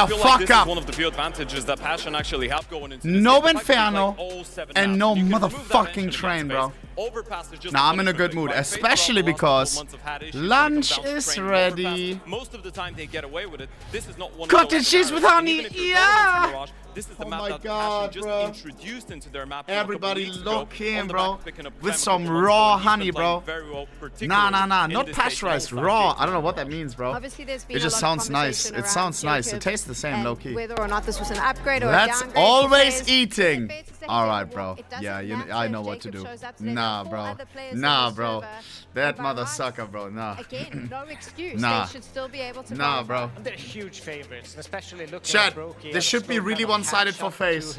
fuck up. One of the few advantages that Passion actually have going into No Inferno and no motherfucking train, bro. Nah, I'm in a good mood, especially because lunch is ready. Most of the time they get away with it. This is not one Cottage cheese with honey, yeah! This is the Oh map my that God, Passion bro. just introduced into their map. Everybody look in, bro. With some raw honey, bro. Nah, not pasteurized, raw. I don't know what that means, bro. Obviously, there's been It just sounds nice. It sounds nice. It tastes the same, low key. Whether or not this was an upgrade or That's a downgrade. always eating. All right, bro. Yeah, I know what to do. Nah, bro. Nah, bro. That mother sucker, bro. Nah. Again, no excuse. Nah. They should still be able to. Nah, bro. They're huge favorites, especially looking Chat, at Brokey. this should be really one-sided for FaZe.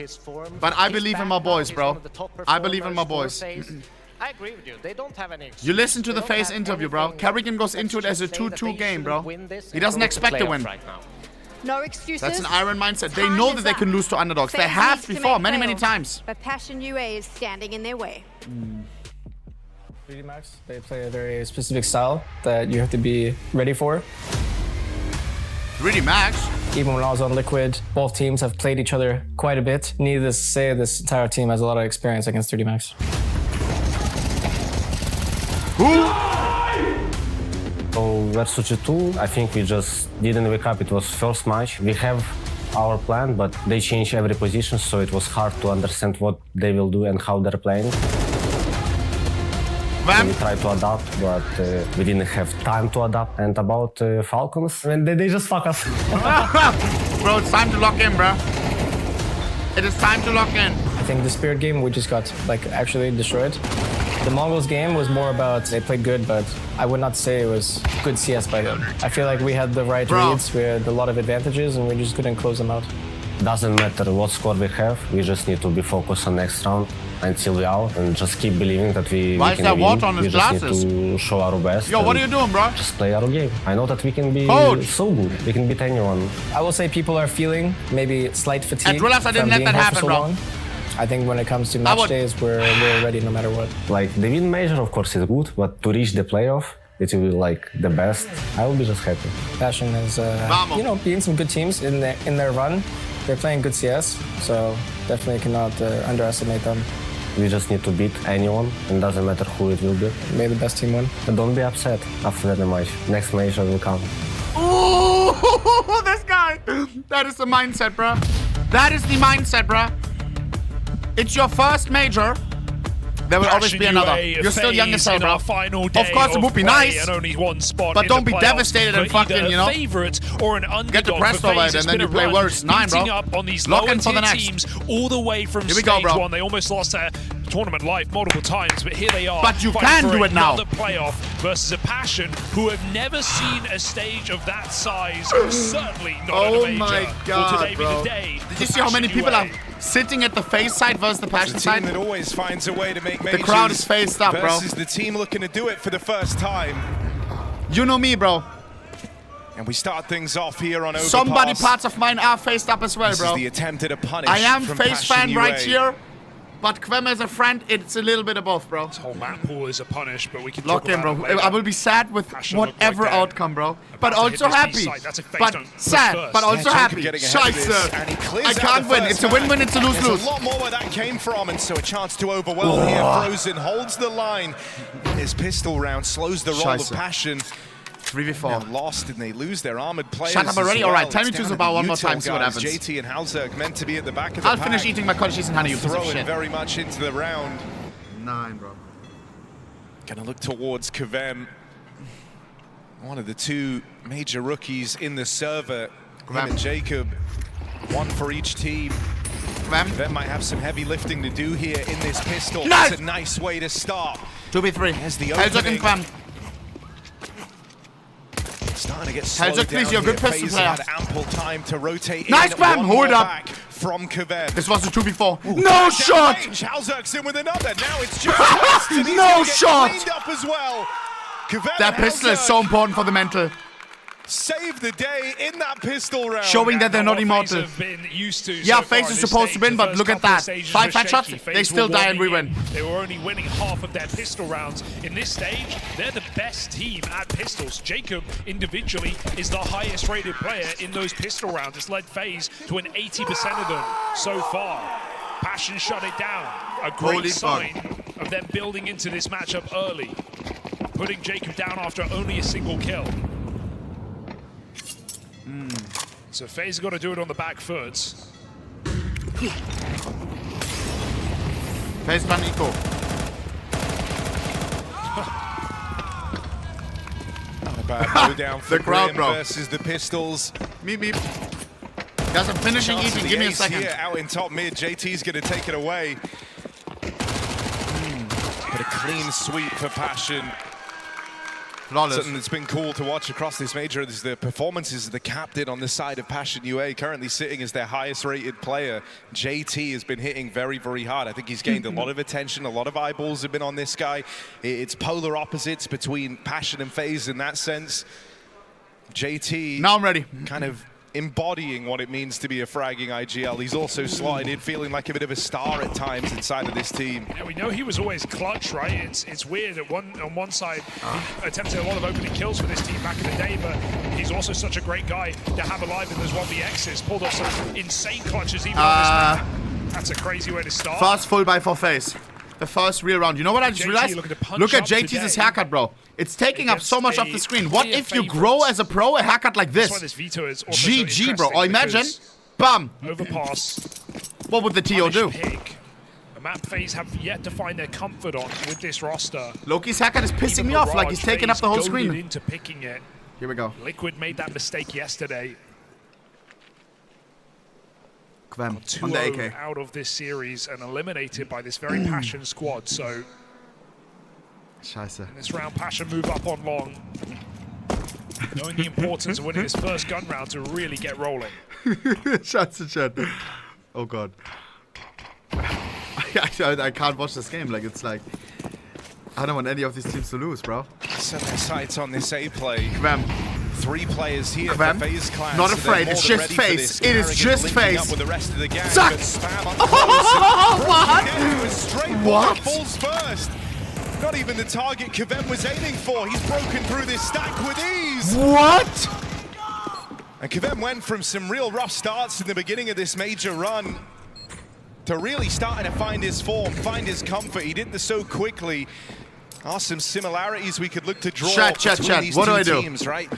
But I believe in my boys, bro. I believe in my boys. I agree with you. They don't have any excuse. You listen to the FaZe interview, bro. Kerrigan goes into it as a 2-2 game, bro. He doesn't expect to win. No excuses. That's an iron mindset. They know that they can lose to underdogs. They have before, many times. But Passion UA is standing in their way. 3D Max, they play a very specific style that you have to be ready for. 3D Max? Even when I was on Liquid, both teams have played each other quite a bit. Needless to say, this entire team has a lot of experience against 3D Max. So versus G2, I think we just didn't wake up. It was first match. We have our plan, but they changed every position, so it was hard to understand what they will do and how they're playing. So we tried to adapt, but we didn't have time to adapt. And about Falcons, I mean, they just fuck us. Bro, it's time to lock in, bro. It is time to lock in. I think the Spirit game, we just got actually destroyed. The Mongols game was more about they played good, but I would not say it was good CS by them. I feel like we had the right reads, we had a lot of advantages, and we just couldn't close them out. Doesn't matter what score we have, we just need to be focused on next round until we out and just keep believing that we Why can is there win. water on his we just glasses? need to show our best. Yo, what are you doing, bro? Just play our game. I know that we can be so good. We can beat anyone. I will say people are feeling maybe slight fatigue. At Drillas, I didn't let that happen, bro. I think when it comes to match days, we're ready no matter what. Like, the win major, of course, is good, but to reach the playoff, it will be like the best. I will be just happy. Passion has, beaten some good teams in their run. They're playing good CS, so definitely cannot underestimate them. We just need to beat anyone, and doesn't matter who it will be. May the best team win. But don't be upset after the match. Next major will come. Ooh, this guy. That is the mindset, bro. That is the mindset, bro. It's your first major. There will always be another. You're still young as hell, bro. Of course, it would be nice, but don't be devastated and fucking, get depressed over it and then you play worse. 9, bro. Lock in for the next. All the way from Here we go, bro. They almost lost their tournament life multiple times, but here they are. But you can do it now. The playoff versus a Passion who have never seen a stage of that size. Certainly not at a major. Oh my God, Will today bro. Be the day Did you see how many people are sitting at the FaZe side versus the Passion side? That always finds a way to make the crowd is phased up, bro. Versus the team looking to do it for the first time. You know me, bro. And we start things off here on Overpass. Some body parts of mine are phased up as well, This bro. is the attempt at a punish. I am from FaZe Passion fan right UA. here, but Quem as a friend, it's a little bit of both, bro. This whole map pool is a punish, but we can lock in, bro. I will be sad with whatever outcome, bro. But also happy. But sad, but also happy. Scheiße. I can't win. It's a win-win, it's a lose-lose. There's a lot more where that came from, and so a chance to overwhelm here. Frozen holds the line. His pistol round slows the roll of Passion. 3v4. Now lost, and they lose their armored players. Shut up already. All right, tell me It's to down about the one more Utah time, see what guys. happens. JT and Halzerg meant to be at the back of the I'll pack. finish eating my cottage cheese and honey, you piece of Throwing shit. very much into the round. 9, bro. Gonna look towards Kvem. One of the two major rookies in the server. Him and Jacob. One for each team. Kvem might have some heavy lifting to do here in this pistol. Nice! That's a nice way to start. 2v3. There's the Halzerg and opening. Kvem. Starting to get slowed Halzerg, please, down you're a good here. pistol FaZe player. had ample time to rotate Nice, in. Kvem! One Hold more up. back from Kvem. This was a 2v4. No shot! Halzerg's in with another. Now it's just West, and he's No gonna get shot! cleaned up as well. Kvem That and pistol is Halzerg. so important for the mental. Save the day in that pistol round. Showing that they're not What FaZe immortal. have been used to Yeah, so far FaZe in is this supposed to stage. win, The but first look at couple of that. stages 5 were shaky. headshots, FaZe they still were die and we warming win. in. They were only winning half of their pistol rounds. In this stage, they're the best team at pistols. Jacob, individually, is the highest rated player in those pistol rounds. It's led FaZe to win 80% of them so far. Passion shut it down. A great Holy sign fuck. of them building into this matchup early. Putting Jacob down after only a single kill. So FaZe got to do it on the back foot. FaZe can eco. Not a bad blowdown for The crowd, Grim bro. versus the Pistols. Meep, meep. Guys, I'm finishing Chance eating. for Give the me a ace second. here, out in top mid. JT's going to take it away. But a clean sweep for Passion. Flawless. Something that's been cool to watch across this major is the performances of the captain on the side of Passion UA, currently sitting as their highest rated player. JT has been hitting very, very hard. I think he's gained a lot of attention. A lot of eyeballs have been on this guy. It's polar opposites between Passion and FaZe in that sense. JT Now I'm ready. kind of embodying what it means to be a fragging IGL. He's also slotted in, feeling like a bit of a star at times inside of this team. Yeah, we know he was always clutch, right? It's weird that on one side he attempted a lot of opening kills for this team back in the day, but he's also such a great guy to have alive in those 1vx's. Pulled off some insane clutches even on this map. That's a crazy way to start. First full buy for FaZe. The first real round. You know what I just JT realized? looking to punch Look at up JT's today haircut, bro. It's taking up so much against of the screen. What clear if you favorites. grow as a pro a haircut like That's why this? this veto is also so GG, bro. Or interesting, imagine, because bam. overpass. What would the TO do? Pick. A map FaZe have yet to find their comfort on with this roster. Loki's haircut is pissing Even me off, like Mirage, he's taking up FaZe the whole goaded screen. into picking it. Here we go. Liquid made that mistake yesterday. Kvem, on 2-0 the AK. out of this series and eliminated by this very Passion squad. So Scheiße. this round, Passion move up on long. Knowing the importance of winning this first gun round to really get rolling. Scheiße, Chat. Oh god. I can't watch this game. Like, it's like, I don't want any of these teams to lose, bro. Set their sights on this A play. Kvem. 3 players here Kvem. for FaZe Clan. Not so they're afraid, more it's than just ready for FaZe. this. It is Carrigan just linking FaZe. up with the rest of the gang, Suck! but spam up close. What? Broken into a straight What? falls first. Not even the target Kvem was aiming for. He's broken through this stack with ease. What? And Kvem went from some real rough starts in the beginning of this major run to really starting to find his form, find his comfort. He did this so quickly. Are some similarities we could look to draw between these what two do I do? teams, right?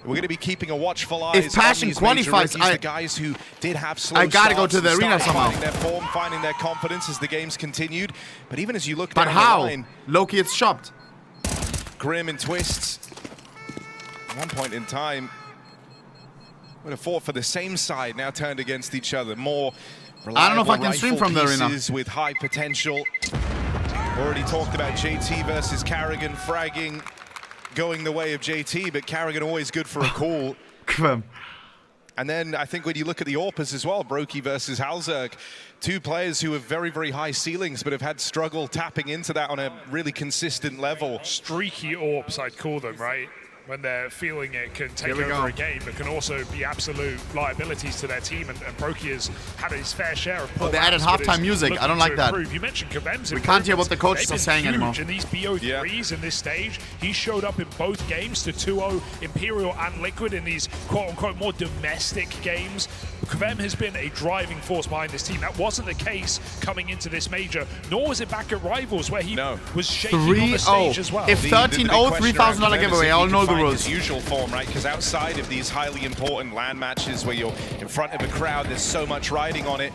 We're going to be keeping a watchful eye If Passion on these major qualifies, rookies, the guys who did have slow I gotta go starts to the and arena started somehow. finding their form, finding their confidence as the games continued. But even as you look But down how? the line, Loki, it's chopped. Grim and Twists, at one point in time, would have fought for the same side, now turned against each other. More I don't know if I can reliable stream from the arena. pieces with high potential. Already talked about JT versus Carrigan, fragging going the way of JT, but Carrigan always good for a call. Kvem. And then I think when you look at the AWPers as well, Brokey versus Halzerg, 2 players who have very, very high ceilings, but have had struggle tapping into that on a really consistent level. Streaky AWPs, I'd call them, right? When they're feeling it can take Here we over go. a game, but can also be absolute liabilities to their team. And Brokey has had his fair share of poor they added maps, but halftime is music. I looking don't like to that. improve. You mentioned Kvem's We can't hear what the coaches They've are saying been anymore. huge in these BO3s in this stage. He showed up in both games to 2-0 Imperial and Liquid in these quote-unquote more domestic games. Kvem has been a driving force behind this team. That wasn't the case coming into this major, nor was it back at Rivals, where he was shaking on the stage as well. If 13-0, $3,000 giveaway. I all know the rules. His usual form, right? Because outside of these highly important LAN matches where you're in front of a crowd, there's so much riding on it.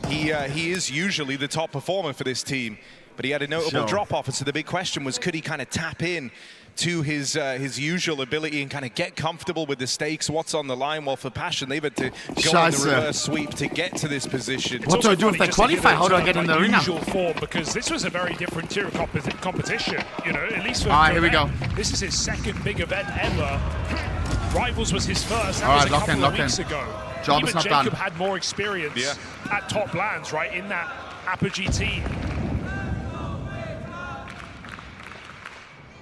He is usually the top performer for this team, but he had a notable drop-off. And so the big question was, could he kind of tap in to his usual ability and kind of get comfortable with the stakes, what's on the line? Well, for Passion, they've had to go on the reverse sweep to get to this position. What do I do if they qualify? How do I get in the arena? Usual form, because this was a very different tier of competition, you know, at least for here we go. This is his second big event ever. Rivals was his first. That All was right, a lock couple in, of lock in. weeks ago. Job Even is not Jacob done. had more experience at top lands, right, in that Apogee team.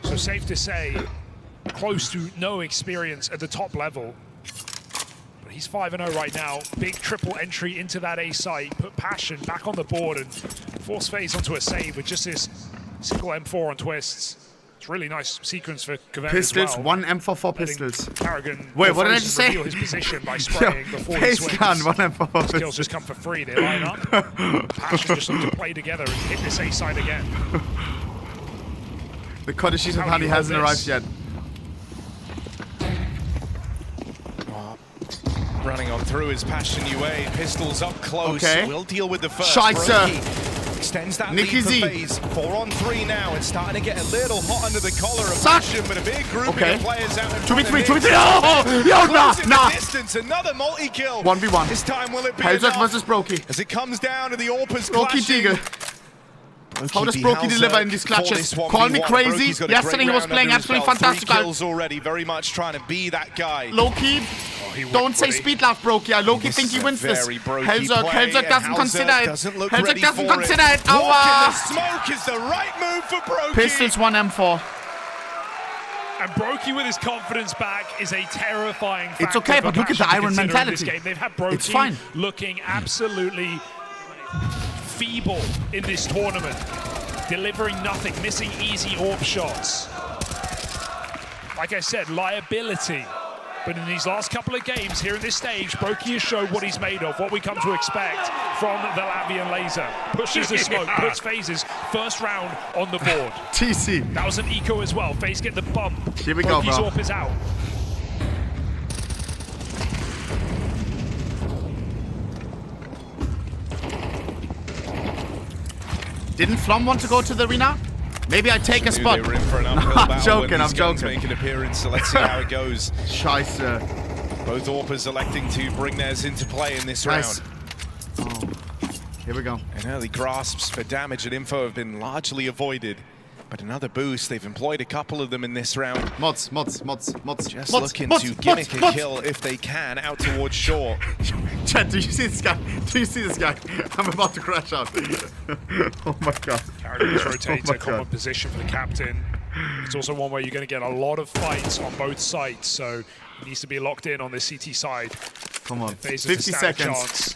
So safe to say, close to no experience at the top level. But he's 5-0 right now. Big triple entry into that A site. Put Passion back on the board and force FaZe onto a save with just this single M4 on twists. It's a really nice sequence for Kvem Pistols, as well. 1 M4 4 pistols. Carrigan Wait, what did I just say? reveal his position by spraying before he FaZe swings. gun, 1 M4 4 His kills pistols. just come for free. They line up. Passion just look to play together and hit this A side again. The Kodashis of How do Honey you hasn't hold arrived this? yet. Running on through his Passion UA. Pistols up close. Okay. We'll deal with the first. Scheiße. Brokey extends that Nicky lead for Z. FaZe. 4-on-3 now. It's starting to get a little hot under the collar of Suck. Passion, but a big group Okay. of players out in 2v3, front of 2v3. Oh! Yo, nah, Closing nah. the distance. Another multi-kill. 1v1. This time will it be Hellsert enough? versus Brokey. As it comes down to the Orpers Brokey clashing. Deagle. How does Brokey deliver in these clutches? Call me crazy. Yesterday he was playing absolutely fantastic. 3 kills already, very much trying to be that guy. Low-key, don't say speed laugh, Brokey. I low-key think he wins this. Hellsert doesn't consider it. Hellsert doesn't consider it. Walk in the Aua! smoke is the right move for Brokey. Pistols 1 M4. And Brokey with his confidence back is a terrifying factor. It's okay, for but look at the Passion to iron consider in this mentality. game. They've had Brokey It's fine. looking absolutely feeble in this tournament. Delivering nothing, missing easy orb shots. Like I said, liability. But in these last couple of games here in this stage, Brokey has showed what he's made of, what we come to expect from the Latvian laser. Pushes the smoke, puts FaZe's first round on the board. TC. That was an eco as well. FaZe get the bump. Here we go, Brokey's bro. AWP is out. Didn't Flom want to go to the arena? Maybe I take a spot. They were in for an uphill I'm battle joking, when I'm these guns joking. make an appearance, so let's see how it goes. Scheiße. Both Orpers electing to bring theirs into play in this Nice. round. Oh. Here we go. And early grasps for damage and info have been largely avoided. But another boost, they've employed a couple of them in this round. Mods. Just mods, looking mods, to gimmick mods. a kill if they can, out towards short. Chat, do you see this guy? Do you see this guy? I'm about to crash out. Oh my god. Carrigan's rotate Oh my to common God. position for the captain. It's also one where you're going to get a lot of fights on both sides, so he needs to be locked in on the CT side. Come on. FaZe 50 has a standard seconds. chance.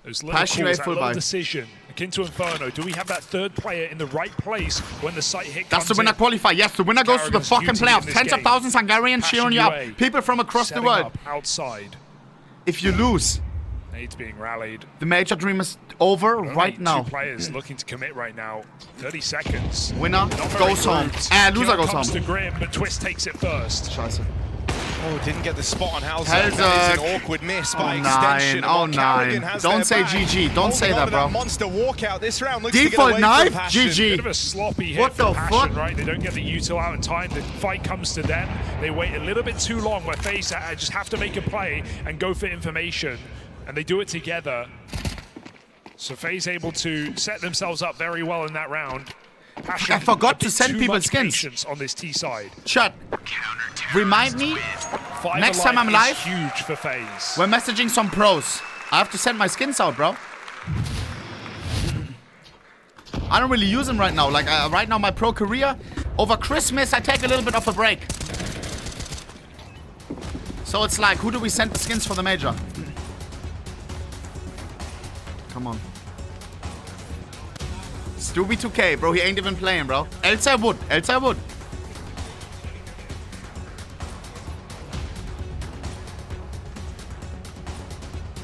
Those little Passion calls, UA that full little buy. decision, akin to Inferno. Do we have that third player in the right place when the site hit That's comes the winner in? qualifier. Yes, the winner goes to the Carrigan's fucking duty in playoffs. this Tens of game. thousands Hungarians Passion cheering you up. UA People from across the setting world. up outside. If you lose, Nades being rallied. the major dream is over Only right now. Two players looking to commit right now. 30 seconds. Winner Not very goes home. grouped. Loser Kill goes comes home. to Grim, but Twist takes it first. Scheiße. Oh, didn't get the spot on Hellsert. Hellsert. That is an awkward miss by Oh, extension. nine. Oh, And while Carrigan nine. has Don't their say back, GG. Don't say holding that, on to bro. Monster walkout. This round looks Default to get away knife? from Passion. GG. Bit of a sloppy hit What for the Passion, fuck? right? They don't get the util out in time. The fight comes to them. They wait a little bit too long where FaZe just have to make a play and go for information. And they do it together. So FaZe able to set themselves up very well in that round. Passion, I forgot a to bit send too people much skins. patience on this T side. Chat. Remind me Five next time I'm alive live, is huge for FaZe. we're messaging some pros. I have to send my skins out, bro. I don't really use them right now. Like right now, my pro career. Over Christmas, I take a little bit of a break. So it's like, who do we send the skins for the major? Come on. Stubby 2K, bro. He ain't even playing, bro. Else I would. Else I would.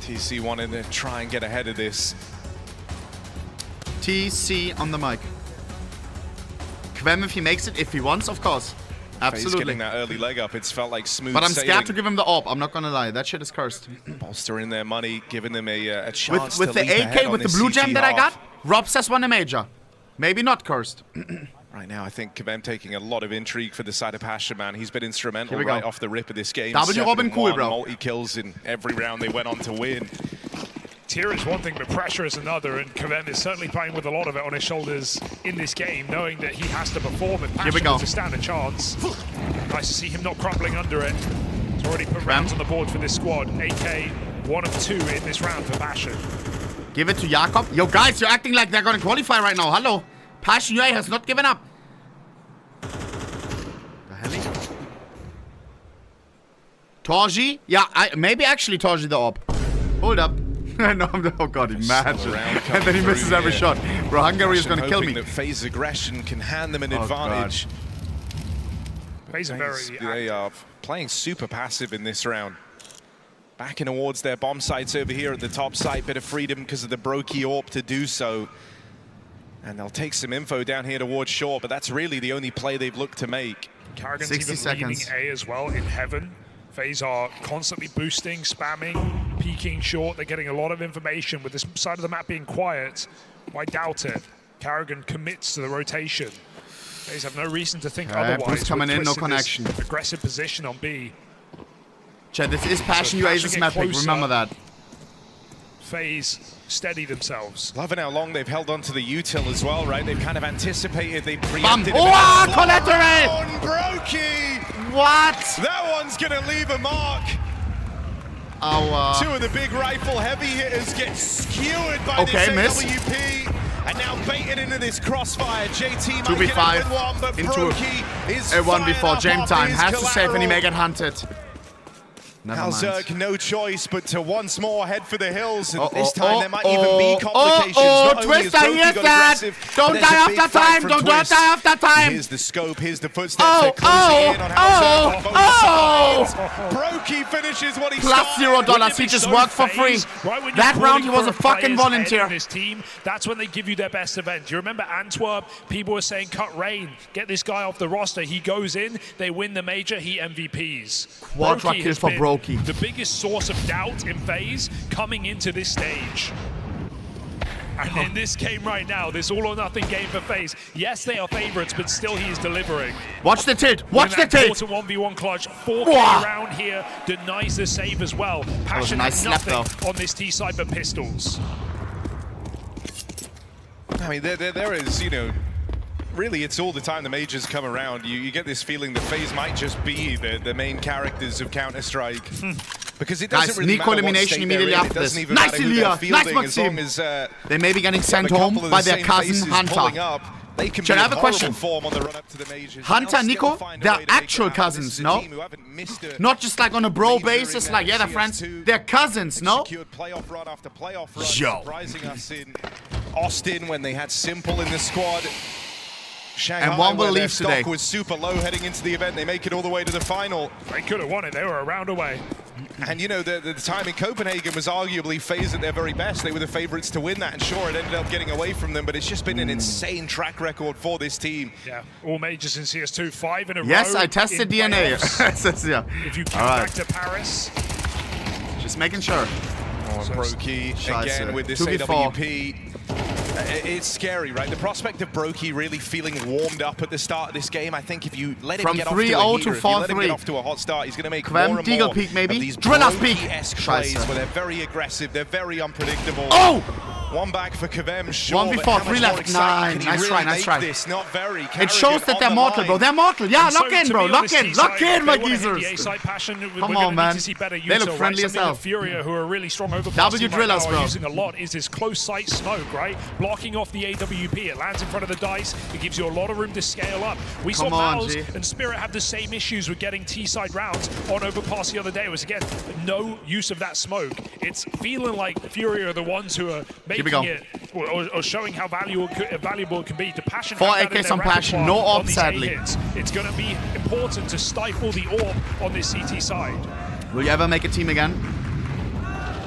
TC wanted to try and get ahead of this. TC on the mic. Kvem if he makes it, if he wants, of course. He's Absolutely. getting that early leg up. It's felt like smooth But I'm sailing. scared to give him the AWP. I'm not gonna lie. That shit is cursed. Bolstering their money, giving them a chance With to the leap ahead AK, on with the this blue CT gem that I got, half. Rob says won a major. Maybe not cursed. Right now, I think Kvem taking a lot of intrigue for the side of Passion, man. He's been instrumental Here we right go. off the rip of this game. W Robin cool, 7-1, bro. Multi-kills in every round they went on to win. Tier is one thing, but pressure is another, and Kvem is certainly playing with a lot of it on his shoulders in this game, knowing that he has to perform if Here we Passion go. wants to stand a chance. Nice to see him not crumbling under it. He's already put rounds on the board for this squad. AK, 1 of 2 in this round for Passion. Give it to Jakob. Yo, guys, you're acting like they're gonna qualify right now. Hello. Passion UA has not given up. The hell? Torji? Yeah, maybe actually Torji the AWP. Hold up. No, oh god, imagine. And then he misses every shot. Bro, Hungary is gonna kill me. That FaZe aggression can hand them an advantage. FaZe are very They are playing super passive in this round. Backing towards their bomb sites over here at the top site. Bit of freedom because of the Brokey AWP to do so. And they'll take some info down here towards short, but that's really the only play they've looked to make. Karrigan's 60 even seconds. leading A as well in heaven. FaZe are constantly boosting, spamming, peeking short. They're getting a lot of information. With this side of the map being quiet, why doubt it? Karrigan commits to the rotation. FaZe have no reason to think otherwise. Boost coming in, no connection. Aggressive position on B. Chat, this is Passion UA's map pick, remember that. FaZe steady themselves. Loving how long they've held on to the util as well, right? They've kind of anticipated, they Bam! preempted. Oh, collateral! On Brokey! What? That one's gonna leave a mark. Oh, Two of the big rifle heavy hitters get skewered by this AWP. And now baited into this crossfire. JT might get up with one, but Brokey is a 1v4 firing jam up time. his Has to save and he may get hunted. Never Now mind. Zerg, no choice but to once more head for the hills. And this time there might even be complications. Not only has Twister, Brokey here's got that! aggressive, Don't but there's die a big after fight time! from Don't Twist. die after time! Here's the scope, here's the footsteps. They're closing in on how Zerg on both sides. Brokey finishes what he Plus started. $0. He just worked for free. That round he was a fucking volunteer. This team, that's when they give you their best event. You remember Antwerp? People were saying, cut Rain, get this guy off the roster. He goes in, they win the major, he MVPs. Quadra kill for Brokey. The biggest source of doubt in FaZe coming into this stage. And in this game right now, this all or nothing game for FaZe. Yes, they are favorites, but still he is delivering. Watch the tilt. Watch the tilt. 1v1 clutch. 4K round here denies the save as well. Passion nice has slap, nothing on this T side but pistols. I mean, there is, you know, really it's all the time the majors come around. You get this feeling that FaZe might just be the main characters of Counter-Strike. Because it doesn't really Nico matter elimination what immediately state after they're in. It this. doesn't even Nice, matter who they're Elia. fielding, Nice, as long Maxim. as They may be getting sent a couple home of the by their same cousin faces Hunter. pulling up, they can Chat, be I have a in question. horrible form on the run up to the majors. Hunter, They'll Nico, still find a they're way to make it actual happen. cousins, This is a no? team who haven't missed a Not just like on a bro major basis, in like, yeah, they're CS2. friends. They're cousins, no? Secured playoff run after playoff run, Yo. surprising us in Austin when they had Simple in the squad. Shanghai, And one will where their leave stock today. was super low heading into the event. They make it all the way to the final. They could have won it. They were a round away. And you know, the time in Copenhagen was arguably FaZe at their very best. They were the favorites to win that, and sure, it ended up getting away from them, but it's just been an insane track record for this team. Yeah, all majors in CS2, 5 in a row. Yes, I tested in DNA. playoffs. Yeah. If you come All right. back to Paris, Just making sure. Brokey again with this 2v4. AWP. It's scary, right? The prospect of Brokey really feeling warmed up at the start of this game. I think if you let him From get off to a 3-0 heater, to if you let him 4-3. get off to a hot start, he's going to make Kvem, more and Deagle more peek maybe. of these Drillers peek. Brokey-esque plays Scheiße. where they're very aggressive, they're very unpredictable. Oh! One back for Kvem, sure, 1v4, but how much 3 more left. exciting can he Nice really try, nice make try. this? Not very. It shows Karrigan that on they're the mortal, line. bro. They're mortal. Yeah, And lock so, in, to bro. be Lock honest, in. T-side, Lock in, they my wanna hit geezers. the A-side Passion, we're Come gonna on, need man. to see better They look util, friendly right? as Something hell. that Furia, who are really strong overpassing W right drillers, now, bro. are using a lot, is this close sight smoke, right? Blocking off the AWP. It lands in front of the dice. It gives you a lot of room to scale up. We saw Come on, Mouse G. and Spirit have the same issues with getting T-side rounds on overpass the other day. It was, again, no use of that smoke. It's feeling like Furia are the ones who are making go. it, or showing how valuable it can be. The Passion 4 have that in AKs their on rapid Passion, fire no on AWP, these sadly. A-hits. It's going to be important to stifle the AWP on this CT side. Will you ever make a team again?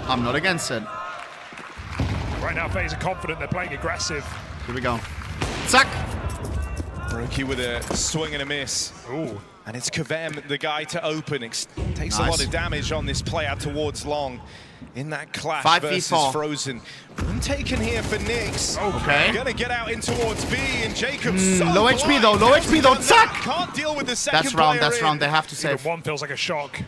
I'm not against it. Right now, FaZe are confident. They're playing aggressive. Here we go. Zack! Brokey with a swing and a miss. Ooh. And it's Kvem, the guy to open. Takes a Nice. lot of damage on this play out towards long. In that clash 5v4. versus Frozen. Room taken here for Nyx. Okay. Gonna get out in towards B, and Jacob's low HP though, low HP though. Zack! Can't deal with the second That's round, player that's in. round. They have to Even save. one feels like a shock.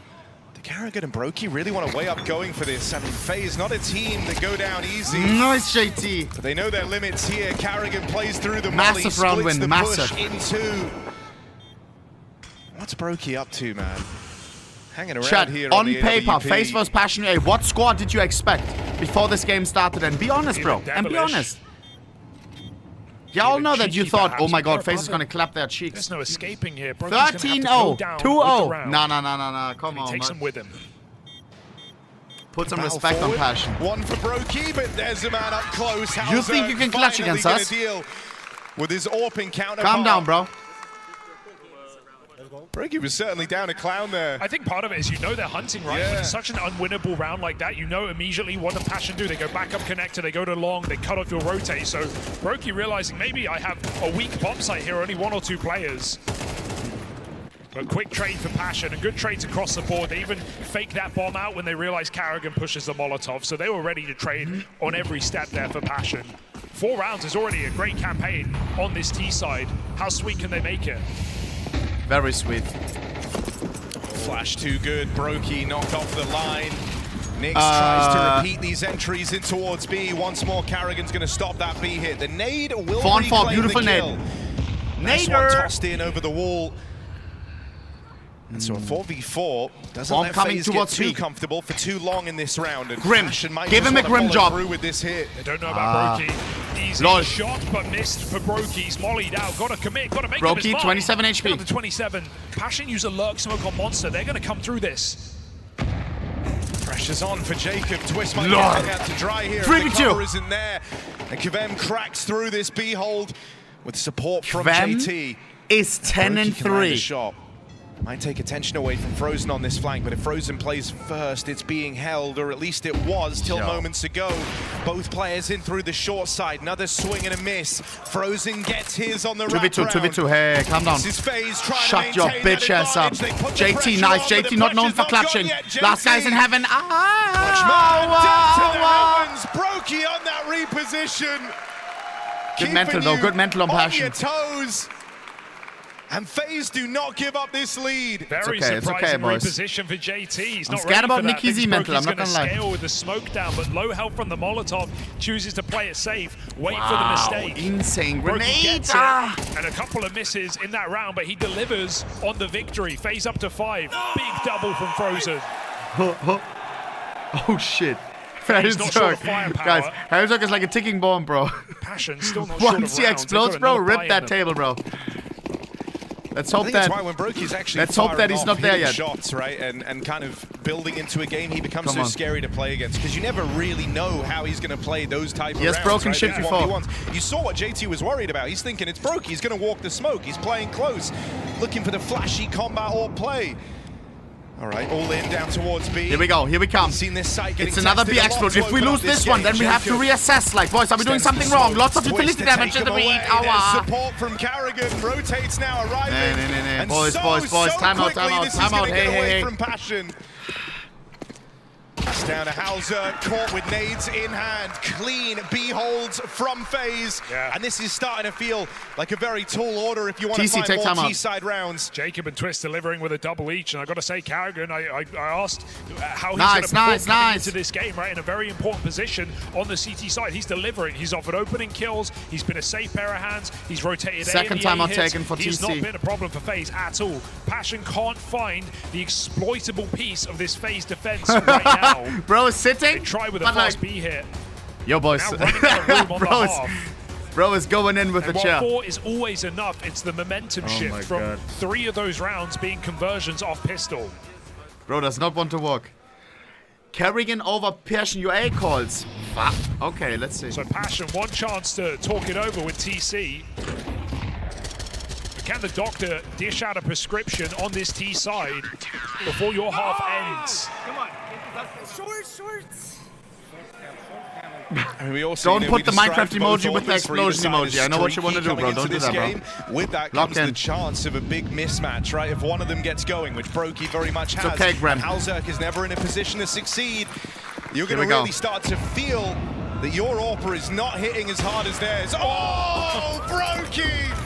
The Karrigan and Brokey really want to weigh up going for this. I mean, FaZe not a team that go down easy. Nice, JT. But they know their limits here. Karrigan plays through the Massive molly, round splits win, the massive. push into. What's Brokey up to, man? Hanging around Chat, here on the paper, AWP. FaZe vs Passion UA, what squad did you expect before this game started? And be honest, bro. Even And be devilish. honest. Y'all know that you cheeky, thought, perhaps, oh my but god, they're FaZe is above gonna it. clap their There's cheeks. no escaping here. Broki's gonna have to 13-0, go down, look 2-0. around. No, come He on, takes man. him with him. Put some Battle respect on forward. Passion. One for Brokey, but there's a man up close. You think you can clutch finally against gonna us? Deal with his AWP counterpart. Calm down, bro. Brokey was certainly down a clown there. I think part of it is they're hunting, right? Yeah. When it's such an unwinnable round like that, immediately what the Passion do. They go back up connector, they go to long, they cut off your rotate. So Brokey realizing maybe I have a weak bomb site here, only 1 or 2 players. But quick trade for Passion and good trades across the board. They even fake that bomb out when they realize Karrigan pushes the Molotov. So they were ready to trade on every step there for Passion. 4 rounds is already a great campaign on this T side. How sweet can they make it? Very sweet. Flash too good. Brokey knocked off the line. Nix tries to repeat these entries in towards B. Once more, Karrigan's going to stop that B hit. The nade will 4-on-4, reclaim beautiful the kill. nade. Nice one Nader. tossed in over the wall. And so a 4v4 doesn't Bomb let coming FaZe get towards too B. comfortable for too long in this round. And Grim. Passion might Give just him a wanna grim follow job. through with this hit. They don't know about Brokey. Easy Lol. shot, but missed for Brokey. He's mollied out. Got to commit. Got to make up his Brokey, mind. 27 HP. Down to 27. Passion use a lurk smoke on Monster. They're going to come through this. Pressure's on for Jacob. Twist might Lord. get out to dry here. 3v2. The cover isn't there. And Kvem cracks through this B hold with support from Kvem JT. is 10 and Brokey can land a 3. shot. Might take attention away from Frozen on this flank, but if Frozen plays first, it's being held, or at least it was till moments ago. Both players in through the short side. Another swing and a miss. Frozen gets his on the 2v2, wraparound. 2v2. Hey, calm down. This is FaZe trying Shut to your maintain that bitch ass up. advantage. They put the JT, pressure nice. on, JT, but the not known pressure's for not clutching. gone yet. Last guy's in heaven. Clutchman dead to the heavens. Brokey on that reposition. Good mental, though. Good mental on Passion. Your toes. And FaZe do not give up this lead. Very okay, surprising boys. reposition for JT. He's I'm not scared ready about for that. Nicky Z Thinks mental, I'm Brokey's not gonna gonna lie. scale with the smoke down, but low health from the Molotov. Chooses to play it safe. Wait for the mistake. Insane Brokey grenade. gets it, and a couple of misses in that round, but he delivers on the victory. FaZe up to 5. Big double from Frozen. Oh shit. He's not short of firepower. Guys, Herzog is like a ticking bomb, bro. Passion still not short of Once he rounds. explodes, They've got bro, another rip buy in that them. table, bro. Let's I hope think that. that's why when Brokey's actually Let's hope that firing he's off, not there hitting yet. shots, right, and kind of building into a game, he becomes Come so on. scary to play against because you never really know how he's going to play those type of He has rounds. broken right? shit Those before. 1v1s. You saw what JT was worried about. He's thinking it's Brokey. He's going to walk the smoke. He's playing close, looking for the flashy combat or play. All right, all in down towards B. Here we go. Here we come. Seen this site getting It's another tested B a lot explosion. to If we open lose up this this one, game. then we have to Jacob reassess. Like, boys, are we doing extends something the wrong? smoke. Lots of Twist utility to damage take in the him week. away. There's Aua. support from Karrigan. Rotates now, arriving. Nah. And Boys, so, boys, so time out, quickly, time out, this is time out. gonna get Hey, away hey, hey. from Passion. It's down to Hauser, caught with nades in hand. Clean B holds from FaZe. Yeah. And this is starting to feel like a very tall order if you want to TC, find take time more out. T-side rounds. Jacob and Twist delivering with a double each, and I got to say, Karrigan, I asked how he's Nice, going to perform nice, coming nice. into this game, right? In a very important position on the CT side. He's delivering. He's offered opening kills. He's been a safe pair of hands. He's rotated Second A and the timeout A hits. taken for He's TC. not been a problem for FaZe at all. Passion can't find the exploitable piece of this FaZe defense right now. Bro is sitting. They try with a but fast like, B hit. yo, boys. Now running out of room on the bro, half. bro is going in with And the while chair. 4 is always enough, it's the momentum my shift from God. 3 of those rounds being conversions off pistol. Bro does not want to walk. Carrying over Passion UA calls. Fuck. Okay, let's see. So Passion, one chance to talk it over with TC. But can the doctor dish out a prescription on this T side before your half ends? I mean, we also, Don't you know, put we the described Minecraft both emoji with the offers for either explosion side as emoji. I know what you want to do, streaky bro. coming Don't into do that, this bro. game. With that Locked comes the in. chance of a big mismatch, right? If one of them gets going, which Brokey very much has. okay, Graham. Halzerk is never in a position to succeed. You're going Here to we go. really start to feel that your AWPer is not hitting as hard as theirs. Oh, Brokey!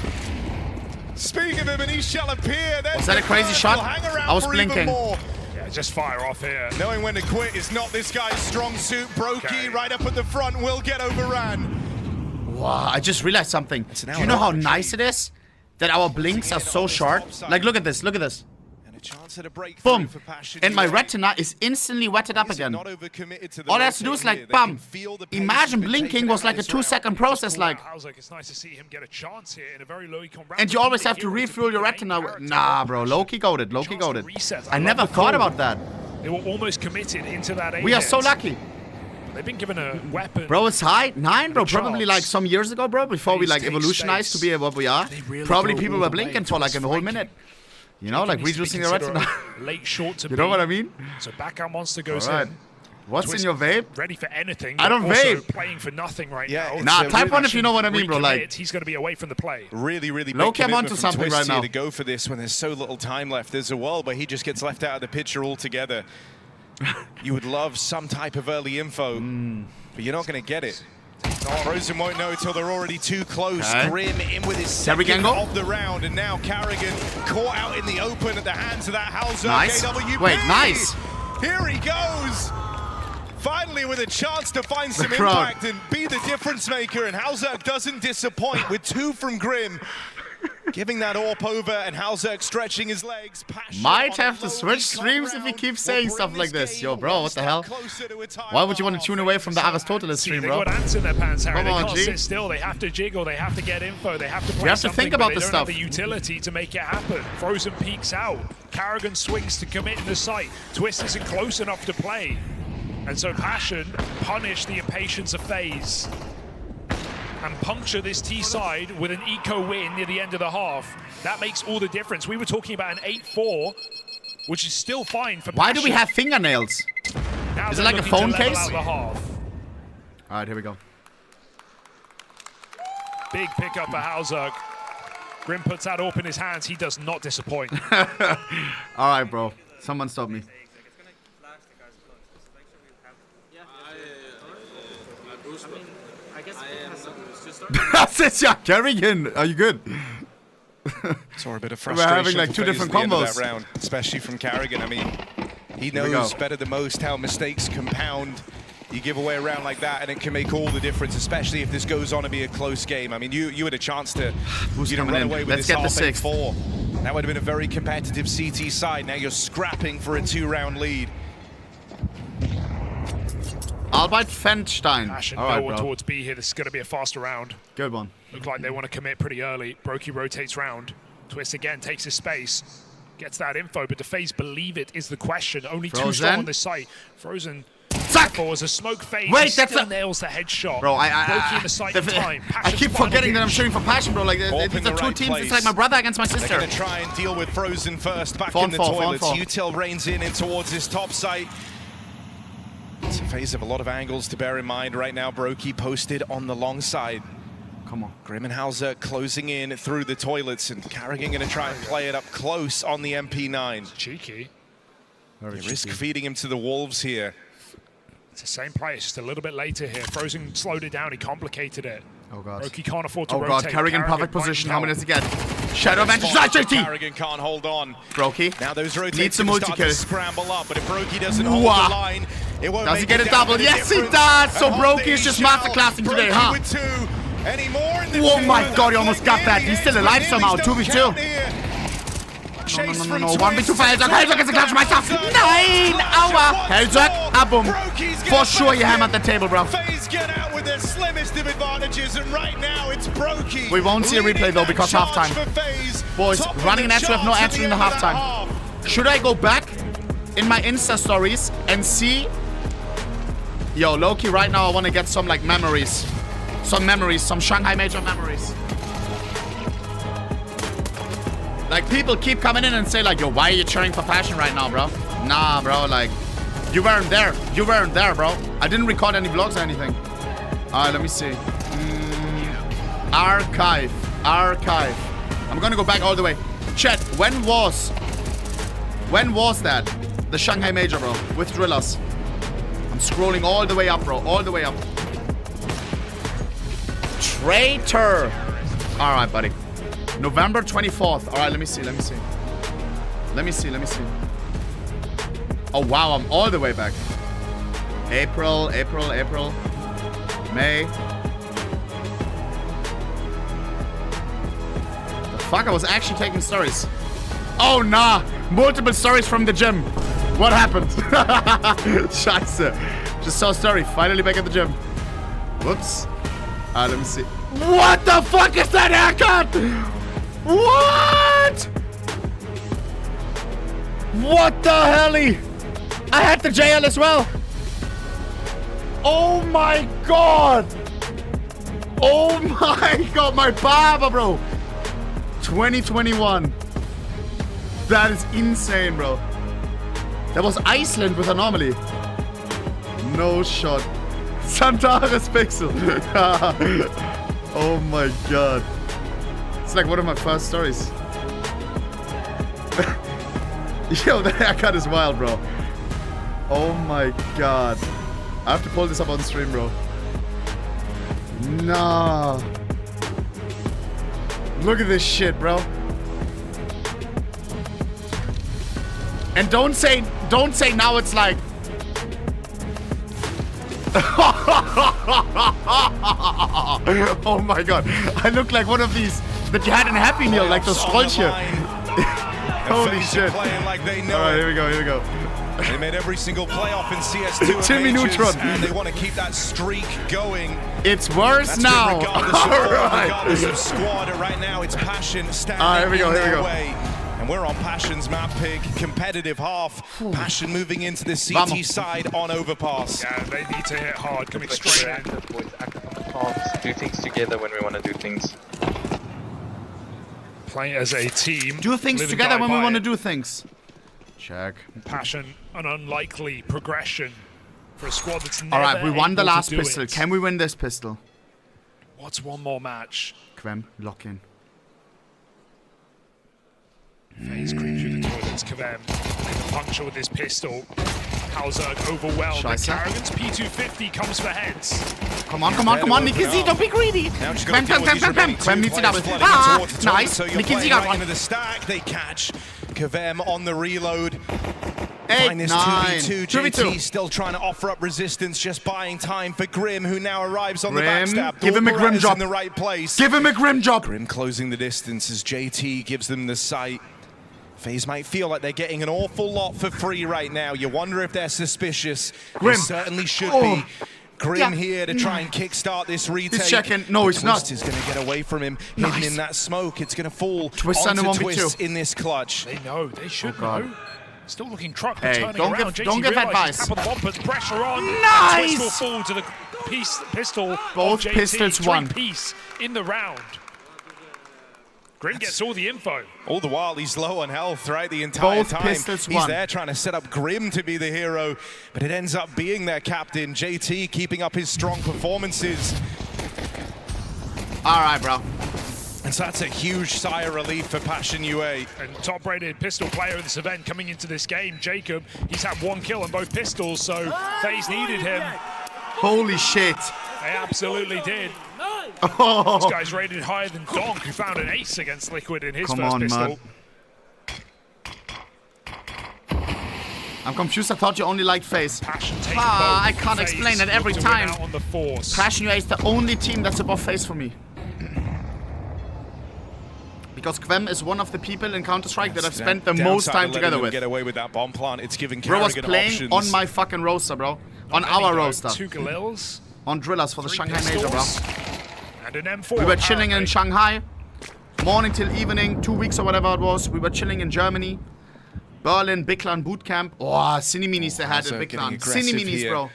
Speak of him, and he shall appear. Then Was that a crazy shot? He'll hang around I was for even blinking. more. Yeah, just fire off here. Knowing when to quit is not this guy's strong suit. Brokey Okay. right up at the front will get overran. Wow, I just realized something. an Do you know how hour nice it is that our blinks are so short? Like, look at this, look at this. Chance at a breakthrough Boom. for Passion And my UA. retina is instantly wetted up These are again. not overcommitted to the All I have to do rotate is like, here. They can bam. feel the pace Imagine being blinking taken was out like a this round. 2-second process. Like, It's nice to see him get a chance here in a very low econ round. and you always have to refuel your retina. Nah, bro. Low-key goaded. Low-key goaded. I never thought about that. They were almost committed into that. We are so lucky. They've been given a weapon. Bro, it's high. 9, bro. A Probably chance. like some years ago, bro. Before we Please like take evolutionized to be what we are. really Probably go people all were the way blinking for for like this a whole flanking. minute. You know, like Needs to be reducing the considered retina. a late short to You know beat. what I mean? So back out monster goes Alright. in. What's Twist in your vape? Ready for anything. I don't but also vape. Playing for nothing right Yeah, now. it's Nah, a type really one if you know what I mean, bro. Recommit, Like, he's going to be away from the play. Really big Low-key, I'm commitment onto from something Twist right here now. to go for this when there's so little time left. There's a world where he just gets left out of the picture altogether. You would love some type of early info, but you're not going to get it. Frozen won't know until they're already too close. Okay. Grim in with his Terry second Gangle. of the round, and now Carrigan caught out in the open at the hands of that Hauser Nice. KWP. Wait, nice. Here he goes. Finally with a chance to find some crowd. impact and be the difference maker, and Hauser doesn't disappoint with 2 from Grim. Giving that AWP over, and Hauser stretching his legs. Passion might on a have to low switch econ streams if he round keeps will saying bring stuff like this. game Yo, bro, one what the step hell? closer to a time Why would you want to half. tune away from the Aristoteles See, stream, they've bro? got ants in their pants, Harry. Come They on, can't G. sit still. They have to jiggle. They have to get info. They have to play have to something, think but about they this don't stuff. have the utility to make it happen. Frozen peeks out. Carrigan swings to commit in the sight. Twist isn't close enough to play. And so Passion punish the impatience of FaZe and puncture this T side with an eco win near the end of the half. That makes all the difference. We were talking about an 8-4, which is still fine for Why do we Passion. have fingernails? Now is it they're like a looking phone to level case? out the half. All right, here we go. Big pickup for Hauser. Grim puts that AWP in his hands. He does not disappoint. All right, bro. Someone stop me. That's it, Carrigan. Are you good? Saw a bit of We're frustration. having like for 2 FaZe different at the end of combos. that round, especially from Carrigan. I mean, he we knows go. better than most how mistakes compound. You give away a round like that, and it can make all the difference, especially if this goes on to be a close game. I mean, you had a chance to coming run in? away with Let's this get the half sixth. 8-4. That would have been a very competitive CT side. Now you're scrapping for a 2-round lead. Albert Fenstein. Passion All right, going bro. towards B here. This is going to be a faster round. Good one. Look like they want to commit pretty early. Brokey rotates round. Twist again, takes his space. Gets that info, but do FaZe believe it is the question. Only 2 strong Frozen. on this site. Frozen. Zack! Was a smoke fade. Wait, He that's still a- nails the headshot. Bro, Brokey in the sight in time. I Passion's keep final forgetting that I'm pitch. shooting for Passion, bro. Like, All these in the are 2 right teams. place. It's like my brother against my They're sister. going to try and deal with Frozen first. Back Fawn in the fall, fawn toilets. fall. Util reigns in towards his top site. It's a phase of a lot of angles to bear in mind right now. Brokey posted on the long side. Come on. Grim and Hauser closing in through the toilets, and Carrigan going to try and play it up close on the MP9. Cheeky. They risk feeding him to the wolves here. It's the same play, it's just a little bit later here. Frozen slowed it down, he complicated it. Oh, God. Brokey can't afford to Oh, rotate. God. Carrigan perfect might position. help. How many does he get? Shadow advantage. Spot, JT. Carrigan can't hold on. Brokey. Now those rotates Needs a gonna start multi-kill. to scramble up, but if Brokey doesn't hold Wow. the line, it won't Does make he get it a down double? to the Yes, he difference. does. So And Brokey is just shall. masterclassing today, Brokey huh? with 2. Any more in the Oh my chamber? God, he almost got that. He's still alive somehow. 2v2. No. 1v2 for Hellzog. Hellzog is a clutch myself. Nein! Aua! Hellzog, abum. For sure you hammered the table, bro. FaZe get out with their slimmest of advantages, and right now it's Brokey. We won't see a replay, though, because halftime. Boys, running an answer with no answer in the halftime. Should I go back in my Insta stories and see? Yo, low-key, right now I want to get some like memories. Some Shanghai Major memories. Like, people keep coming in and say like, yo, why are you cheering for Passion right now, bro? Nah, bro, like, you weren't there. You weren't there, bro. I didn't record any vlogs or anything. All right, let me see. Archive. I'm gonna go back all the way. Chat, when was that? The Shanghai Major, bro, with Drillers. I'm scrolling all the way up, bro, all the way up. Traitor. All right, buddy. November 24th. All right, let me see. Oh, wow, I'm all the way back. April, May. The fuck, I was actually taking stories. Oh, nah. Multiple stories from the gym. What happened? Scheiße. Just saw a story. Finally back at the gym. Whoops. Let me see. What the fuck is that haircut? What? What the hell? I had the JL as well. Oh my god. Oh my god. My barber, bro. 2021. That is insane, bro. That was Iceland with anomaly. No shot. Santaris Pixel. Oh my god. It's like one of my first stories. Yo, the haircut is wild, bro. Oh my god. I have to pull this up on stream, bro. Nah. Look at this shit, bro. And don't say now it's like. Oh my god. I look like one of these that you had in a Happy Meal, like those Strollchen. Holy shit. Like they know. Alright, here we go, here we go. They made every single playoff in CS2 Timmy Neutron. and they want to keep that streak going. It's worse That's now. Regardless of squad, right now it's Passion standing in their way. And we're on Passion's map pick, competitive half. Passion moving into the CT side on overpass. Yeah, they need to hit hard, coming straight in. Do things together when we want to do things. Playing as a team. Do things together when we want to do things. Check. Passion, an unlikely progression for a squad that's never Alright, we won the able to last do pistol. it. Can we win this pistol? What's one more match? Quem, lock in. FaZe creep through the toilets. Kvem with a puncture with his pistol. Halzerg overwhelmed. Carrigan's P250 comes for heads. Come on, come on, come on, Nicky Z, don't be greedy. Quem needs it up. Ah, nice. Nicky Z got one. Into the stack, they catch Kvem on the reload. 8, 9. 2v2. JT still trying to offer up resistance, just buying time for Grim, who now arrives on the backstab. Give him a Grim job. In the right place. Give him a Grim job. Grim closing the distance as JT gives them the sight. FaZe might feel like they're getting an awful lot for free right now. You wonder if they're suspicious. Grim. They certainly should be. Grim here to try and kickstart this retake. He's checking. No, he's not. Twist is going to get away from him, hidden in that smoke. It's going to fall Twist onto on Twist in this clutch. They know. They should know. Still looking truck, but turning don't around. give advice. Tap of the bomb, puts pressure on. Nice! Twist will fall to the pistol. Both of JT. pistols won. Piece in the round. Grim gets all the info. All the while, he's low on health, right? The entire Both time. pistols He's won. there trying to set up Grim to be the hero, but it ends up being their captain, JT, keeping up his strong performances. All right, bro. And so that's a huge sigh of relief for Passion UA. And top-rated pistol player of this event coming into this game, Jacob. He's had 1 kill on both pistols, so FaZe needed him. Holy shit. They absolutely did. Oh. This guy's rated higher than Donk, who found an ace against Liquid in his first pistol. Man. I'm confused. I thought you only liked FaZe. Passion take I both. can't FaZe explain it every look to win time. out on the force. Passion UA is the only team that's above FaZe for me. Because Kvem is one of the people in Counter-Strike that I've spent the most time together with. Get away with that bomb plant. It's giving Bro was Carrigan playing options. on my fucking roster, bro. On our roster. 2 Galils. On Drillers for the 3 Shanghai pistols, Major, bro. And an M4. We were chilling in apparently. Shanghai. Morning till evening, 2 weeks or whatever it was. We were chilling in Germany. Berlin, Biglan Bootcamp. Oh, Cineminis they had at Biglan. Cineminis, bro.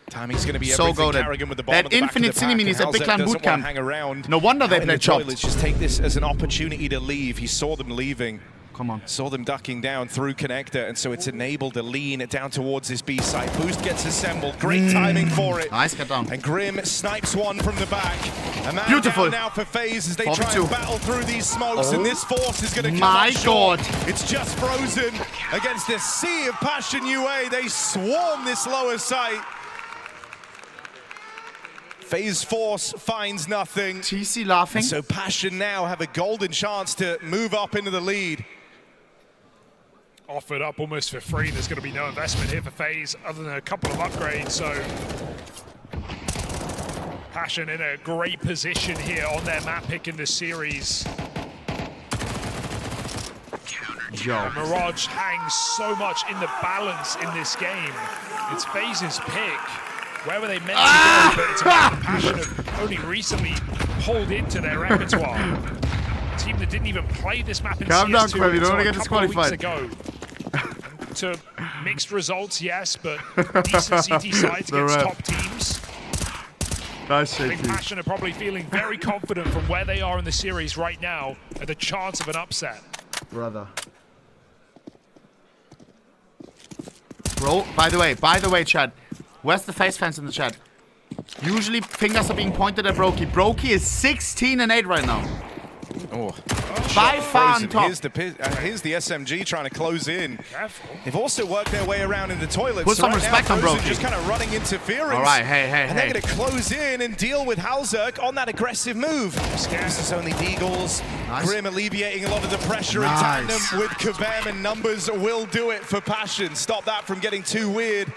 Timing's going to be So everything. goated. Carrigan with the bomb That at the back infinite of the pack, Cineminis and at Biglan Halzerg doesn't wanna Bootcamp. hang around. No wonder they Out in played the chopped. toilets. Just take this as an opportunity to leave. He saw them leaving. Come on. Saw them ducking down through connector, and so it's enabled a lean down towards this B site. Boost gets assembled. Great timing for it. Nice, get down. And Grim snipes one from the back. A man Beautiful. down now for FaZe as they 4v2. try and battle through these smokes, and this force is going to come My up short. God. It's just frozen against this sea of Passion UA. They swarm this lower site. FaZe force finds nothing. TC laughing. So Passion now have a golden chance to move up into the lead. Offered up almost for free. There's going to be no investment here for FaZe other than a couple of upgrades. So Passion in a great position here on their map pick in this series. And Mirage hangs so much in the balance in this game. It's FaZe's pick. Where were they meant to go? But it's about Passion have only recently pulled into their repertoire. A team that didn't even play this map in CS2 until a couple of weeks ago. To mixed results, yes, but decent CT sides against top teams. I think Passion are probably feeling very confident from where they are in the series right now at the chance of an upset. Brother. Bro, by the way, Chad, where's the FaZe fans in the chat? Usually fingers are being pointed at Brokey. Brokey is 16-8 right now. Oh. By far on top. Here's the SMG trying to close in. Careful. They've also worked their way around in the toilets. Put some respect on Brokey. Just kind of running interference. All right, hey. And they're going to close in and deal with Halzerk on that aggressive move. This is only Deagles. Nice. Grim alleviating a lot of the pressure in tandem with Kvem, and numbers will do it for Passion. Stop that from getting too weird.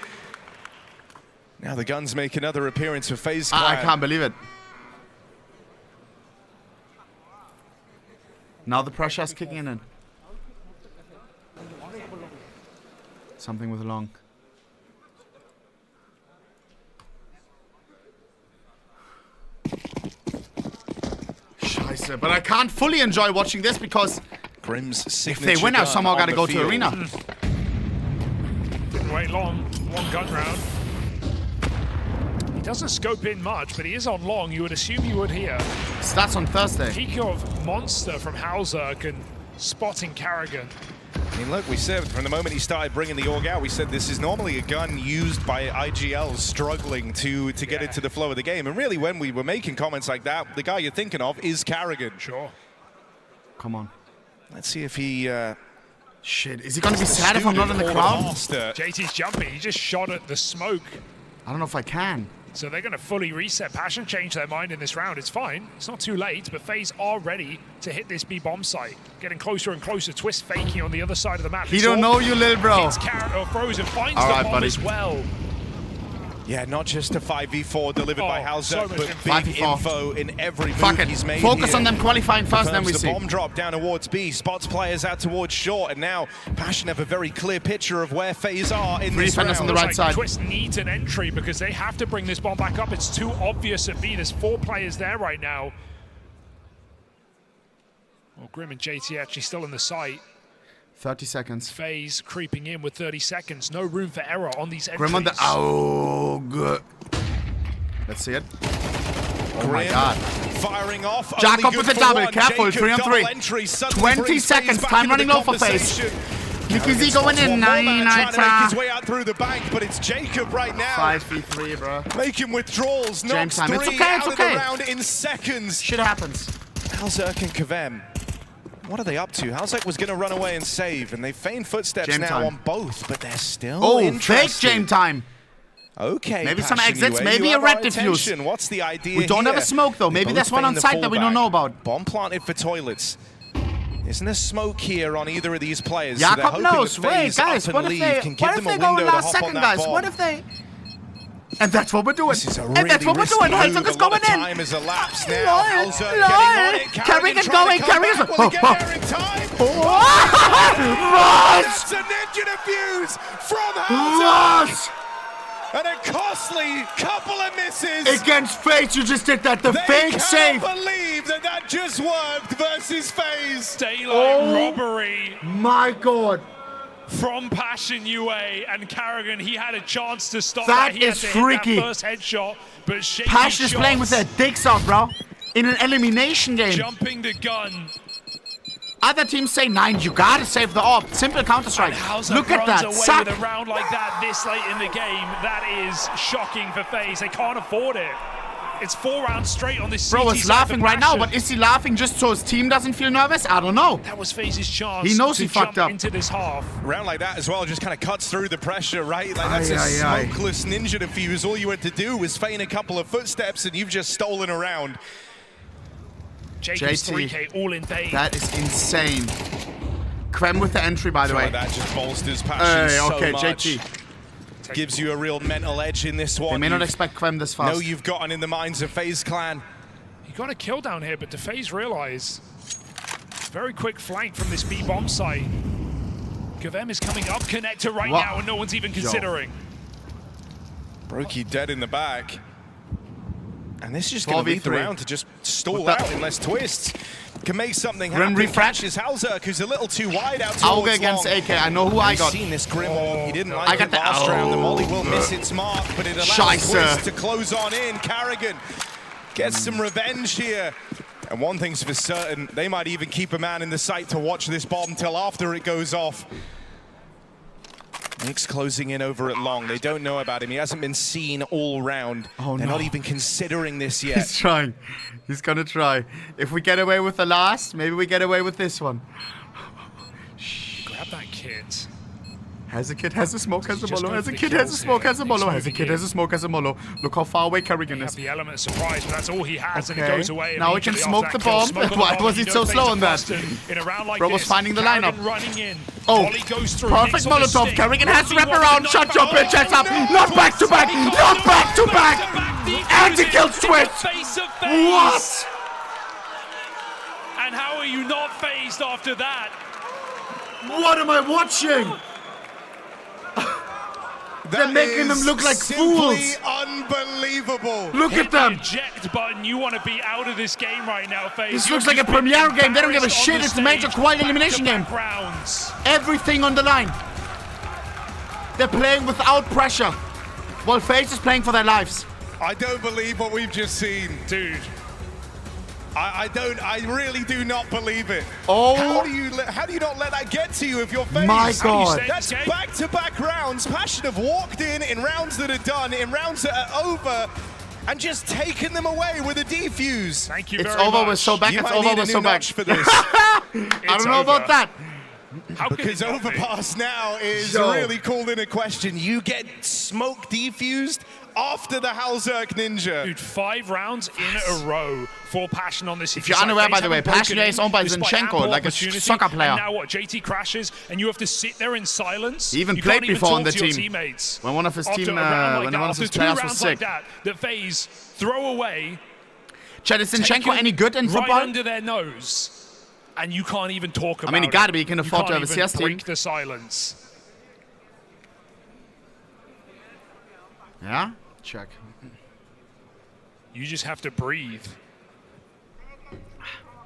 Now the guns make another appearance for FaZe Clan. I can't believe it. Now the pressure's kicking in. Something with a long. Scheiße, but I can't fully enjoy watching this because Grim's if they win, I've somehow got to go to arena. Didn't wait long. One gun round. He doesn't scope in much, but he is on long. You would assume you would here. Stats on Thursday. Peak of monster from Halzerk and spotting Karrigan. I mean, look, we said from the moment he started bringing the AUG out, we said this is normally a gun used by IGL struggling to get into the flow of the game. And really, when we were making comments like that, the guy you're thinking of is Karrigan. Sure. Come on. Let's see if he... Shit, is he going to be sad if I'm not in the crowd? JT's jumping. He just shot at the smoke. I don't know if I can. So they're going to fully reset. Passion change their mind in this round. It's fine. It's not too late, but FaZe are ready to hit this B bomb site. Getting closer and closer. Twist faking on the other side of the map. He don't know you, little bro. Hits Frozen, finds the bomb as well. Yeah, not just a 5v4 delivered by Halzerk, but big info in every move he's made. Focus on them qualifying first, then we see. The bomb drop down towards B, spots players out towards short, and now Passion have a very clear picture of where FaZe are in this round. On the right side. Twist needs an entry because they have to bring this bomb back up. It's too obvious at B. There's 4 players there right now. Well, Grim and JT actually still in the site. 30 seconds. FaZe creeping in with 30 seconds. No room for error on these entries. Grim on the... Oh, good. Let's see it. Oh my god. Firing off. Jacob with a double. Careful. 3 on 3. 20 seconds. Time running low for FaZe. Nicky Z going in. Trying to make his way out through the bank, but it's Jacob right now. 5v3, bro. Making withdrawals. James Knocks time. 3 It's okay. out of the round in seconds. Shit happens. Halzerk and Kvem. What are they up to? Halzerk was going to run away and save, and they feigned footsteps Jam now time. on both, but they're still fake Jam time. Okay. Maybe some exits, maybe a red diffuse. What's the idea We don't here? have a smoke though. Maybe there's one on site that we don't know about. Bomb planted for toilets. Isn't there smoke here on either of these players? Jacob so knows. Wait, guys, what if they go in last second, guys? What if they... And that's what we're doing. And that's what we're doing. Halzerk is going in. Time has elapsed now. Karrigan going. Karrigan's That's a ninja defuse from Halzerk. And a costly couple of misses. Against FaZe, you just did that. The fake save. I can't believe that just worked versus FaZe. Daylight robbery. My god. From Passion UA and Karrigan, he had a chance to stop that. That is freaky. That first headshot, but Passion is playing with their dicks out, bro. In an elimination game. Jumping the gun. Other teams say 9, you gotta save the AWP. Simple Counter-Strike. Look at that. Away with a round like that this late in the game. That is shocking for FaZe. They can't afford it. It's 4 rounds straight on this. Bro is laughing right now, but is he laughing just so his team doesn't feel nervous? I don't know. That was FaZe's chance. He knows to he fucked up into this half. A round like that as well just kind of cuts through the pressure, right? Like that's a smokeless ninja defuse. All you had to do was feign a couple of footsteps, and you've just stolen a round. Jacob's JT, 3K all in vain. That is insane. Kvem with the entry, by the way. That just bolsters Passion so okay, much. JT. Gives you a real mental edge in this one. They may not expect Kvem this fast. No, you've gotten in the minds of FaZe Clan. He got a kill down here, but do FaZe realize? Very quick flank from this B bomb site. Kvem is coming up connector right now, and no one's even considering. Brokey dead in the back. And this is just going to lead the round to just stall out in less twists. Can make something happen. Refreshes Halzerk, who's a little too wide out towards Auge against AK. I know who I got. Seen this Grim on. He didn't like it last round. The Molly will miss its mark, but it allows Twist to close on in. Karrigan gets some revenge here. And one thing's for certain, they might even keep a man in the sight to watch this bomb till after it goes off. Nick's closing in over at long. They don't know about him. He hasn't been seen all round. They're not even considering this yet. He's trying. He's gonna try. If we get away with the last, maybe we get away with this one. Grab that kit. Has a kid, has a smoke, has a Molo. Has a kid, has a smoke, has a Molo. Has a kid, has a smoke, has a Molo. Look how far away Karrigan is. The element of surprise, but that's all he has, and it goes away. Now we can smoke the bomb. Why was he so slow on that? Bro was finding the lineup. Oh, perfect Molotov. Karrigan has to wrap around. Shut your bitch ass up. Not back to back. Not back to back. And he kills Twist. What? And how are you not phased after that? What am I watching? They're making them look like fools. Unbelievable. Look at them. Eject button. You want to be out of this game right now, FaZe. This looks like a premiere game. They don't give a shit. It's a major quality elimination game. Everything on the line. They're playing without pressure, while FaZe is playing for their lives. I don't believe what we've just seen, dude. I really do not believe it. Oh. How do you not let that get to you if you're FaZe? My God. That's back-to-back rounds. Passion have walked in rounds that are done, in rounds that are over, and just taken them away with a defuse. Thank you very much. much. It's over with so back. It's over with so back. For this. I don't know about that. Because Overpass now is really called into question. You get smoke defused after the Halzerk Ninja. Dude, 5 rounds in a row for Passion on this. If you're unaware, by the way, Passion is owned by Zinchenko, like a soccer player. And now what? JT crashes, and you have to sit there in silence. He even played before on the team. When one of his team, when one of his players was sick. That FaZe throw away. Chad, is Zinchenko any good in football? Right under their nose. And you can't even talk about it. I mean, he gotta be. He can afford to have a CS team. Break the silence. Yeah? Check. You just have to breathe.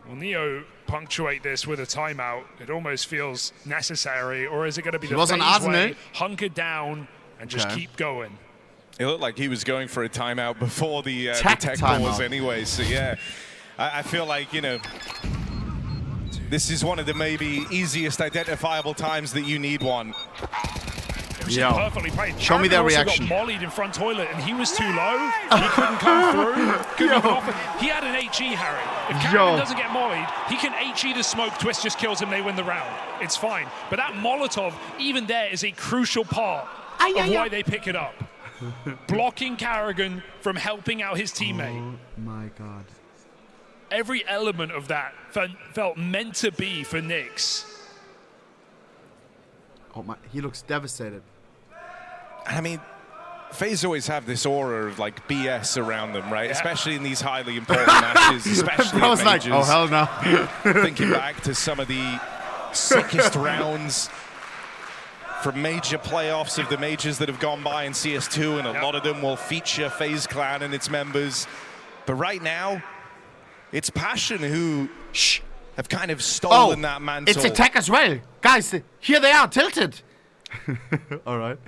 Will Neo punctuate this with a timeout? It almost feels necessary. Or is it going to be the FaZe way? Hunker down and just keep going. It looked like he was going for a timeout before the tech pause anyway. So, yeah, I feel like, you know, this is one of the maybe easiest identifiable times that you need one. Yeah. Perfectly played. Show me their reaction. Got mollied in front toilet, and he was too low. He couldn't come through. He had an HE, Harry. If Karrigan doesn't get mollied, he can HE the smoke. Twist just kills him. They win the round. It's fine. But that Molotov, even there, is a crucial part of why they pick it up. Blocking Karrigan from helping out his teammate. Oh my God. Every element of that felt meant to be for Nyx. Oh my, he looks devastated. I mean, FaZe always have this aura of like BS around them, right? Yeah. Especially in these highly important matches, especially I was majors. like, oh hell no. Thinking back to some of the sickest rounds from major playoffs of the majors that have gone by in CS2, and a lot of them will feature FaZe Clan and its members. But right now, it's Passion who have kind of stolen that mantle. It's attack as well. Guys, here they are, tilted. All right.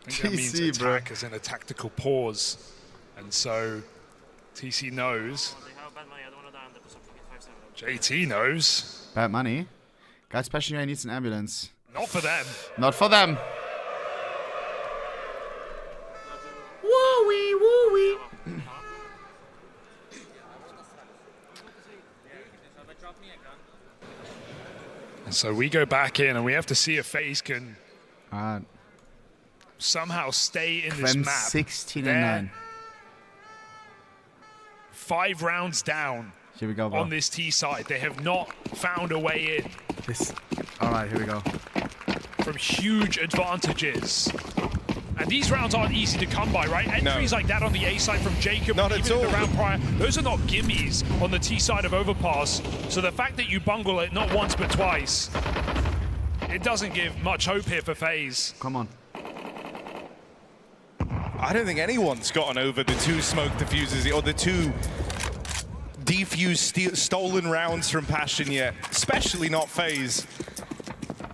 I think that means attack as in a tactical pause. And so TC knows. JT knows. Bad money. Guys, Passion UI needs an ambulance. Not for them. Not for them. Woo-wee, woo-wee. So we go back in, and we have to see if FaZe can somehow stay in this map. 16-9. 5 rounds down. Here we go, bro. On this T side. They have not found a way in. All right, here we go. From huge advantages. And these rounds aren't easy to come by, right? Entries like that on the A side from Jacob, not even at all. in the round prior, those are not gimmies on the T side of Overpass. So the fact that you bungle it not once but twice It doesn't give much hope here for FaZe. Come on. I don't think anyone's gotten over the 2 smoke diffusers or the 2 defused stolen rounds from Passion yet, especially not FaZe.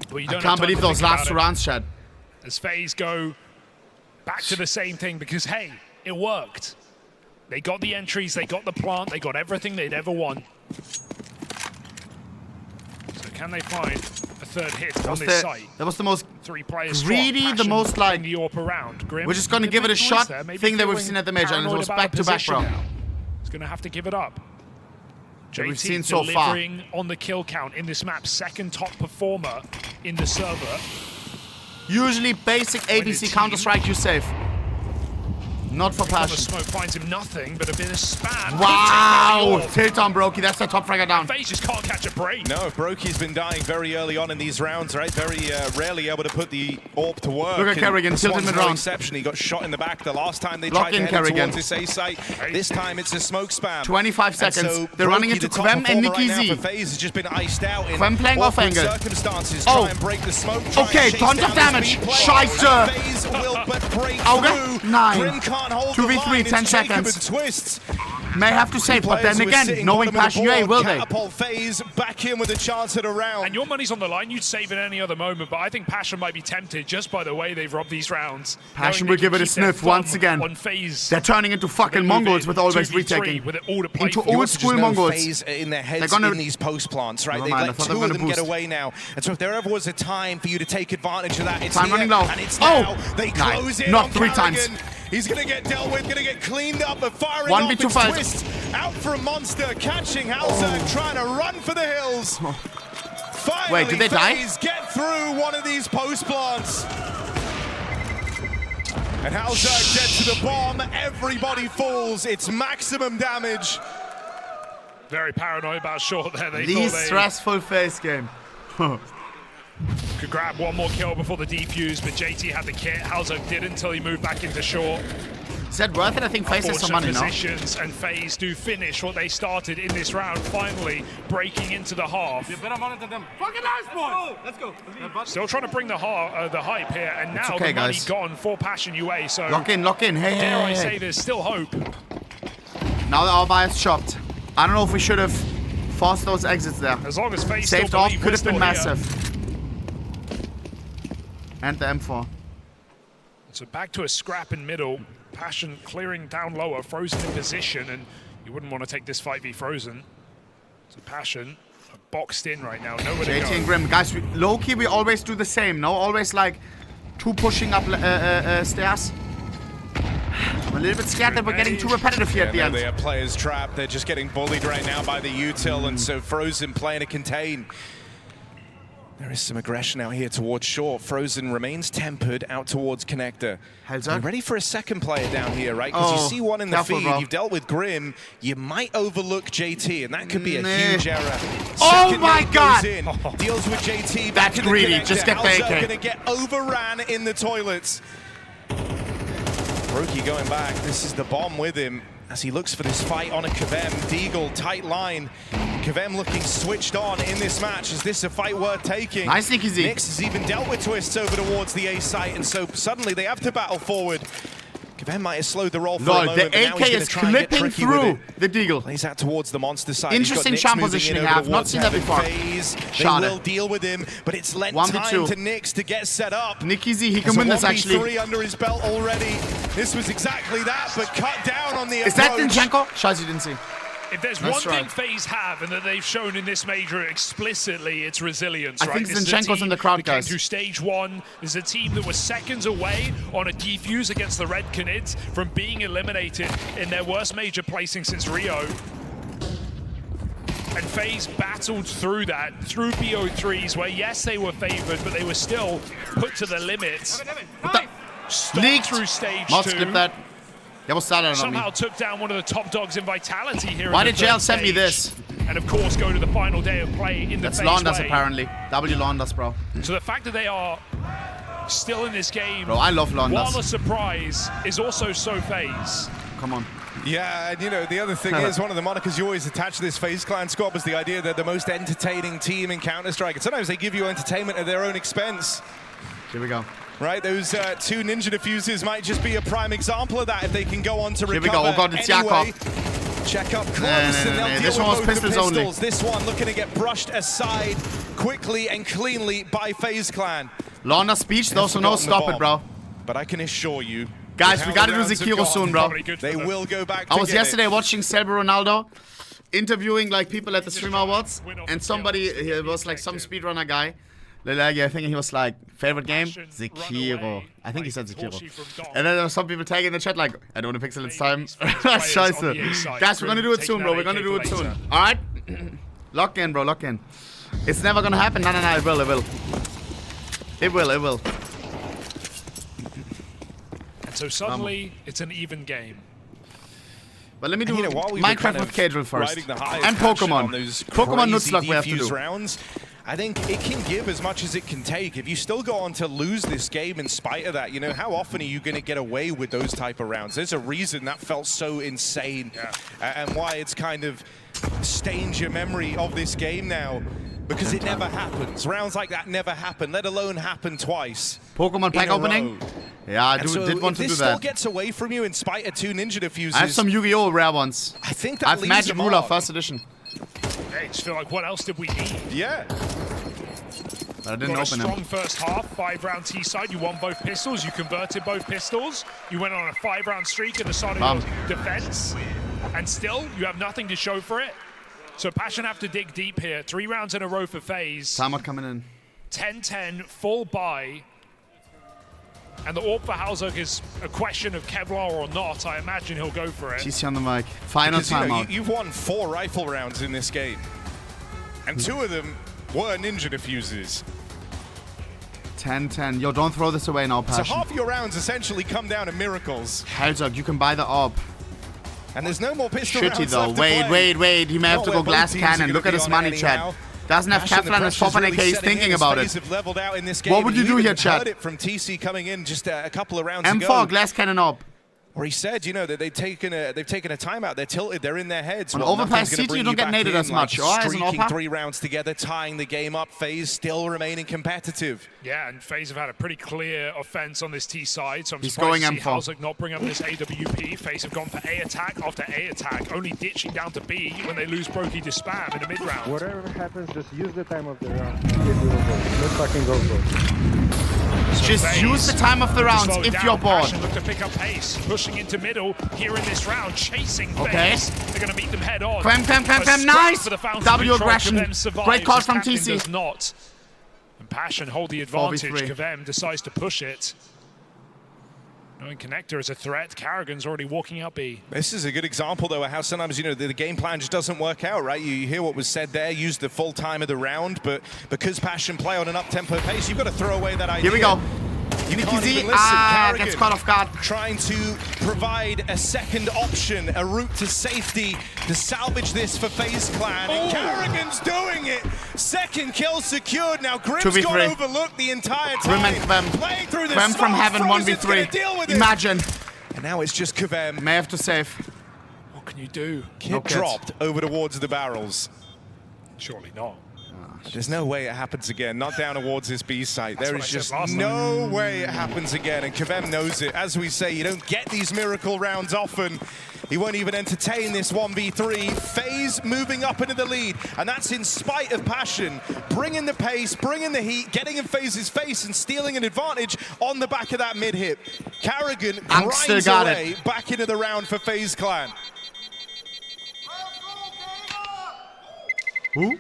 Well, you I don't can't have time believe to those think last 2 about it. rounds, Chad. As FaZe go back to the same thing because, hey, it worked. They got the entries, they got the plant, they got everything they'd ever want. So can they find a 3rd hit on this site? That was the most 3 players greedy, strong. the most like... the AWP around. Grim, We're just going to give it a shot thing that we've seen at the major, and it was back-to-back, bro. He's going to have to give it up. That we've JT seen so far. delivering on the kill count in this map, 2nd top performer in the server. Usually basic ABC Counter-Strike you save. Not for The Passion. smoke finds him nothing, but a bit of spam. Wow! Tilt on Brokey, that's the top fragger down. FaZe just can't catch a break. No, Brokey's been dying very early on in these rounds, right? Very rarely able to put the AWP to work. Look at Kerrigan, tilted mid-round. Exception, he got shot in the back the last time they Lock tried in to head Kerrigan. towards this A site. This time it's a smoke spam. 25 seconds. They're running into Kvem and Nicky Z. FaZe has just been iced out in Kvem playing off awkward angle. circumstances. Oh. Try and break the smoke. Try and Okay, chase tons down of the damage. speed play. Scheiße. FaZe will but break Auge. through. 9. Grim can't hold 2v3, the line. 10 It's Jacob seconds. and Twists. May have to save, but then again, knowing Passion UA, will they? Catapult FaZe back in with a chance at a round. And your money's on the line. You'd save it any other moment, but I think Passion might be tempted just by the way they've robbed these rounds. Passion Knowing will they give can it a keep their sniff thumb once again. On FaZe. They're turning into fucking Mongols with always 2v3 retaking. with it all to play Into for. You old also school just know Mongols. FaZe in their heads They're gonna- in these post plants, right? Never They mind, I let thought they 2 were of gonna them get boost. away now. And so if there ever was a time for you to take advantage of that, it's Time here, running low. and it's Oh! now. They 9. close in Not on 3 times. Carrigan. He's going to get dealt with, going to get cleaned up, but firing 1v2 off fight. Twist out for a monster, catching Hauser, trying to run for the hills. Finally, Wait, did they die? FaZe get through one of these post plants. And Hauser dead to the bomb. Everybody falls. It's maximum damage. Very paranoid about short there. They The thought they stressful FaZe game. could grab one more kill before the defuse, but JT had the kit. Halzo didn't until he moved back into short. Is that worth it? I think FaZe has some money now. Positions, and FaZe do finish what they started in this round, finally breaking into the half. You better monitor them. Fucking nice, boy! Let's go. Still trying to bring the hype here, and now okay, the money guys. gone for Passion UA. So Lock in, lock in. Hey, hey, dare I hey, say hey. there's still hope. Now our buyer's chopped. I don't know if we should have forced those exits there. As long as FaZe Saved still off, believe could we're have been still here. massive. And the M4. So back to a scrap in middle. Passion clearing down lower, Frozen in position, and you wouldn't want to take this 5v Frozen. So Passion are boxed in right now, nowhere to JT go. and Grim. Guys, low-key, we always do the same, no? Always like 2 pushing up stairs. I'm a little bit scared that we're getting too repetitive here at the end. They are players trapped. They're just getting bullied right now by the util, and so Frozen playing a contain. There is some aggression out here towards short. Frozen remains tempered out towards connector. You're ready for a second player down here, right? Because you see one in the careful, feed. bro. You've dealt with Grim. You might overlook JT, and that could be a huge error. Oh Second my nade God! goes in, deals with JT. That's back in the greedy. connector. Just get the Hauser AK. gonna get overran in the toilets. Brokey going back. This is the bomb with him as he looks for this fight on a Kvem. Deagle, tight line. Kvem looking switched on in this match. Is this a fight worth taking? Nice, Nicky Z. Nix has even dealt with Twists over towards the A site, and so suddenly they have to battle forward. Kvem might have slowed the roll for a Lol, moment, the but now AK he's going is to try and get clipping tricky with through it. the Deagle. Plays out towards the monster side. Interesting He's got shot Nix moving positioning. in I over have not towards seen that Heaven before. FaZe. They Shot will it. deal with him, but it's lent 1v2. time to Nix to get set up. Nicky Z, he can There's win a this actually. 1v3 under his belt already. This was exactly that, but cut down on the Is that approach. Zinchenko? Scheiße, you didn't see. If there's Nice one thing try. FaZe have and that they've shown in this major explicitly, it's resilience. I right? think This is a Zinchenko's team in the crowd, that came guys. through stage 1. This is a team that was seconds away on a defuse against the Red Canids from being eliminated in their worst major placing since Rio. And FaZe battled through that, through BO3s, where yes, they were favored, but they were still put to the limits. Stopped through stage Mouse 2. clip that. That was started on me. Somehow took down one of the top dogs in Vitality here. Why in the did JL third send me stage. this? And of course go to the final day of play in the That's FaZe Launders way. apparently. W Launders, bro. So the fact that they are still in this game, Bro, I love Launders. while a surprise, is also so FaZe. Come on. Yeah, and you know, the other thing is, one of the monikers you always attach to this FaZe Clan squad was the idea that the most entertaining team in Counter-Strike. And sometimes they give you entertainment at their own expense. Here we go. Right, those 2 ninja diffusers might just be a prime example of that if they can go on to recover. Here we go. Oh god, it's anyway. Jakov. Check up close, and they'll deal This with one was both the pistols only. This one looking to get brushed aside quickly and cleanly by FaZe Clan. Launa speech though, so no stop it, bro. But I can assure you, guys, we gotta do Zekiro soon, bro. They will go back to I was yesterday watching Selber Ronaldo interviewing like people at the Streamer Awards, and somebody, he was like some speedrunner guy. I think he was like, favorite game? Zekiro. I think he said Zekiro. And then there were some people tagging in the chat like, at Ohnepixel it's time. Scheiße. Guys, we're gonna do it soon, bro. We're gonna do it soon. Alright? Lock in, bro. Lock in. It's never gonna happen. No, it will. It will. It will. And so suddenly, it's an even game. But let me do Minecraft kind of with Casual first. And Pokemon. Pokemon Nutzlock we have to do. Rounds. I think it can give as much as it can take. If you still go on to lose this game in spite of that, you know, how often are you going to get away with those type of rounds? There's a reason that felt so insane, and why it's kind of stained your memory of this game now, because it never happens. Rounds like that never happen, let alone happen twice. Pokemon pack opening? Yeah, I did want to do this that. Still gets away from you in spite of 2 ninja diffusers. I have some Yu-Gi-Oh! Rare ones. I think that I have Magic Ruler, first edition. Hey, just feel like, what else did we need? Yeah. But I didn't Got open a strong them. first half, 5-round T-side. You won both pistols. You converted both pistols. You went on a 5-round streak at the start of your defense. And still, you have nothing to show for it. So Passion have to dig deep here. 3 rounds in a row for FaZe. Timer coming in. 10-10, full buy. And the AWP for Halzog is a question of Kevlar or not. I imagine he'll go for it. GC on the mic. Final timeout. You've won 4 rifle rounds in this game. And 2 of them were ninja diffusers. 10-10. Yo, don't throw this away now, Passion. So half your rounds essentially come down to miracles. Halzog, you can buy the AWP. And there's no more pistol Shitty rounds though. left to Wait. play. He may have to go glass cannon. Look at his money, Chad. Doesn't have Kevlar and his Fofan AK. He's thinking about it. What would you do here, Chad? Heard it from TC coming in just a couple of rounds ago. M4, glass cannon up. Where he said, you know, that they've taken a timeout. They're tilted. They're in their heads. On overpass CT, you don't get naded as much. Like streaking 3 rounds together, tying the game up. FaZe still remaining competitive. Yeah, and FaZe have had a pretty clear offense on this T side, so I'm He's surprised going to see M4. Halzog not bring up this AWP. FaZe have gone for A attack after A attack, only ditching down to B when they lose Brokey to spam in the mid round. Whatever happens, just use the time of the round. Let's fucking go for it. Just FaZe use the time of the rounds slow if down. you're bored. Passion look to pick up pace, pushing into middle here in this round, chasing Okay. FaZe. They're going to meet them head on. Clem, nice! W aggression. Great call from TC. Does not. And Passion hold the advantage. 4v3. Kavem decides to push it. Knowing Connector is a threat, Karrigan's already walking out B. This is a good example, though, of how sometimes, you know, the game plan just doesn't work out, right? You hear what was said there, use the full time of the round, but because Passion play on an up-tempo pace, you've got to throw away that idea. Here we go. You Nicky can't Z, even listen. gets caught off guard. Trying to provide a second option, a route to safety to salvage this for FaZe Clan. And Karrigan's doing it. Second kill secured. Now Grim's 2v3. got overlooked the entire Grim time. and Kvem. Playing through the Kvem from smoke. heaven, Frozen's gonna 1v3. deal with it. Imagine. And now it's just Kvem. May have to save. What can you do? Kid dropped over towards the barrels. Surely not. There's no way it happens again. Not down towards this B site. There what is I said just last no way it happens again. And Kvem knows it. As we say, you don't get these miracle rounds often. He won't even entertain this 1v3. FaZe moving up into the lead. And that's in spite of Passion. Bringing the pace, bringing the heat, getting in FaZe's face and stealing an advantage on the back of that mid-hit. Karrigan grinds away back into the round for FaZe Clan. Who?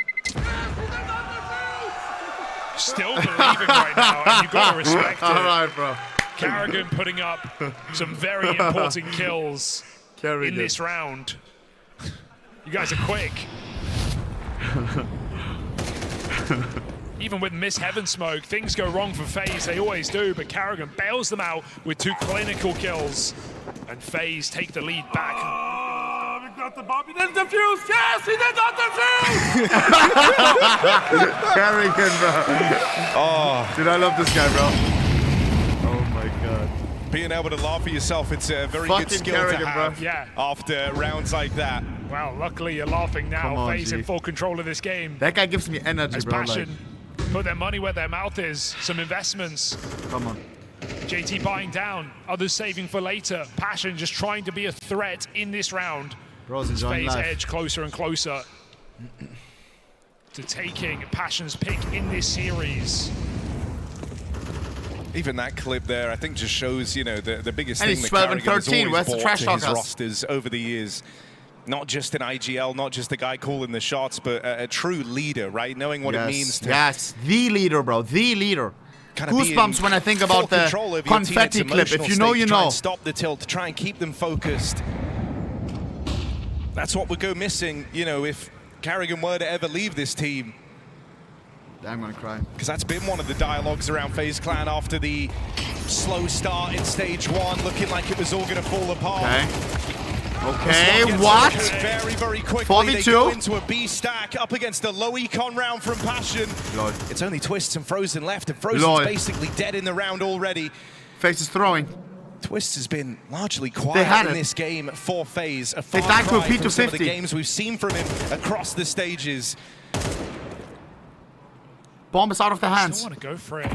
Still believing right now, and you've got to respect it. All right, bro. Karrigan putting up some very important kills in this round. You guys are quick. Even with Miss Heaven Smoke, things go wrong for FaZe. They always do, but Karrigan bails them out with 2 clinical kills. And FaZe take the lead back. The bomb. He didn't defuse. Yes, he did not defuse. Karrigan, bro. Oh, dude, I love this guy, bro. Oh my god. Being able to laugh at yourself, it's a very Fucking good skill Kerrigan, to have bro. Yeah. after rounds like that. Well, luckily you're laughing now. Come on, FaZe in G. full control of this game. That guy gives me energy, As bro. Like, Passion put their money where their mouth is. Some investments. come on. JT buying down, others saving for later. Passion just trying to be a threat in this round. Bro's enjoying FaZe life. edge closer and closer to taking Passion's pick in this series. Even that clip there, I think, just shows, you know, the biggest And thing he's that 12 and Kerrigan has 13. always Where's the brought trash to his talkers? rosters over the years. Not just an IGL, not just the guy calling the shots, but a true leader, right? Knowing what it means to Yes, the leader, bro. The leader. kind of be Goosebumps in when I think full about the control over your confetti teammates' clip. If emotional you know, state you to try know. and stop the tilt, to try and keep them focused. That's what would go missing, you know, if Kerrigan were to ever leave this team. I'm gonna cry. Because that's been one of the dialogues around FaZe Clan after the slow start in stage 1, looking like it was all going to fall apart. Okay, This one what? gets over very, very quickly. 4v2? They go into a B stack up against a low econ round from Passion. Lord. It's only Twists and Frozen left, and Frozen's Lord. basically dead in the round already. FaZe is throwing. Twists has been largely They quiet had in it. this game for FaZe. A They far died to a cry from some of the P250. games we've seen from him across the stages. Bomb is out of their hands. Still want to go for it.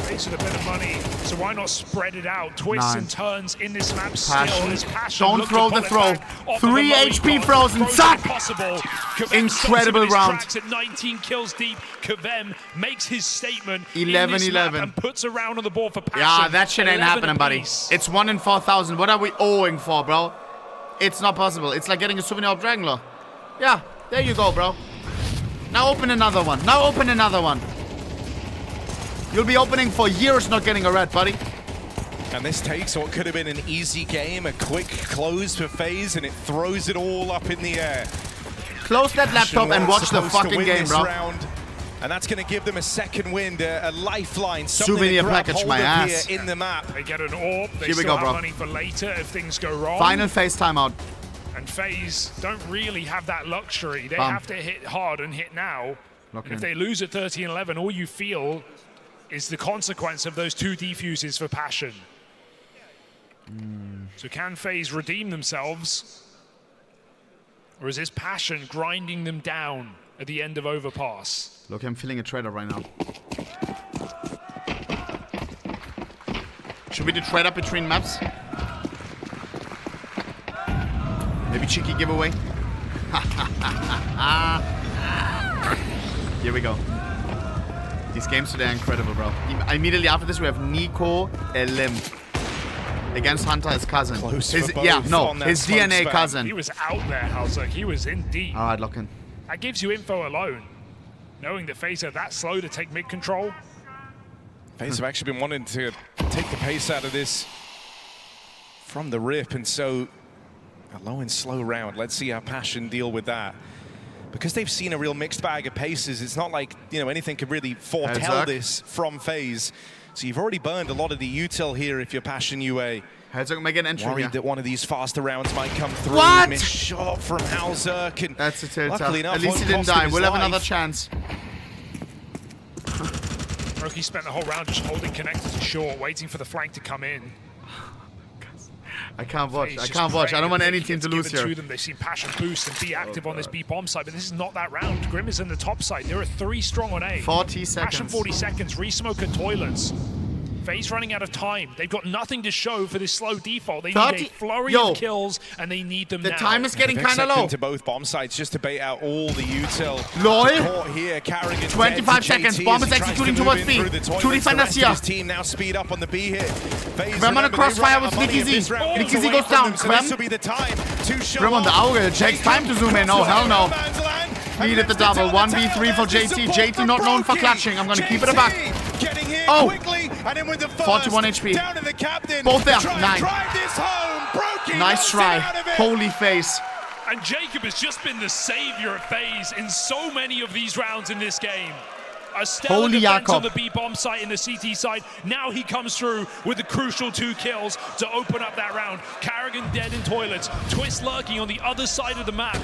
FaZe with a bit of money, so why not spread it out? Twists Nine. and turns in this map Passion. still. As Passion Don't look to throw the pull it throw. back off 3 of the low HP econ. Frozen. Suck! Impossible. Kavem Incredible stops him in his round. tracks at 19 kills deep. Kavem makes his statement 11-11. and puts a round on the board for Passion. Yeah, that shit ain't 11 happening, buddy. apiece. It's 1 in 4,000. What are we owing for, bro? It's not possible. It's like getting a souvenir of Dragonlore. Yeah, there you go, bro. Now open another one. Now open another one. You'll be opening for years not getting a red, buddy. And this takes what could have been an easy game, a quick close for FaZe, and it throws it all up in the air. Close that laptop and watch the Supposed to fucking win game, this bro. round, and that's going to give them a second win, a lifeline, Souvenir something to grab package, hold my of ass. here in the map. They get an orb. They Here we still go, have bro. money for later if things go wrong. Final FaZe timeout. And FaZe don't really have that luxury. They Bam. have to hit hard and hit now. Lock And if in. they lose at 13-11, all you feel is the consequence of those 2 defuses for Passion. So can FaZe redeem themselves? Or is this Passion grinding them down at the end of Overpass? Look, I'm feeling a traitor right now. Should we do trade up between maps? Maybe cheeky giveaway? Here we go. These games today are incredible, bro. Immediately after this, we have Nico Elim against Hunter, his cousin. Close His, for yeah, both no, on that his smoke DNA spam. cousin. He was out there, Hauser. He was in deep. All right, lock in. That gives you info alone. Knowing that FaZe are that slow to take mid control. FaZe have actually been wanting to take the pace out of this from the rip, and so a low and slow round. Let's see how Passion deal with that. Because they've seen a real mixed bag of paces, it's not like, you know, anything could really foretell this from FaZe. So you've already burned a lot of the util here if you're Passion UA. Herzog may get an entry. Worried that one of these faster rounds might come through. What? Missed shot from Halzerk, and That's a telltale. luckily enough, At least he won't didn't cost him die. his We'll have life. another chance. Roki spent the whole round just holding connected to short, waiting for the flank to come in. I can't watch. FaZe I just can't watch. I praying don't want that any they team get to lose given here. To them. They've seen Passion boost and be active on this B bomb side, but this is not that round. Grim is in the top side. There are 3 strong on A. 40 Passion seconds. 40 seconds. Resmoke at toilets. FaZe running out of time. They've got nothing to show for this slow default. They 30 need a flurry Yo. of kills, and they need them The now. time is getting They've kind of accepted low. to both bomb sites just to bait out all the util. Lol. Caught here, Kerrigan 25 dead to seconds. JT Bomb as is he tries executing to towards move B. in through the 2 toilets. The defenders rest of here. his team now speed up on the B hit. FaZe, Grim on a remember, they crossfire ran with out of money Nicky in Z. this round. Nicky Z Away goes from down. them, so Grim. this will be the time to show Grim on the off. Auge. It takes time to zoom in. Oh, hell no. Needed the double. 1v3 for JT. JT not known for clutching. I'm going to keep it a buck. Getting here Oh. quickly, and in with the first. 41 HP. Down to the captain. Both there. Try and 9. drive this home. Brokey Nice knocks it try. out of it. Holy face. And Jacob has just been the savior of FaZe in so many of these rounds in this game. A stellar Holy defense Jakob. on the B bomb site and the CT side. Now he comes through with the crucial 2 kills to open up that round. Kerrigan dead in toilets. Twist lurking on the other side of the map.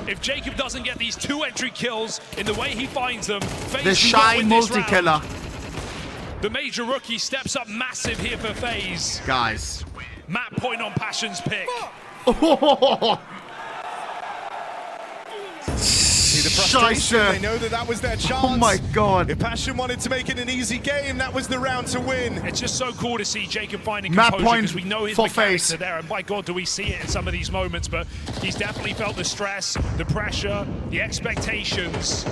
If Jacob doesn't get these 2 entry kills in the way he finds them, FaZe The can shy win this multi-killer. round. The major rookie steps up massive here for FaZe. Guys. Map point on Passion's pick. See the frustration. They know that was their chance. Oh my god. If Passion wanted to make it an easy game, that was the round to win. It's just so cool to see Jacob finding Map composure point because we know his for mechanics FaZe. are there, and by God, do we see it in some of these moments. But he's definitely felt the stress, the pressure, the expectations.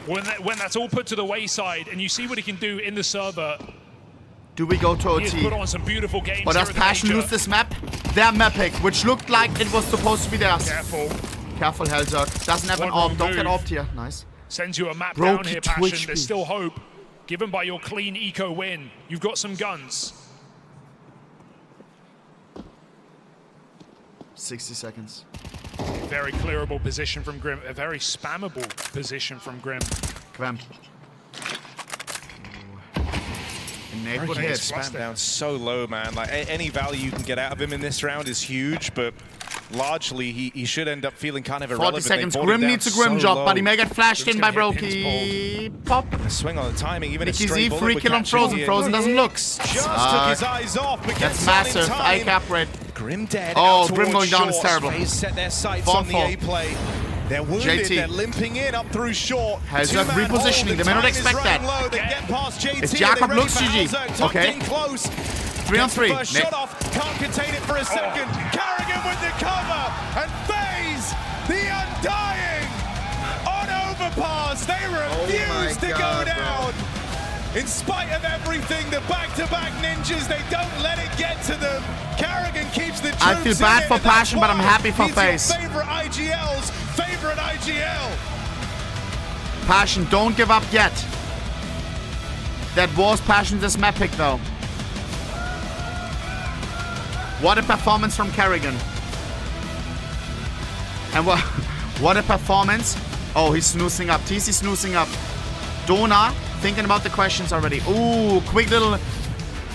When that's all put to the wayside, and you see what he can do in the server. Do we go to He has OT? put on some beautiful games. Or does here at the Passion major. lose this map? Their map pick, which looked like it was supposed to be theirs. Careful. Careful, Hellzerg. Doesn't have an One AWP. Don't get move. AWP'd here. Nice. Sends you a map Broke down here, Twitch Passion. There's me. still hope. Given by your clean eco win. You've got some guns. 60 seconds. Very clearable position from Grim. A very spammable position from Grim. Graham. Nate would Okay, hit. his spam down so low, man. Like any value you can get out of him in this round is huge, but largely he should end up feeling kind of 40 irrelevant. seconds. They brought Grim him down needs a Grim so job, low. but he may get flashed Grim's in by gonna get Brokey. Pop. A swing on the timing, even Nicky a straight Z, bullet free would kill on catch Frozen. Ian. Frozen doesn't look. Just took his eyes off, but That's gets on in massive. time. I cap rate. Grim dead. Oh, out Grim towards going down is short. terrible. FaZe set their sights Bomb on the fall. A play. They're wounded, JT. they're limping in up through short. Hellzerg Two-man repositioning, hold, they may not time is expect running that. Low. They get past JT. If Are they Jakob ready looks, for GG. Hellzerg? Tucked Okay. in close. 3 on 3. First shot off, can't contain it for a second. Carrigan with the cover, and FaZe, the undying, on overpass. They refuse to go down. In spite of everything, the back-to-back ninjas, they don't let it get to them. Carrigan keeps the troops I feel bad in for it, and that's Passion, but I'm why happy for he's your FaZe. favorite IGL's favorite IGL. Passion, don't give up yet. That was Passion this map pick, though. What a performance from Carrigan. And what a performance. Oh, he's snoozing up. TC snoozing up. Dona thinking about the questions already. Ooh, quick little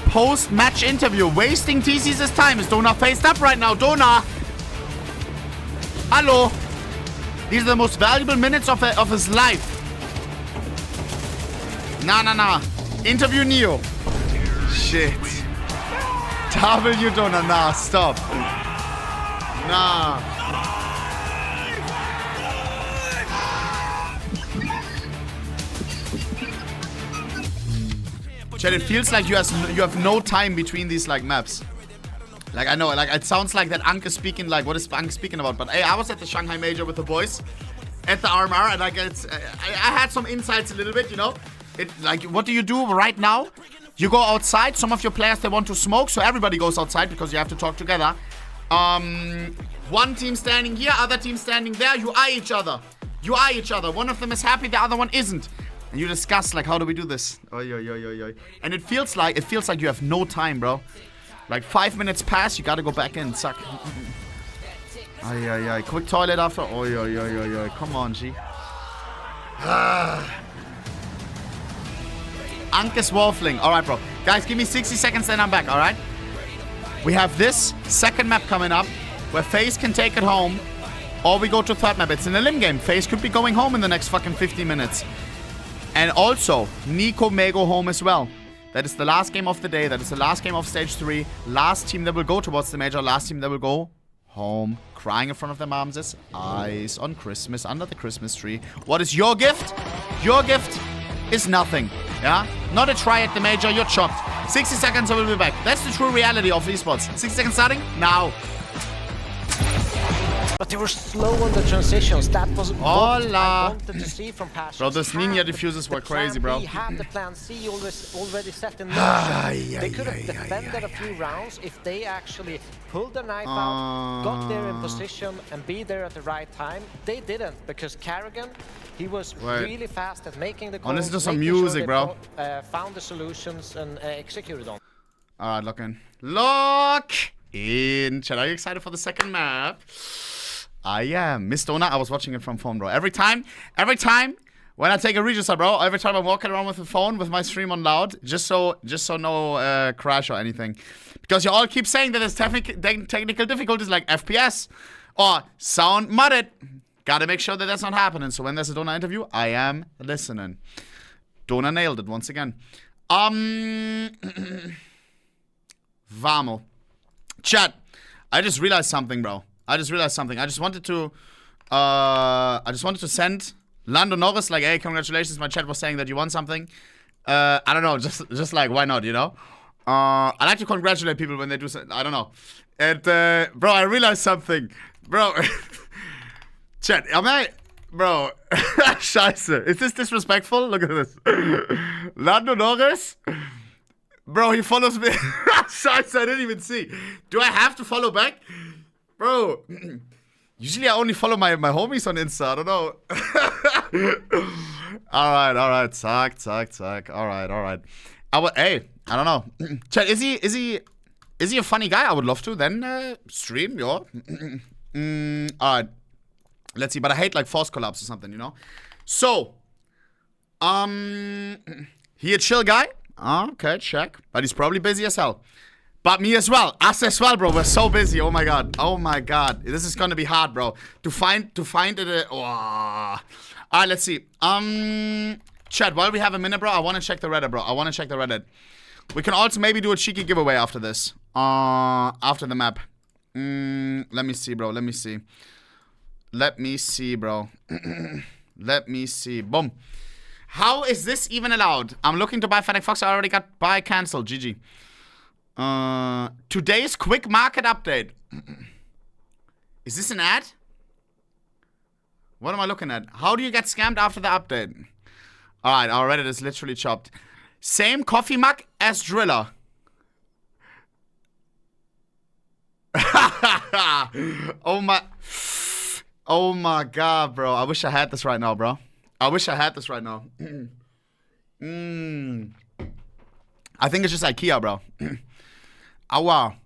post-match interview. Wasting TC's time. Is Dona faced up right now? Dona! Hello! These are the most valuable minutes of his life. Nah. Interview Neo. Shit. W Dona. Nah, stop. Nah. Chat, it feels like you have no time between these like maps. Like I know, like it sounds like that Anke is speaking like what is Anke speaking about? But hey, I was at the Shanghai Major with the boys at the RMR, and like I had some insights a little bit, you know. It like what do you do right now? You go outside. Some of your players they want to smoke, so everybody goes outside because you have to talk together. One team standing here, other team standing there. You eye each other. One of them is happy, the other one isn't. And you discuss like, how do we do this? Oy. And it feels like you have no time, bro. Like 5 minutes pass, you gotta go back in. Suck. Ay. Quick toilet after. Oy. Come on, G. Anke's waffling. All right, bro. Guys, give me 60 seconds, then I'm back. All right. We have this second map coming up where FaZe can take it home, or we go to third map. It's an elim game. FaZe could be going home in the next fucking 50 minutes. And also, Nico may go home as well. That is the last game of the day. That is the last game of stage 3. Last team that will go towards the major. Last team that will go home. Crying in front of their moms is eyes on Christmas under the Christmas tree. What is your gift? Your gift is nothing. Yeah? Not a try at the major. You're chopped. 60 seconds, I will be back. That's the true reality of esports. 60 seconds starting now. But they were slow on the transitions. That was what Hola. I wanted to see from Passion. Bro, those ninja diffusers were crazy, bro. He had the plan C already set in motion. They could have defended a few rounds if they actually pulled the knife out, got there in position, and be there at the right time. They didn't, because Carrigan, he was really fast at making the calls. Listen to some making music, bro. Found the solutions and executed on. All right, lock in. Lock in. Chat, are you excited for the second map? I am. Miss Dona, I was watching it from phone, bro. Every time when I take a register, bro, every time I'm walking around with the phone with my stream on loud, just so no crash or anything. Because you all keep saying that there's technical difficulties like FPS or sound mudded. Gotta make sure that that's not happening. So when there's a Dona interview, I am listening. Dona nailed it once again. Vamo. Chat. I just realized something, bro. I just wanted to send Lando Norris like, hey, congratulations. My chat was saying that you won something. I don't know. Just like, why not, you know? I like to congratulate people when they do something. I don't know. And, bro, I realized something. Bro. Chat, am I... Bro. Scheiße. Is this disrespectful? Look at this. Lando Norris? Bro, he follows me. Scheiße, I didn't even see. Do I have to follow back? Bro. Usually I only follow my homies on Insta. I don't know. Alright. Zack. Alright. Hey, I don't know. Chat, is he a funny guy? I would love to then stream, yeah. Alright. Let's see, but I hate like force collapse or something, you know? So, he a chill guy? Okay, check. But he's probably busy as hell. But me as well. Us as well, bro. We're so busy. Oh my god. This is gonna be hard, bro. To find it. Alright, let's see. Chat, while we have a minute, bro, I wanna check the Reddit, We can also maybe do a cheeky giveaway after this. After the map. Let me see, bro. Let me see. Boom. How is this even allowed? I'm looking to buy Fennec Fox. I already got buy cancelled. GG. Today's quick market update. Is this an ad? What am I looking at? How do you get scammed after the update? Alright, our Reddit is literally chopped. Same coffee mug as Driller. Oh my god, bro. I wish I had this right now, bro. I think it's just IKEA, bro. Aua.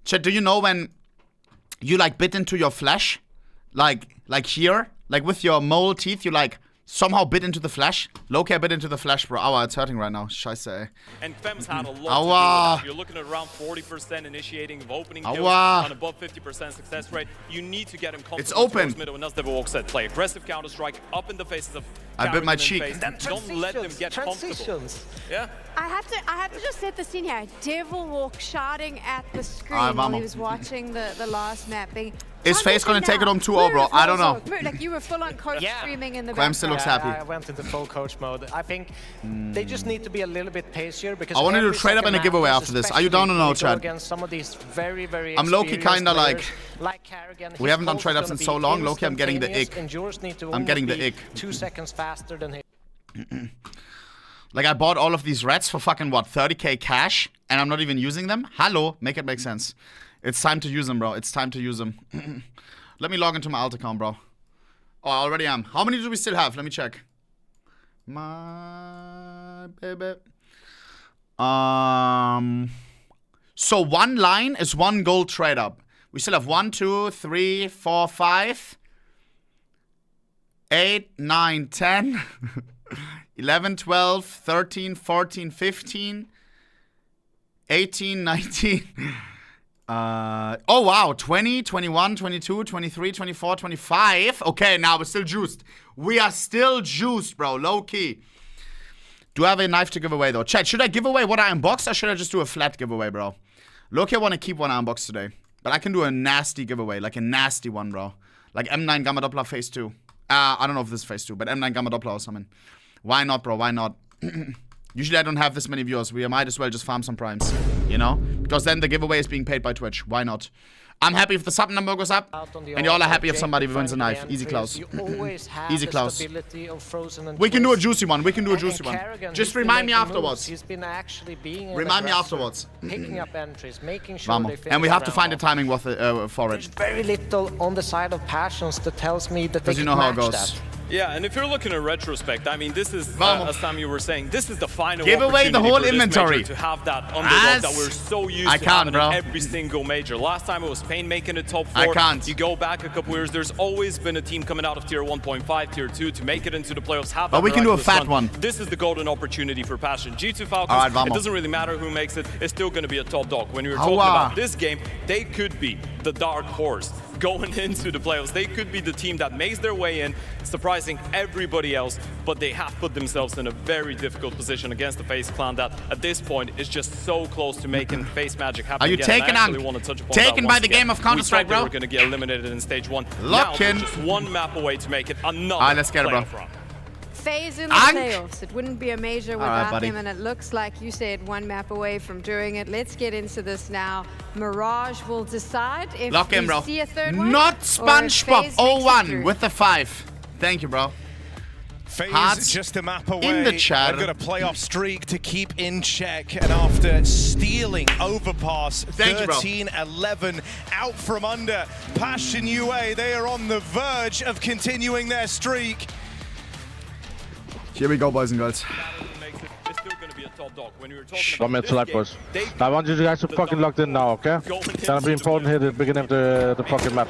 Chat, do you know when you like bit into your flesh? Like here? Like with your mole teeth, you like somehow bit into the flesh? Low-key, I bit into the flesh, bro. Aua, it's hurting right now. Scheiße. And Fem's had a lot to do with that. You're looking at around 40% initiating of opening kills on above 50% success rate. You need to get him comfortable. It's open. Middle, and as Devil Walk said, play aggressive counter-strike up in the faces of I bit my cheek. Don't let them get comfortable. Yeah. I have to just set the scene here. Devil Walk shouting at the screen while he was watching the last map. Is FAZE gonna take it on 2-0, bro? I don't know. Like you were full on coach streaming in the Graham still looks happy. I went into full coach mode. I think they just need to be a little bit pacier because I wanted to trade up in a giveaway after this. Are you down or no, Chad? Some of these very I'm low-key kinda like we haven't done trade ups in so long. Low-key, I'm getting the ick. I'm getting the ick. 2 seconds faster than him. Like I bought all of these rats for fucking what, 30k cash, and I'm not even using them? Hello, make it make sense. It's time to use them, bro. It's time to use them. Let me log into my alt account, bro. Oh, I already am. How many do we still have? Let me check. My baby. So one line is one gold trade up. We still have 1, 2, 3, 4, 5, 8, 9, 10, 11, 12, 13, 14, 15, 18, 19. Oh wow, 20, 21, 22, 23, 24, 25. Okay, now we're still juiced. We are still juiced, bro. Low key. Do I have a knife to give away though? Chat, should I give away what I unboxed or should I just do a flat giveaway, bro? Low key, I want to keep one I unboxed today. But I can do a nasty giveaway, like a nasty one, bro. Like M9 Gamma Doppler Phase 2. I don't know if this is Phase 2, but M9 Gamma Doppler or something. Why not, bro? Why not? Usually I don't have this many viewers. We might as well just farm some primes, you know? Because then the giveaway is being paid by Twitch. Why not? I'm happy if the sub number goes up, and you all are happy if somebody wins a knife. Easy close. Easy close. We can do a juicy one. We can do a juicy one. Just remind me afterwards. Remind me afterwards. Picking up entries, making sure they and we have to find the timing for it. There's very little on the side of Passions that tells me that they can match that. Yeah, and if you're looking at retrospect, I mean, this is, as Sam, you were saying, this is the final give away the whole inventory to have that underdog that we're so used to having in every single major. Last time it was Pain making it top 4. I can't. You go back a couple years, there's always been a team coming out of tier 1.5, tier 2 to make it into the playoffs. But we can do a fat one. This is the golden opportunity for Passion. G2 Falcons, it doesn't really matter who makes it, it's still going to be a top dog. When we were talking about this game, they could be the dark horse going into the playoffs. They could be the team that makes their way in, surprising everybody else, but they have put themselves in a very difficult position against the FaZe clan that at this point is just so close to making FaZe Magic happen. Are you taken, taken by the game of Counter-Strike, bro? We're going to get eliminated in stage 1. Lock in. Just one map away to make it another. All right, let's get it, bro. FaZe in the playoffs. It wouldn't be a major without him, and it looks like you said one map away from doing it. Let's get into this now. Mirage will decide if we see a third one. Not SpongeBob. 0-1 with the 5. Thank you, bro. FaZe just a map away. In the chat. They've got a playoff streak to keep in check, and after stealing overpass 13-11 out from under Passion UA, they are on the verge of continuing their streak. Here we go, boys and girls. One minute to life, boys. I want you guys to fucking locked in now, okay? It's gonna be important here at the beginning of the fucking map.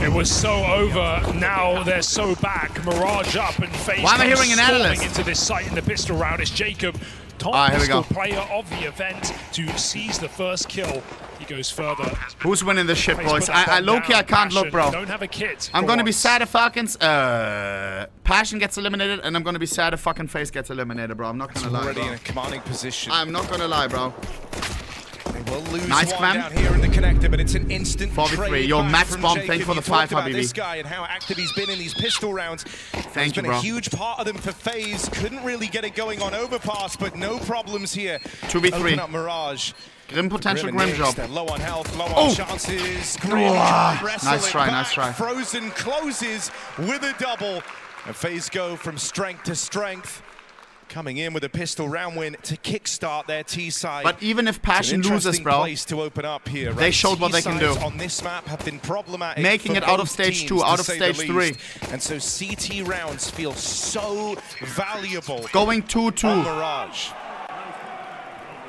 It was so over, now they're so back. Mirage up and FaZe Why am I hearing an analyst? into this site in the pistol round. It's Jacob, top pistol player of the event, to seize the first kill. He goes further. Who's winning this shit, boys? I low-key, I can't look, bro. Don't have a kit. I'm gonna be sad if Falcons, Passion gets eliminated, and I'm gonna be sad if fucking FaZe gets eliminated, bro. I'm not gonna lie, Already bro. in a commanding position. I'm not gonna lie, bro. They will lose nice one clam. down here in the connector, but it's an instant 4v3. Yo, Matt's bomb. Thank you for the 5, Habibi. Habibi. This guy and how active he's been in these pistol rounds. Thank you, bro. It's been a huge part of them for FaZe. Couldn't really get it going on overpass, but no problems here. 2v3. Open up Mirage. Grim potential, Grim job. They're low on health, low on chances. Grim nice try, nice try. Frozen closes with a double. And FaZe go from strength to strength. Coming in with a pistol round win to kickstart their T side. But even if Passion loses, bro, place to open up here, right? They showed what they can do. On this map have been problematic, making it out of stage 2, out of stage 3. And so CT rounds feel so valuable. Going 2-2. Mirage.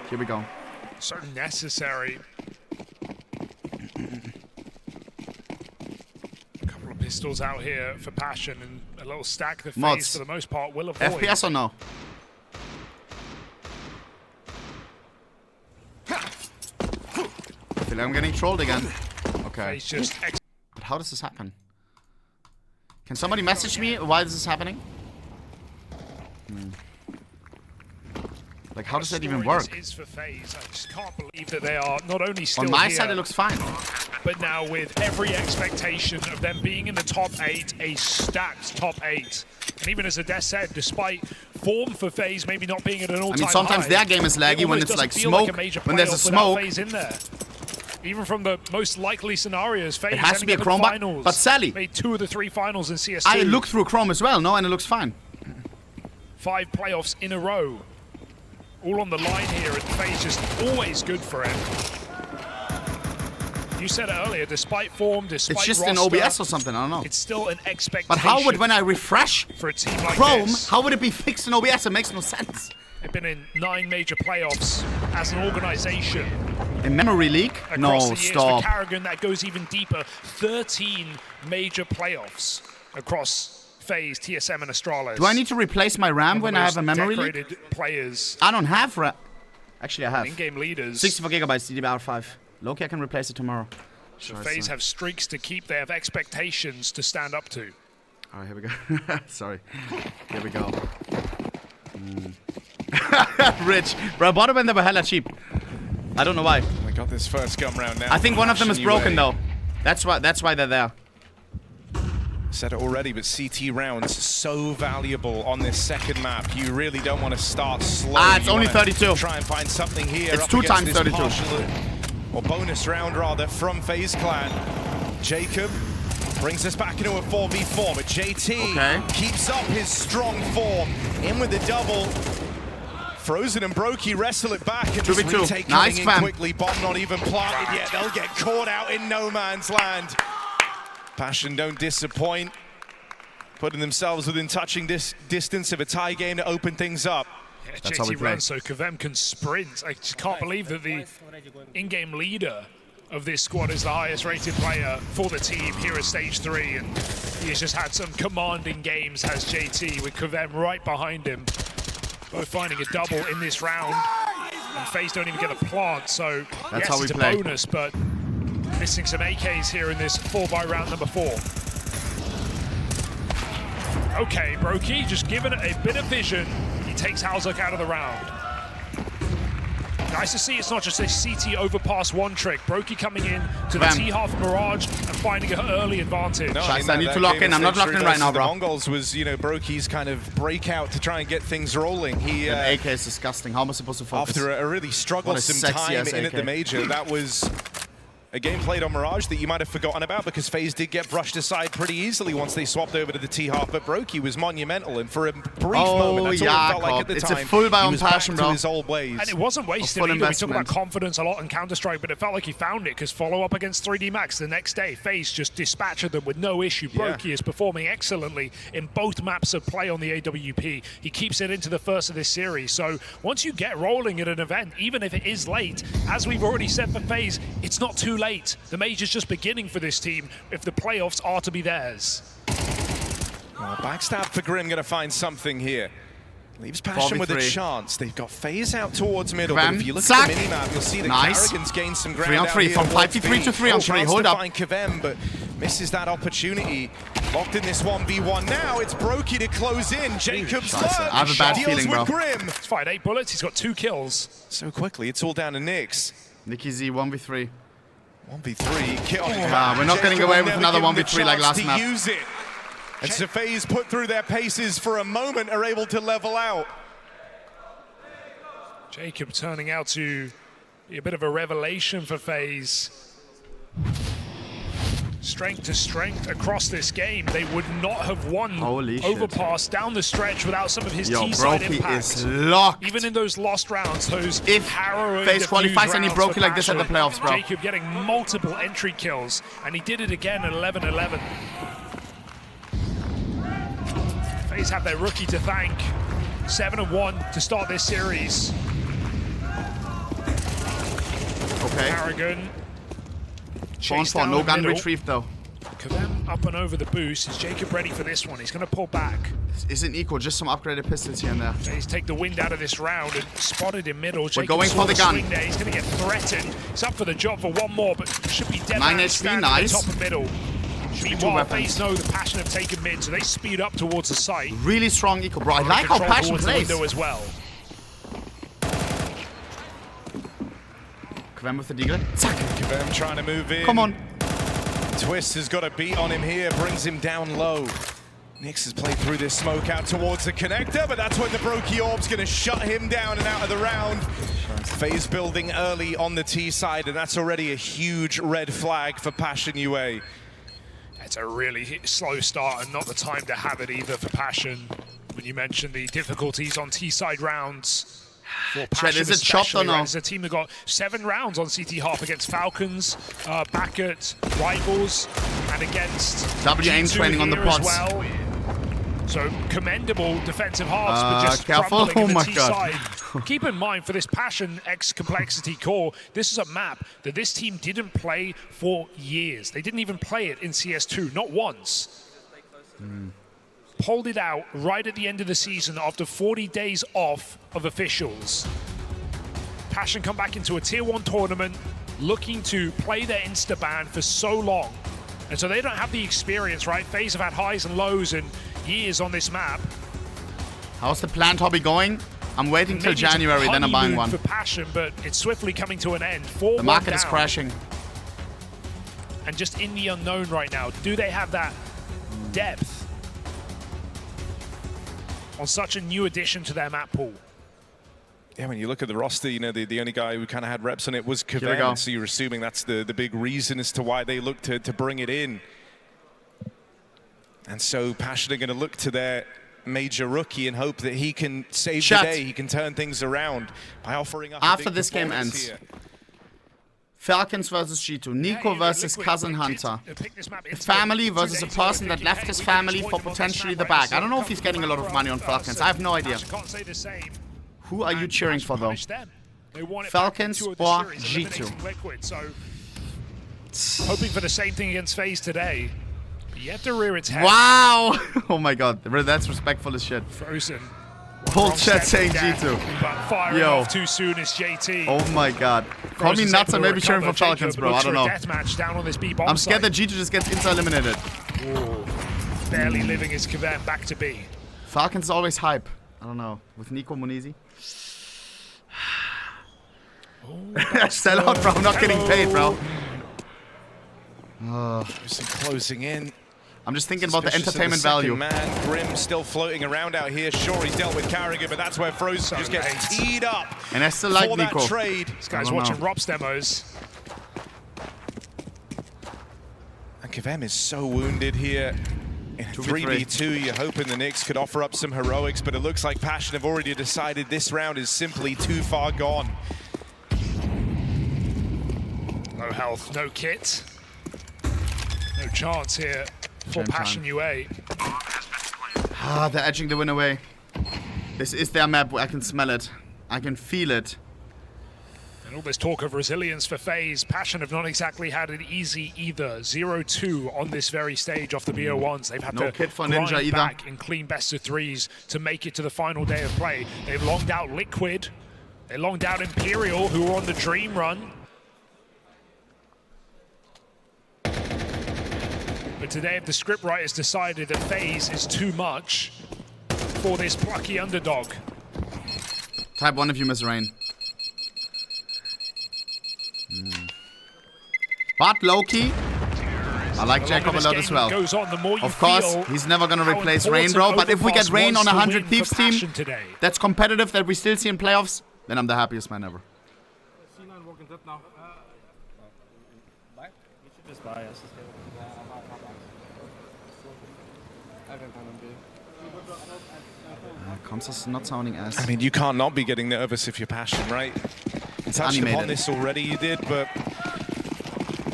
Here we go. So necessary. A couple of pistols out here for Passion, and a little stack the FaZe for the most part will avoid. FPS or no? I feel like I'm getting trolled again. Okay. But how does this happen? Can somebody message me why this is happening? Like, how does that even work? Is for FaZe. I just can't believe that they are not only still on my here, side, it looks fine. But now with every expectation of them being in the top 8, a stacked top 8. And even as Ades said, despite form for FaZe maybe not being at an all-time high, sometimes their game is laggy when it's like smoke, when there's a smoke. FaZe in there. Even from the most likely scenarios, FaZe it has to be a Chrome, but Sally made 2 of the 3 finals in CS2. I looked through Chrome as well, no, and it looks fine. 5 playoffs in a row. All on the line here, and FaZe just always good for him. You said it earlier, despite form, despite it's just roster, an OBS or something, I don't know. It's still an expectation. But how would, when I refresh for a team like Chrome, this, how would it be fixed in OBS? It makes no sense. They've been in 9 major playoffs as an organization. In Memory League? No, stop. For Karrigan, that goes even deeper. 13 major playoffs across FaZe, TSM, and STARLADDER. Do I need to replace my RAM when I have a Memory League? Players. I don't have RAM. Actually, I have. In-game leaders. 64 gigabytes DDR5. Loki, I can replace it tomorrow. So FaZe have streaks to keep. They have expectations to stand up to. All right, here we go. Sorry. Here we go. Rich. Bro, I bought it when they were hella cheap. I don't know why. I got this first gun round now. I think one of them is broken though. That's why they're there. Said it already, but CT rounds so valuable on this second map. You really don't want to start slow. It's only 32. Try and find something here. It's 2 times 32. Or bonus round rather from FaZe Clan. Jacob brings us back into a 4v4, but JT keeps up his strong form. In with the double. Frozen and Brokey wrestle it back, and this retake coming in quickly. Bomb not even planted yet. They'll get caught out in no man's land. Passion don't disappoint, putting themselves within touching distance of a tie game to open things up. Yeah, that's JT how we play. Runs so Kavem can sprint. I just can't believe that the in-game leader of this squad is the highest rated player for the team here at stage 3, and he has just had some commanding games, has JT, with Kavem right behind him. Both finding a double in this round, and FaZe don't even get a plant, so that's yes, how we it's play. A bonus, but Missing some AKs here in this 4x round number 4. Okay, Brokey just given it a bit of vision. He takes Halzuk out of the round. Nice to see it's not just a CT overpass one trick. Brokey coming in to the T-half Mirage and finding an early advantage. No, I need to lock in. I'm not locked in right now, bro. The Mongols was, you know, Brokey's kind of breakout to try and get things rolling. He AK is disgusting. How am I supposed to focus? After a really strugglesome time in at the major, that was a game played on Mirage that you might have forgotten about because FaZe did get brushed aside pretty easily once they swapped over to the T-half, but Brokey was monumental, and for a brief moment, that's all it felt like at the time. It's a full buy on passion, bro. To his old ways. And it wasn't wasted either. We talk about confidence a lot in Counter-Strike, but it felt like he found it because follow-up against 3D Max the next day, FaZe just dispatched them with no issue. Brokey is performing excellently in both maps of play on the AWP. He keeps it into the first of this series, so once you get rolling at an event, even if it is late, as we've already said for FaZe, it's not too late. The major's just beginning for this team if the playoffs are to be theirs. Well, backstab for Grim going to find something here. Leaves Passion with a chance. They've got FaZe out towards middle, but if you look at the minimap, you'll see that Karrigan's gained some ground 3 on 3, from 5v3 to 3 on 3, hold up. Find Kvem, but misses that opportunity. Locked in this 1v1 now, it's Brokey to close in. Jacob's I have a bad feeling, bro. Grim. It's fired 8 bullets, he's got 2 kills. So quickly, it's all down to Nyx. Nicky Z, 1v3. 1v3, kill. We're not getting away with another 1v3 like last map. Use it. And so FaZe put through their paces for a moment, are able to level out. Jacob turning out to be a bit of a revelation for FaZe. Strength to strength across this game. They would not have won overpass down the stretch without some of his T-side impact. Is locked. Even in those lost rounds, those harrowing FaZe qualifies and he broke it like this at the playoffs, bro. Jacob getting multiple entry kills, and he did it again at 11-11. FaZe have their rookie to thank. 7-1 to start this series. Okay. Karrigan. No gun retrieved though. Kvem up and over the boost. Is Jacob ready for this one? He's going to pull back. This isn't equal, just some upgraded pistols here and there. FaZe take the wind out of this round and spotted in middle. We're going for the gun. There. He's going to get threatened. He's up for the job for one more, but should be dead. 9 HP, nice. Top of middle. Meanwhile, FaZe know the Passion have taken mid, so they speed up towards the site. Really strong eco, bro. I like how Passion plays. As well. Kvem with the deagle. Kvem trying to move in. Come on. Twist has got a beat on him here, brings him down low. Nyx has played through this smoke out towards the connector, but that's when the Brokey Orb's going to shut him down and out of the round. FaZe building early on the T side, and that's already a huge red flag for Passion UA. It's a really slow start and not the time to have it either for Passion. When you mentioned the difficulties on T-side rounds. For Passion, is it chopped or no? It's a team that got 7 rounds on CT half against Falcons, back at Rivals, and against W aim training on the pods. Well. So commendable defensive halves, but just careful. crumbling in the T-side. Keep in mind, for this Passion X Complexity core, this is a map that this team didn't play for years. They didn't even play it in CS2, not once. Pulled it out right at the end of the season after 40 days off of officials. Passion come back into a Tier 1 tournament, looking to play their insta-ban for so long. And so they don't have the experience, right? FaZe have had highs and lows and years on this map. How's the plant hobby going? I'm waiting till January, then I'm buying one. For Passion, but it's swiftly coming to an end. The market is crashing. And just in the unknown right now, do they have that depth on such a new addition to their map pool? Yeah, when you look at the roster, you know, the only guy who kind of had reps on it was Kvem, so you're assuming that's the big reason as to why they look to bring it in. And so Passion are going to look to their major rookie and hope that he can save the day, he can turn things around by offering up after this game ends. Here. Falcons versus G2, Nico versus Cousin Hunter. A family versus a person that left his family for potentially the bag. I don't know if he's getting a lot of money on Falcons. I have no idea. Who are you cheering for though? Falcons or G2? Hoping for the same thing against FaZe today. Yet to rear its head. Wow! Oh my god, that's respectful as shit. Frozen. Whole chat saying G2. But firing off too soon is JT. Oh my god. Call me nuts and maybe cheering for Falcons, bro. I don't know. Down on this B bomb I'm scared that G2 just gets insta-eliminated. Barely living his Kevem back to B. Falcons is always hype. I don't know. With Nico Munizi. Sell out, bro. I'm not getting paid, bro. Closing in. I'm just thinking about the entertainment value. Man, Grim still floating around out here. Sure, he's dealt with Carrigan, but that's where Froze just gets teed up. And I still like Nico. That trade. This guy's watching Rob's demos. And Kevem is so wounded here. In 3v2, you're hoping the Knicks could offer up some heroics, but it looks like Passion have already decided this round is simply too far gone. No health, no kit. No chance here for Passion UA. Ah, they're edging the win away. This is their map. I can smell it. I can feel it. And all this talk of resilience for FaZe, Passion have not exactly had it easy either. 0-2 on this very stage off the BO1s. They've had to kit for grind Ninja either. back and clean best of threes to make it to the final day of play. They've longed out Liquid. They longed out Imperial, who were on the Dream Run. But today, if the scriptwriters decided that FaZe is too much for this plucky underdog. Type 1 if you miss rain. But low-key, I like Jacob a lot as well. Goes on, the more you of course, he's never going to replace Rain, bro. But if we get Rain on a 100 Thieves team that's competitive, that we still see in playoffs, then I'm the happiest man ever. Comps not sounding as... I mean, you can't not be getting nervous if you're Passion, right? You touched upon this already, you did, but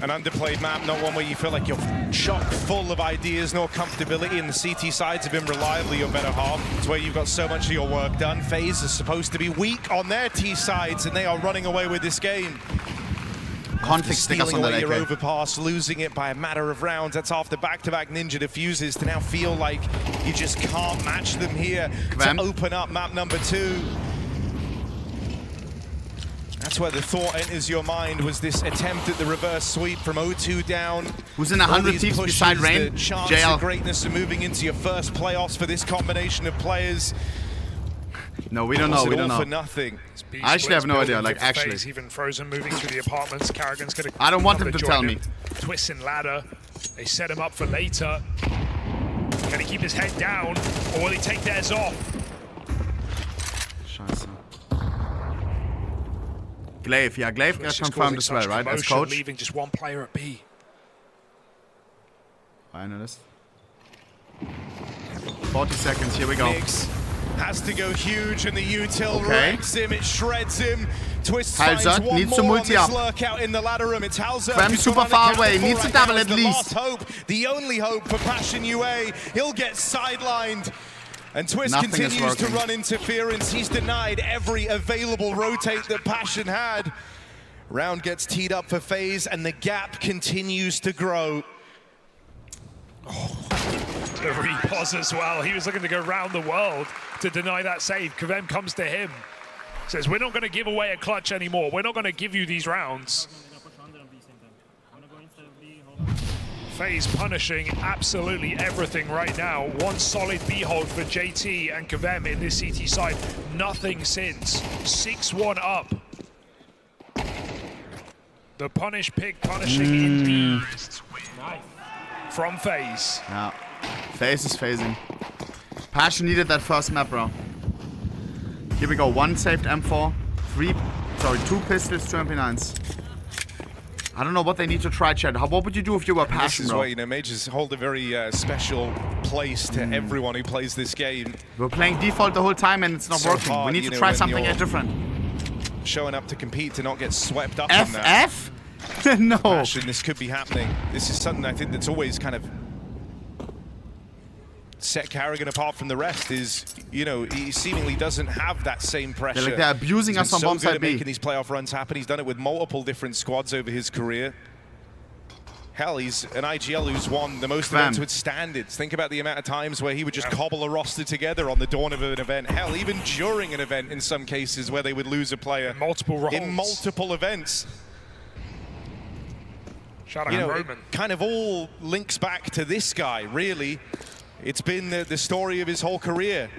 an underplayed map, not one where you feel like you're chock full of ideas, nor comfortability, and the CT sides have been reliably your better half. It's where you've got so much of your work done. FaZe is supposed to be weak on their T sides, and they are running away with this game. Conflict stealing away your overpass, losing it by a matter of rounds. That's after back-to-back Ninja defuses to now feel like you just can't match them here to open up map number 2. That's where the thought enters your mind, was this attempt at the reverse sweep from 0-2 down. Who's in 100 Thieves beside Rain? The chance of greatness of moving into your first playoffs for this combination of players. No, we don't know. We don't know. For nothing. I actually have no idea. Like, actually, even Frozen moving through the apartments. Carrigan's gonna. I don't want him to tell me. Twisting ladder. They set him up for later. Can he keep his head down, or will he take theirs off? Scheiße. Glaive, yeah, Glaive got confirmed as well, right? As coach. Leaving just one player at B. Finalist. 40 seconds. Here we go. Mix has to go huge, and the util wrecks him. It shreds him. Twist finds one needs more to multi up. Lurk out in the ladder room. It's Halzer. Fem super far away. Needs to double at least. The last hope, the only hope for Passion UA. He'll get sidelined. And Twist continues to run interference. He's denied every available rotate that Passion had. Round gets teed up for FaZe, and the gap continues to grow. The repos as well. He was looking to go round the world to deny that save. Kevem comes to him. Says, we're not going to give away a clutch anymore. We're not going to give you these rounds. FaZe punishing absolutely everything right now. One solid B hold for JT and Kevem in this CT side. Nothing since. 6-1 up. The punish pick punishing indeed. From FaZe. Yeah. FaZe is phasing. Passion needed that first map, bro. Here we go. 1 saved M4. 2 pistols, 2 MP9s. I don't know what they need to try, Chad. What would you do if you were Passion, bro? This is bro? where, you know, Mages hold a very special place to everyone who plays this game. We're playing default the whole time and it's not working. Hard, we need to try something different. Showing up to compete, to not get swept up on that. No. Passion, this could be happening. This is something I think that's always kind of set Carrigan apart from the rest, is, you know, he seemingly doesn't have that same pressure. Like they're abusing us on bomb side B. Making these playoff runs happen. He's done it with multiple different squads over his career. Hell, he's an IGL who's won the most events with standards. Think about the amount of times where he would just cobble a roster together on the dawn of an event. Hell, even during an event in some cases where they would lose a player. Multiple roles. In multiple events. Shout out Roman. It kind of all links back to this guy, really. It's been the story of his whole career.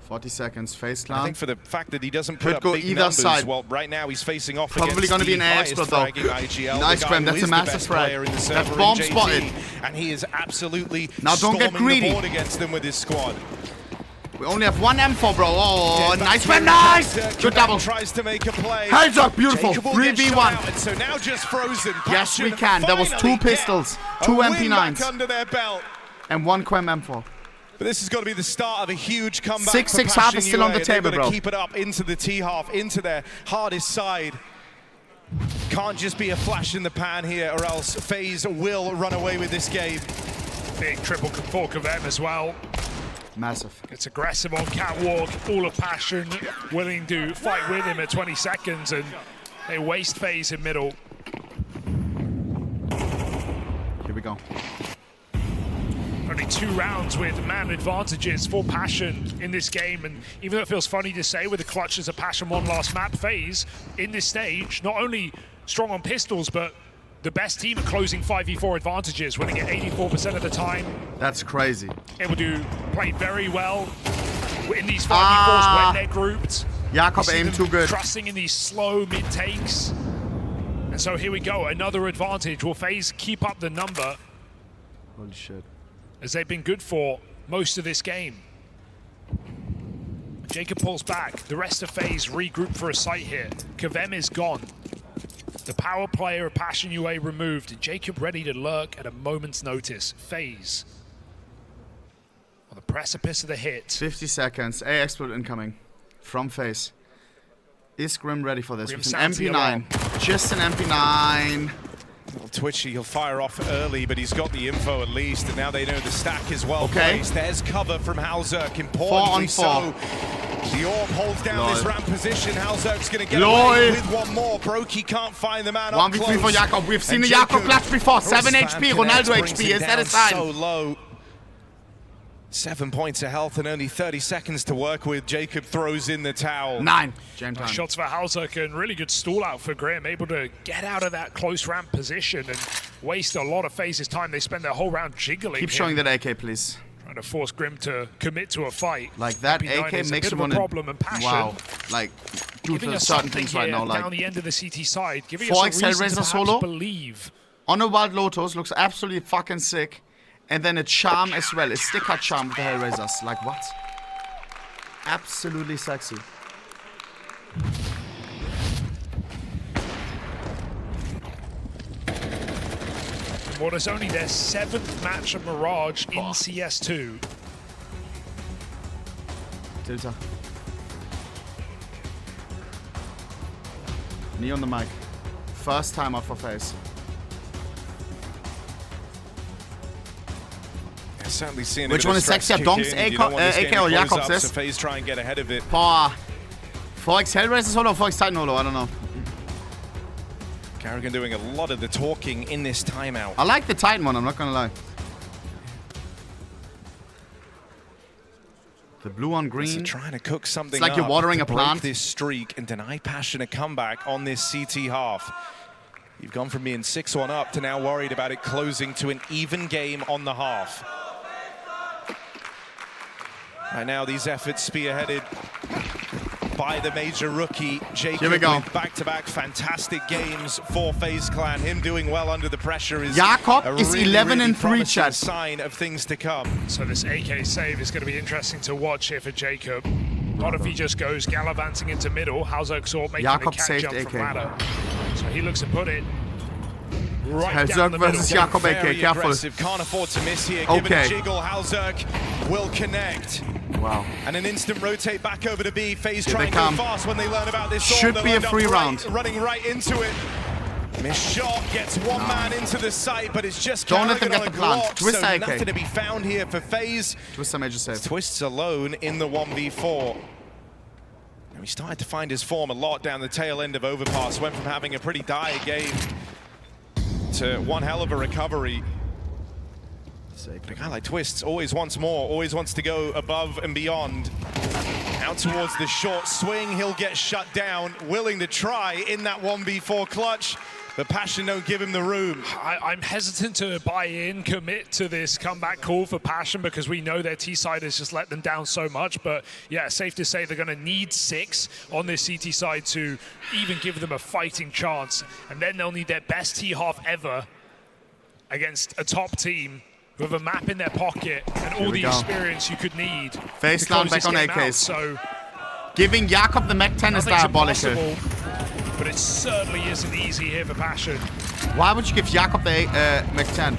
40 seconds, FaZe Clan. I think for the fact that he doesn't put up go big either numbers, side. well, right now he's facing off Probably against going to be an the air highest explode, though. fragging IGL, Nice, Graham. That's a massive frag. That's bomb spotted. And he is absolutely now don't get greedy. The board against them with his squad. We only have one M4, bro. Oh, nice, Graham. Nice. Good double. Tries to make a play. Heads up, beautiful. 3v1. So now just frozen. Yes, we can. There was 2 pistols, 2 MP9s, under their belt, and 1 Quem M4. But this is going to be the start of a huge comeback. 6-6 half is still on the table, bro. Keep it up into the T half, into their hardest side. Can't just be a flash in the pan here, or else FaZe will run away with this game. Big triple for them as well. Massive. It's aggressive on catwalk, all of passion, willing to fight with him at 20 seconds, and they waste FaZe in middle. Here we go. Only 2 rounds with man advantages for Passion in this game, and even though it feels funny to say with the clutch as a Passion 1 last map, FaZe in this stage, not only strong on pistols, but the best team at closing 5v4 advantages, winning it 84% of the time. That's crazy. Able to play very well in these 5v4s when they're grouped. Jakob aimed too good. Trusting in these slow mid-takes. And so here we go, another advantage. Will FaZe keep up the number? Holy shit. As they've been good for most of this game. Jacob pulls back. The rest of FaZe regroup for a sight here. Kvem is gone. The power player of Passion UA removed. Jacob ready to lurk at a moment's notice. FaZe on the precipice of the hit. 50 seconds. A explode incoming from FaZe. Is Grim ready for this? Grim With an MP9. Just an MP9. A little twitchy, he'll fire off early, but he's got the info at least, and now they know the stack is well placed. There's cover from Halzerk, importantly 4 so. on 4. The Orb holds down this ramp position. Halzerk's going to get away with one more. Brokey can't find the man up close. 1v3 for Jakob. We've seen the Jakob clutch before. 7 HP, Ronaldo HP. Is that a sign? So low. 7 points of health and only 30 seconds to work with. Jacob throws in the towel. 9. Shots for Halzerk and really good stall out for Grim. Able to get out of that close ramp position and waste a lot of FaZe's time. They spend their whole round jiggling. Keep showing that AK, please. Trying to force Grim to commit to a fight. Like that AK makes him a problem and Passion. Wow. Like, due to certain things right now. Like, down the end of the CT side. Giving 4x Hellraiser solo. Believe. On a Wild Lotus looks absolutely fucking sick. And then a charm as well, a sticker charm with the Hellraisers. Like, what? Absolutely sexy. What is only their 7th match of Mirage in CS2. Tilter. Knee on the mic. First time out for FaZe. Certainly seeing which one is sexier, Donks, AK or Jakobs? So FaZe try and get ahead of it. 4x Hellraiser solo or 4x Titan solo? I don't know. Carrigan doing a lot of the talking in this timeout. I like the Titan one, I'm not gonna lie. The blue on green. So trying to cook something it's like you're watering a plant. Break this streak and deny Passion a comeback on this CT half. You've gone from being 6-1 up to now worried about it closing to an even game on the half. Right now, these efforts spearheaded by the major rookie, Jacob. Here we go. Back-to-back fantastic games for FaZe Clan. Him doing well under the pressure is Jakob is really, 11 and 3, really chat. Sign of things to come. So this AK save is going to be interesting to watch here for Jacob. Not if he just goes gallivanting into middle. Halzerk saw making Jakob the cat saved jump AK. from ladder. So he looks to put it right Halzerk down the middle. versus Jakob AK, careful. Aggressive. Can't afford to miss here. Give it a jiggle. Halzerk will connect. Wow. And an instant rotate back over to B. FaZe Here trying to go fast when they learn about this. Should be a free round. Running right into it. Missed shot gets one man into the site, but it's just don't let them get the plant. Twist so AK. nothing to be found here for FaZe. Twister major save. Twists alone in the 1v4. He started to find his form a lot down the tail end of Overpass. Went from having a pretty dire game to one hell of a recovery. But a guy like Twists always wants more, always wants to go above and beyond. Out towards the short swing, he'll get shut down, willing to try in that 1v4 clutch. But Passion don't give him the room. I'm hesitant to buy in, commit to this comeback call for Passion because we know their T-side has just let them down so much. But yeah, safe to say they're going to need 6 on this CT side to even give them a fighting chance. And then they'll need their best T-half ever against a top team with a map in their pocket and all the experience you could need. FaZe down back on AKs. So giving Jakob the Mech 10 is diabolical. But it certainly isn't easy here for Passion. Why would you give Jakob the Mech 10?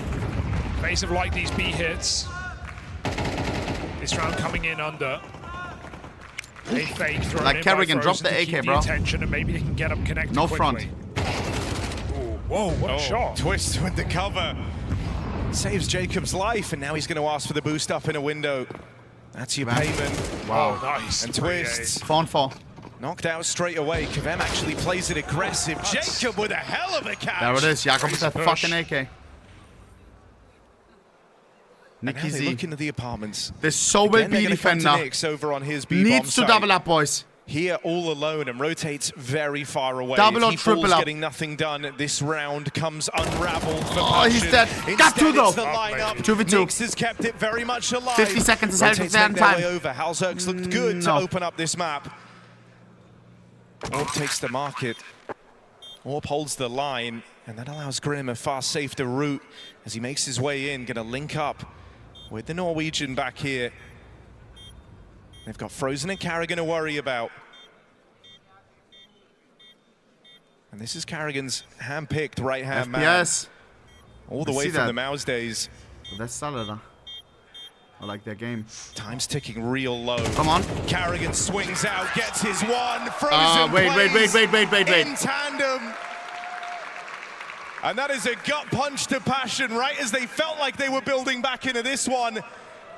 FaZe have liked these B hits. This round coming in under. They fake thrown like Kerrigan, drop the AK, bro. Attention and maybe they can get them connected no quickly. Front. Ooh, whoa, what a shot. Twist with the cover. Saves Jacob's life, and now he's going to ask for the boost up in a window. That's your payment. Wow, nice. And Twists. 4-on-4. Knocked out straight away. Kavem actually plays it aggressive. Jacob with a hell of a catch. There it is. Jakob with that fucking AK. Nicky Z. Look into the apartments. This so will be defender. Over on his B needs to double up, boys. Here all alone and rotates very far away. Double or if he triple falls, up. Getting nothing done. This round comes unraveled for Oh, he's dead. Got 2 though. 2v2. Nix has kept it very much alive. 50 seconds is held with time. Over. Halzerks looked good to open up this map. Orb takes the market. Orb holds the line, and that allows Grim a far safer route as he makes his way in. Gonna link up with the Norwegian back here. They've got Frozen and Carrigan to worry about. And this is Carrigan's hand-picked right-hand man. All the way from the Mouse days. Well, that's STARLADDER. I like their game. Time's ticking real low. Come on. Carrigan swings out, gets his one. Frozen wait. in tandem. And that is a gut punch to Passion right as they felt like they were building back into this one.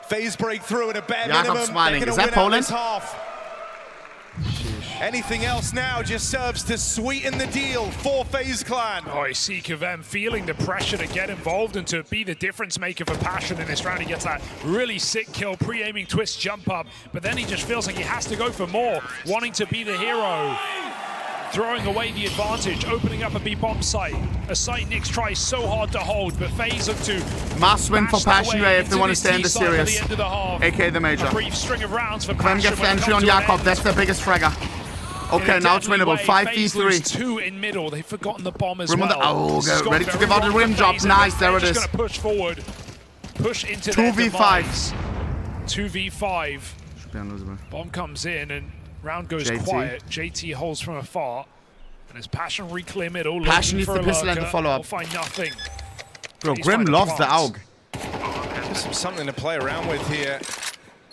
FaZe breakthrough at a bare minimum. Smiling. Is that Poland? Anything else now just serves to sweeten the deal for FaZe Clan. Oh, I see Kavem feeling the pressure to get involved and to be the difference maker for Passion in this round. He gets that really sick kill, pre-aiming Twist jump up, but then he just feels like he has to go for more, wanting to be the hero. Throwing away the advantage, opening up a B-bomb site. A site Nix tries so hard to hold, but FaZe look to must win for Passion if they want to stay in the series. AK the major. A brief string of rounds for Passion. Gets the entry on Jakob, that's the biggest fragger. Okay, now it's winnable. 5v3. 2 in middle. They've forgotten the bomb as Rim well. Oh, get ready to give out the rim drop. Nice, there it is. Just gonna push forward. Push into 2v5. 2v5. Bomb comes in and round goes quiet. JT holds from afar. And as Passion reclear middle. Passion needs the pistol and the follow-up. We'll find nothing. Bro, Grim loves the AUG. Just something to play around with here.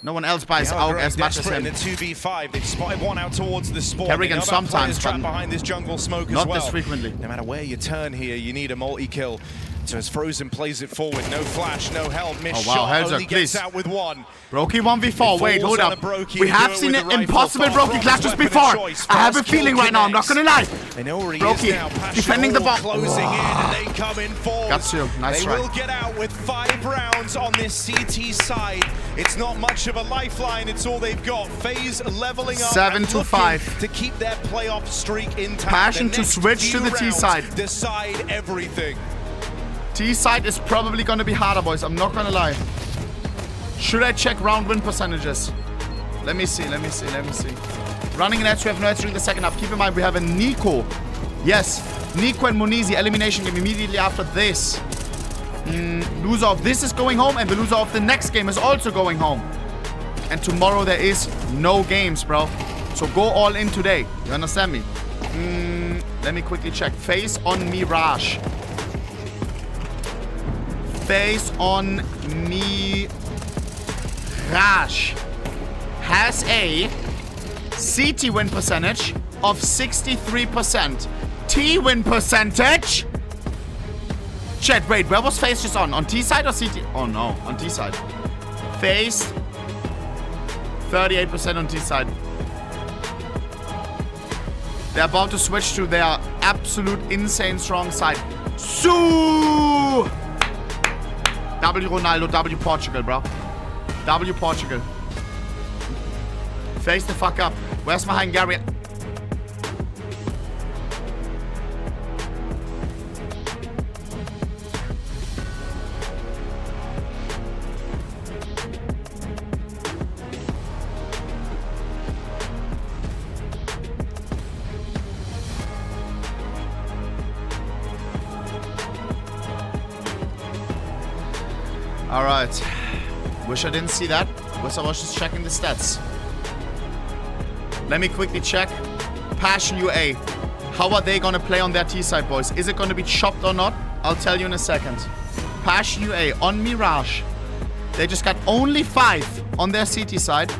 No one else buys AUG as much as him. In a 2v5, they've spotted one out towards the spawn. Kerrigan sometimes, trapped behind this jungle smoke as well. Not this frequently. No matter where you turn here, you need a multi-kill. So as Frozen plays it forward, no flash, no help, missed shot, only gets out with one. Brokey 1v4, wait, hold up. We have seen it impossible Brokey clutches before. I have a feeling right now, I'm not gonna lie. Brokey, defending the bomb. Closing in and they come in force. Got you, nice try. They will get out with 5 rounds on this CT side. It's not much of a lifeline, it's all they've got. FaZe leveling up 7-5 to keep their playoff streak intact. Passion to switch to the T side. Decide everything. T side is probably gonna be harder, boys. I'm not gonna lie. Should I check round win percentages? Let me see. Running an edge, we have no edge during the second half. Keep in mind, we have a Nico. Yes, Nico and Munizi elimination game immediately after this. Loser of this is going home, and the loser of the next game is also going home. And tomorrow there is no games, bro. So go all in today. You understand me? Let me quickly check. FaZe on Mirage. FaZe on Mirage has a CT win percentage of 63%. T win percentage? Chat, wait, where was FaZe just on? On T side or CT? Oh no, on T side. FaZe 38% on T side. They're about to switch to their absolute insane strong side. Su! W Ronaldo, W Portugal, bro. W Portugal. Face the fuck up. Where's my Hungarian? Alright. Wish I didn't see that. Wish I was just checking the stats. Let me quickly check. Passion UA. How are they gonna play on their T side, boys? Is it gonna be chopped or not? I'll tell you in a second. Passion UA on Mirage. They just got only 5 on their CT side.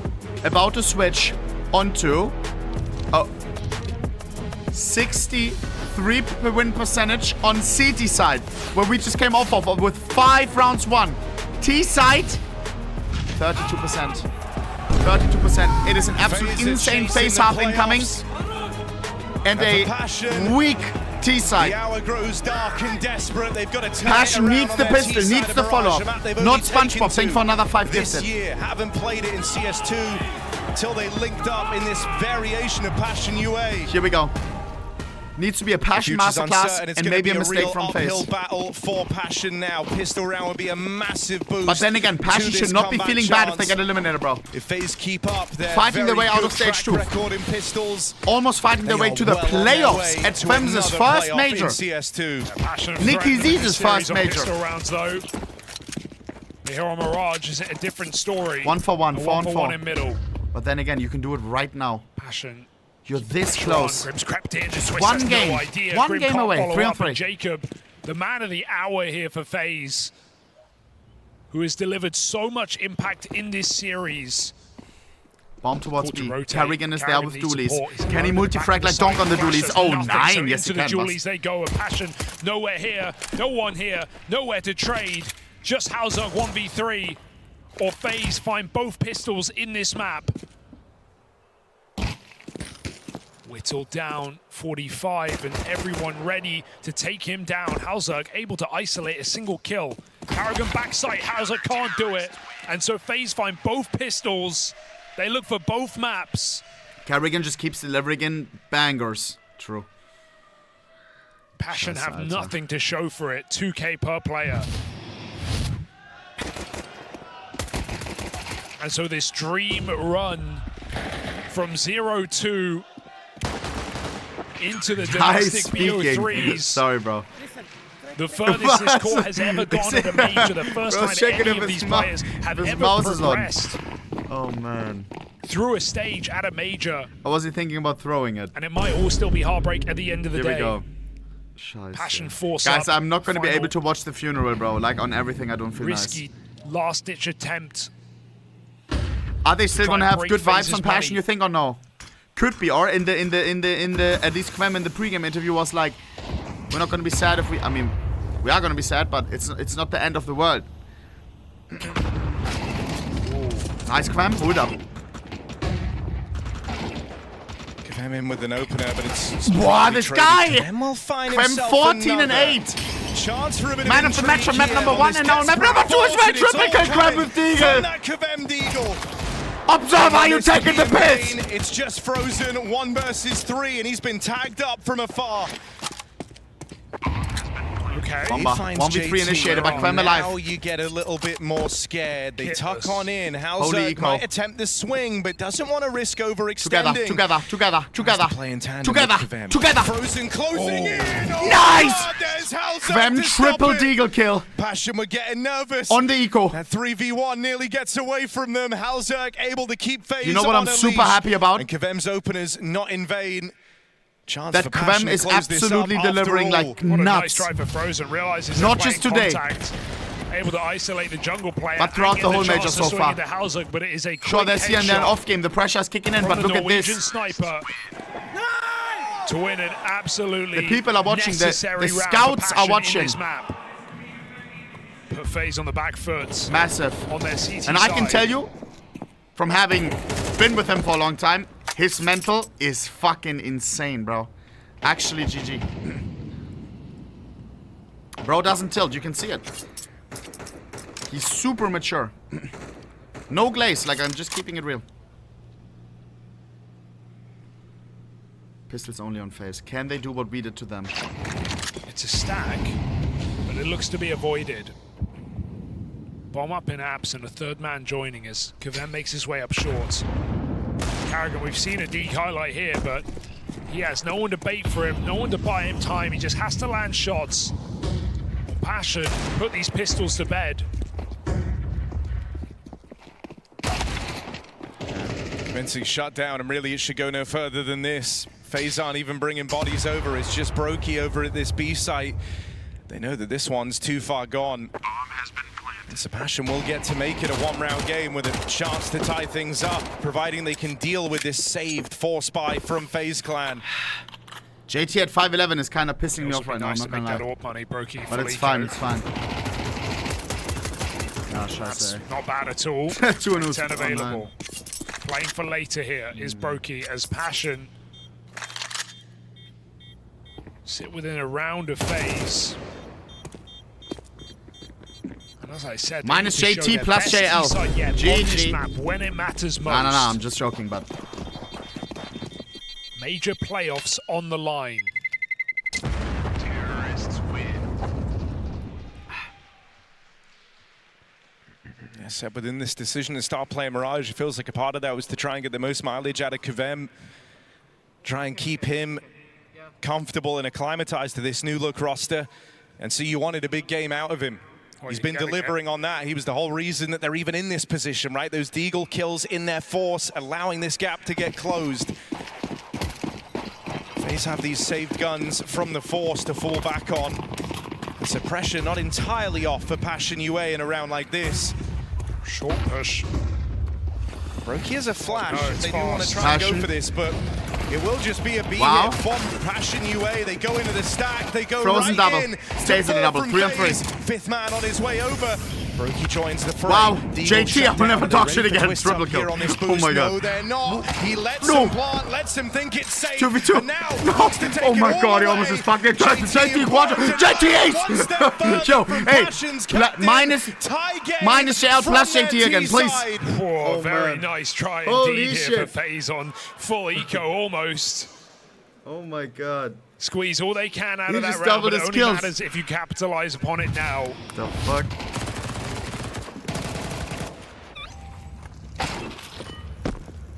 About to switch onto 63 win percentage on CT side, where we just came off of with 5 rounds won. T side, 32%. 32%. It is an absolute insane FaZe half incoming. And a weak T side. The hour grows dark and desperate. They've got to turn Passion needs the pistol, needs the follow-up. Not SpongeBob, thank for another 5 gifted. This year, haven't played it in CS2 until they linked up in this variation of Passion UA. Here we go. Needs to be a Passion masterclass and maybe a mistake from FaZe. Uphill battle for Passion now. Pistol round would be a massive boost. But then again, Passion should not be feeling bad if they get eliminated, bro. If FaZe keep up their fighting their way out of stage 2. Pistols, almost fighting their way to the playoffs at FAZE's first major. CS2. Nicky Z's first major. Rounds, though. Here on Mirage is a different story. 1 for 1, 4 on 4. In middle. But then again, you can do it right now. Passion. You're this close. Grim's crept in. Just one game. No one Grim game away. 3 on 3. Jacob, the man of the hour here for FaZe, who has delivered so much impact in this series. Bomb towards B. Carrigan is there with dualies. Can he multi-frag like Donk on the dualies? Oh, 9. Yes, he can. Into the dualies they go. A Passion. Nowhere here. No one here. Nowhere to trade. Just Hauzerg 1v3. Or FaZe find both pistols in this map. Whittled down 45 and everyone ready to take him down. Hauzerg able to isolate a single kill. Carrigan backside, Hauzerg can't do it. And so FaZe find both pistols. They look for both maps. Carrigan just keeps delivering in bangers. True. Passion have nothing to show for it. 2K per player. And so this dream run from 0-2 into the domestic BO3s. Sorry, bro. The furthest this court has ever gone at a major. The first time any of these players have ever progressed. Oh, man. Through a stage at a major. Or was he thinking about throwing it? And it might all still be heartbreak at the end of the day. Here we go. Scheiße. Passion force Guys, I'm not going to be able to watch the funeral, bro. Like, on everything, I don't feel risky last-ditch attempt. Are they still going to have good vibes on Passion, you think, or no? Could be, or in the at least Quem in the pregame interview was like, we're not gonna be sad if we, I mean, we are gonna be sad, but it's not the end of the world. Nice Quem, hold up. Quem in with an opener, but it's wow, this guy! Quem will find Quem 14 and 8. Chance for a bit Man of the match on map number 1 and now on map number 2 is my triple kill Quem with Deagle. That Quem Deagle. Observe how you taking the piss! It's just frozen 1 versus 3, and he's been tagged up from afar. Okay. 1v3 initiated by Quem alive. Now you get a little bit more scared. They tuck on in. Hauzerg might attempt the swing, but doesn't want to risk overextending. Together. Play in tandem together. Frozen closing in. Oh, nice! Quem triple Deagle kill. Passion were getting nervous. On the eco. That 3v1 nearly gets away from them. Hauzerg able to keep FaZe. You know what I'm super happy about? And Kvem's openers not in vain. Chance that Quem is absolutely delivering like nuts. Nice drive for Frozen. Realizes not just today. Able to isolate the jungle player. But throughout the whole major so far. Hauzerg, but it is a sure, there's here and there off game. The pressure's kicking in, but look at this. Sniper to win an absolutely. The people are watching. The scouts are watching. This map. Put FaZe on the back foot. Massive. On their CT and I can tell you, from having been with him for a long time, His mental is fucking insane, bro. Actually, GG. Bro doesn't tilt, you can see it. He's super mature. No glaze, like I'm just keeping it real. Pistols only on FaZe. Can they do what we did to them? It's a stack, but it looks to be avoided. Bomb up in apps and a third man joining as Kevem makes his way up short. Carrigan, we've seen a deke highlight here, but he has no one to bait for him, no one to buy him time. He just has to land shots. Passion, put these pistols to bed. Convincing shutdown, and really it should go no further than this. FaZe aren't even bringing bodies over. It's just Brokey over at this B site. They know that this one's too far gone. And Sebastian will get to make it a one-round game with a chance to tie things up, providing they can deal with this saved force buy from FaZe Clan. JT at 5'11 is kind of pissing me off right now. I'm not gonna lie. But it's fine, it's fine. That's not bad at all. 2-10 available. Playing for later here is Brokey as Passion sit within a round of FaZe. And as I said, minus JT plus JL. GG. Map when it matters most. No, I'm just joking, but major playoffs on the line. Terrorists win. Yes, within this decision to start playing Mirage, it feels like a part of that was to try and get the most mileage out of Kevem. Try and keep him comfortable and acclimatized to this new look roster. And so you wanted a big game out of him. He's been delivering on that. He was the whole reason that they're even in this position, right? Those Deagle kills in their force, allowing this gap to get closed. FaZe have these saved guns from the force to fall back on. The suppression not entirely off for Passion UA in a round like this. Short push. Brokey has a flash. They do want to try and go for this, but it will just be a B hit from Passion UA. They go into the stack. They go Frozen right double. in. Stays in the double. 3 on 3. Fifth man on his way over. Brokey joins the fray. Wow, JT, I will never talk shit again. Triple kill. Oh my god. No, they're not. He lets him plant, lets him think it's safe. 2v2. Now oh my god, he almost is fucking JT quadra. JT ace! Yo, hey, minus JL plus JT again, please. Oh, very nice try indeed here for FaZe on full eco almost. Oh my god. Squeeze all they can out of that round, but it only matters if you capitalize upon it now. The fuck?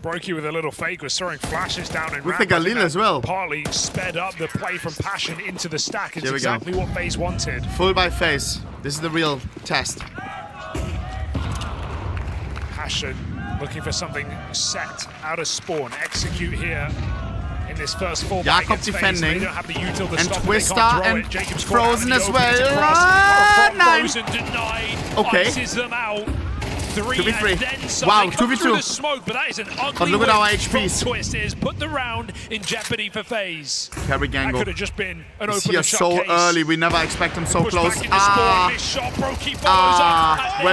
Brokey with a little fake was throwing flashes down in with the Galil as well. Partly sped up the play from Passion into the stack. It's exactly what FaZe wanted. Full by FaZe. This is the real test. Passion looking for something set out of spawn. Execute here in this first full. Jakob defending. And Twister and Jacob's Frozen as well. Frozen denied. Okay. Ices them out. 2v3. Wow, 2v2. Smoke, but that is an ugly but look at our HPs. Twist is put the round in jeopardy for FaZe. Carry Gango. That could have just been an open shot so case. early. We never expect him so close. Well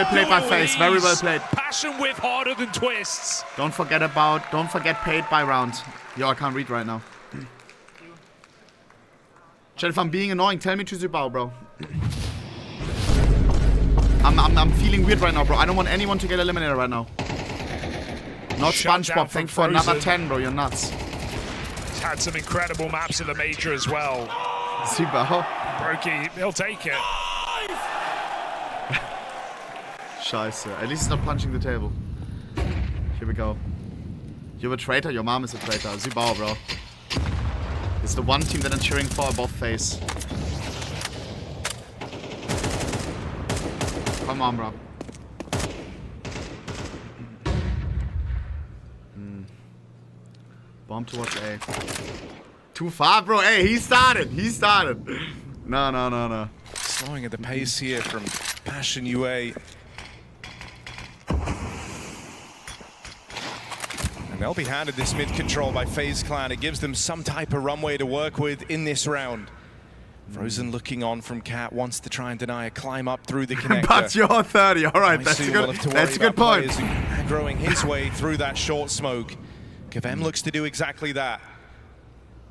played by FaZe. Very well played. Passion with harder than twists. Don't forget paid by round. Yo, I can't read right now. Chat, if I'm being annoying, tell me to zip out, bro. I'm feeling weird right now, bro. I don't want anyone to get eliminated right now. Not SpongeBob. Thanks for another 10, bro. You're nuts. He's had some incredible maps in the major as well. Super. Brokey, he'll take it. Scheiße. At least he's not punching the table. Here we go. You're a traitor. Your mom is a traitor. Zibao, bro. It's the one team that I'm cheering for above FaZe. Come on, bro. Bomb towards A. Too far, bro. Hey, he started. No. Slowing at the pace here from Passion UA. And they'll be handed this mid control by FaZe Clan. It gives them some type of runway to work with in this round. Frozen looking on from Cat, wants to try and deny a climb up through the connector. But you're 30, all right, that's a good point. Growing his way through that short smoke. Kvem looks to do exactly that.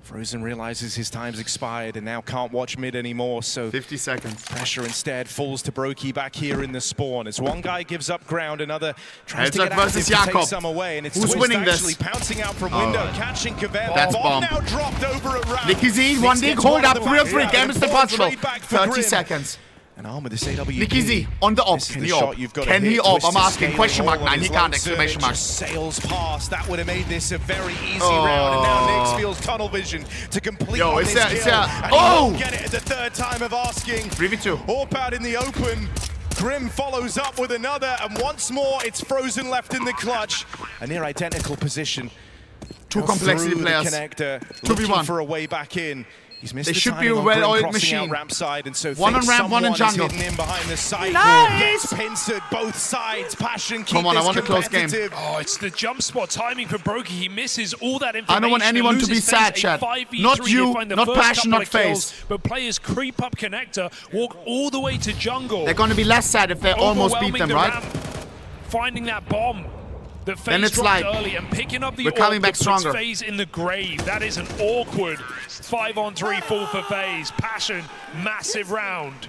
Frozen realizes his time's expired and now can't watch mid anymore, so 50 seconds. Pressure instead falls to Brokey back here in the spawn. As one guy gives up ground, another tries to get active to take some away, and it's Who's Twist winning actually this? pouncing out from window, catching Kvem. That's bomb. Now dropped over at Ram. Nicky Z, one dig, hold up, 3-on-3, game is impossible. 30 seconds. And armor this AWP. Nicky Z, on the op, can he op? Can he op? I'm asking, question mark, 9, he can't, exclamation mark. Sails past, that would have made this a very easy round, and now Nyx feels tunnel vision to complete on this kill. And he won't get it at the third time of asking. 3v2. Orp out in the open. Grim follows up with another, and once more, it's Frozen left in the clutch. A near identical position. Two complexity players. Connector, 2v1. looking for a way back in. He's missed They the should be a timing on well-oiled Grim crossing machine. out ramp side, and so One on ramp, one in jungle. hidden in behind the side. Nice! Gets pincered both sides. Passion keep Come on, I this want a close game. competitive. Oh, it's the jump spot timing for Brokey. He misses all that information. I don't want anyone to be sad, Chad. Not you, not Passion, not FaZe. But players creep up connector, walk all the way to jungle. They're going to be less sad if they almost beat them, right? Ramp, finding that bomb that Then FaZe it's dropped like, early and picking up the we're coming back puts stronger. FaZe in the grave. That is an awkward 5-on-3 fall for FaZe. Passion, massive round.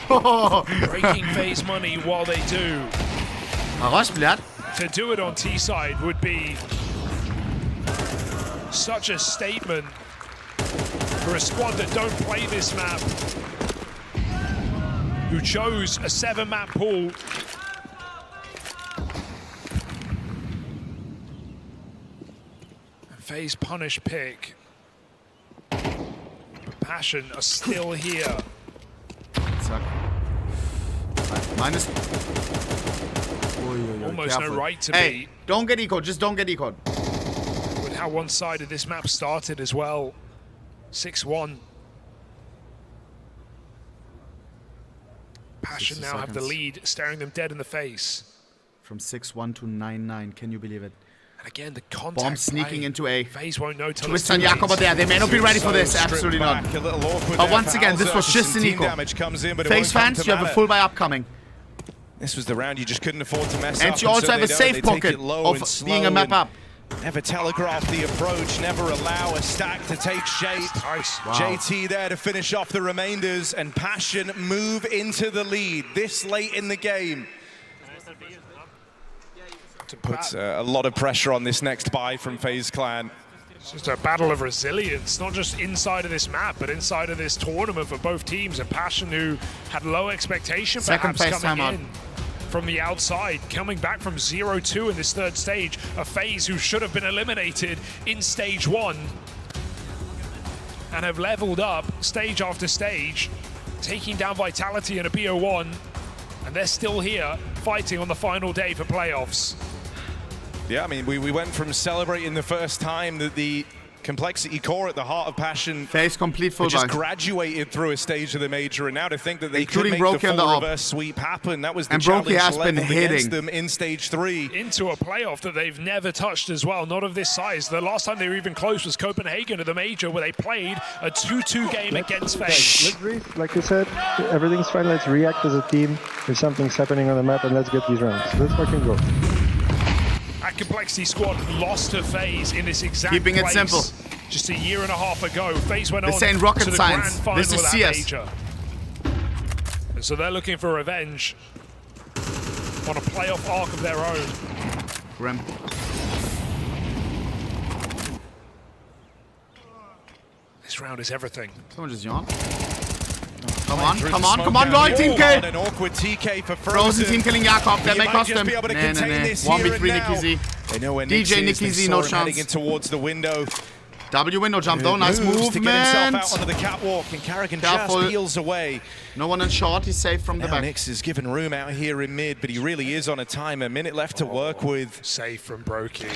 Breaking FaZe money while they do. To do it on T side would be such a statement for a squad that don't play this map, who chose a 7-map pool. FaZe punish pick. Passion are still here. Minus. Almost no right to hey, be. Don't get ecoed, just don't get ecoed. With how one-sided this map started as well. 6-1. Passion now have the lead, staring them dead in the face. From 6-1 to 9-9, can you believe it? And again, the contact bomb sneaking into A. FaZe won't know till Twist and Jakob are there. They may not be ready for this. Absolutely not. But once again, this was just an eco. FaZe fans, you have a full buy upcoming. This was the round you just couldn't afford to mess up. And you also have a safe pocket of being a map up. Never telegraph the approach, never allow a stack to take shape. Nice. Wow. JT there to finish off the remainders, and Passion move into the lead this late in the game. Puts a lot of pressure on this next buy from FaZe Clan. It's just a battle of resilience, not just inside of this map, but inside of this tournament for both teams. And Passion, who had low expectation perhaps coming in from the outside, coming back from 0-2 in this third stage. A FaZe who should have been eliminated in stage 1 and have leveled up stage after stage, taking down Vitality in a BO1, and they're still here fighting on the final day for playoffs. Yeah, I mean, we went from celebrating the first time that the complexity core at the heart of Passion FaZe complete full just graduated through a stage of the major, and now to think that they could make Brokey the full reverse sweep happen, that was the challenge leveled against them in stage 3. Into a playoff that they've never touched as well, not of this size. The last time they were even close was Copenhagen at the major, where they played a 2-2 game against FaZe. Let's breathe, like you said, everything's fine, let's react as a team if something's happening on the map, and let's get these rounds. Let's fucking go. That Complexity squad lost to FaZe in this exact Keeping it place simple. just a year and a half ago. FaZe went This on ain't rocket to the science. grand final This is of that CS. major. And so they're looking for revenge on a playoff arc of their own. Grim. This round is everything. Someone just yawned. Come on, Roy, team kill! An awkward TK for Frozen team killing Jakob, that may cost them. Nah. 1v3 Nicky Z. They know where DJ Nicky Z, no chance. Heading in towards the window. W window jump though, nice movement. To get himself out onto the catwalk, and Carrigan just peels away. No one in short, he's safe from the back. Nyx is given room out here in mid, but he really is on a timer. A minute left to work with. Safe from Brokey.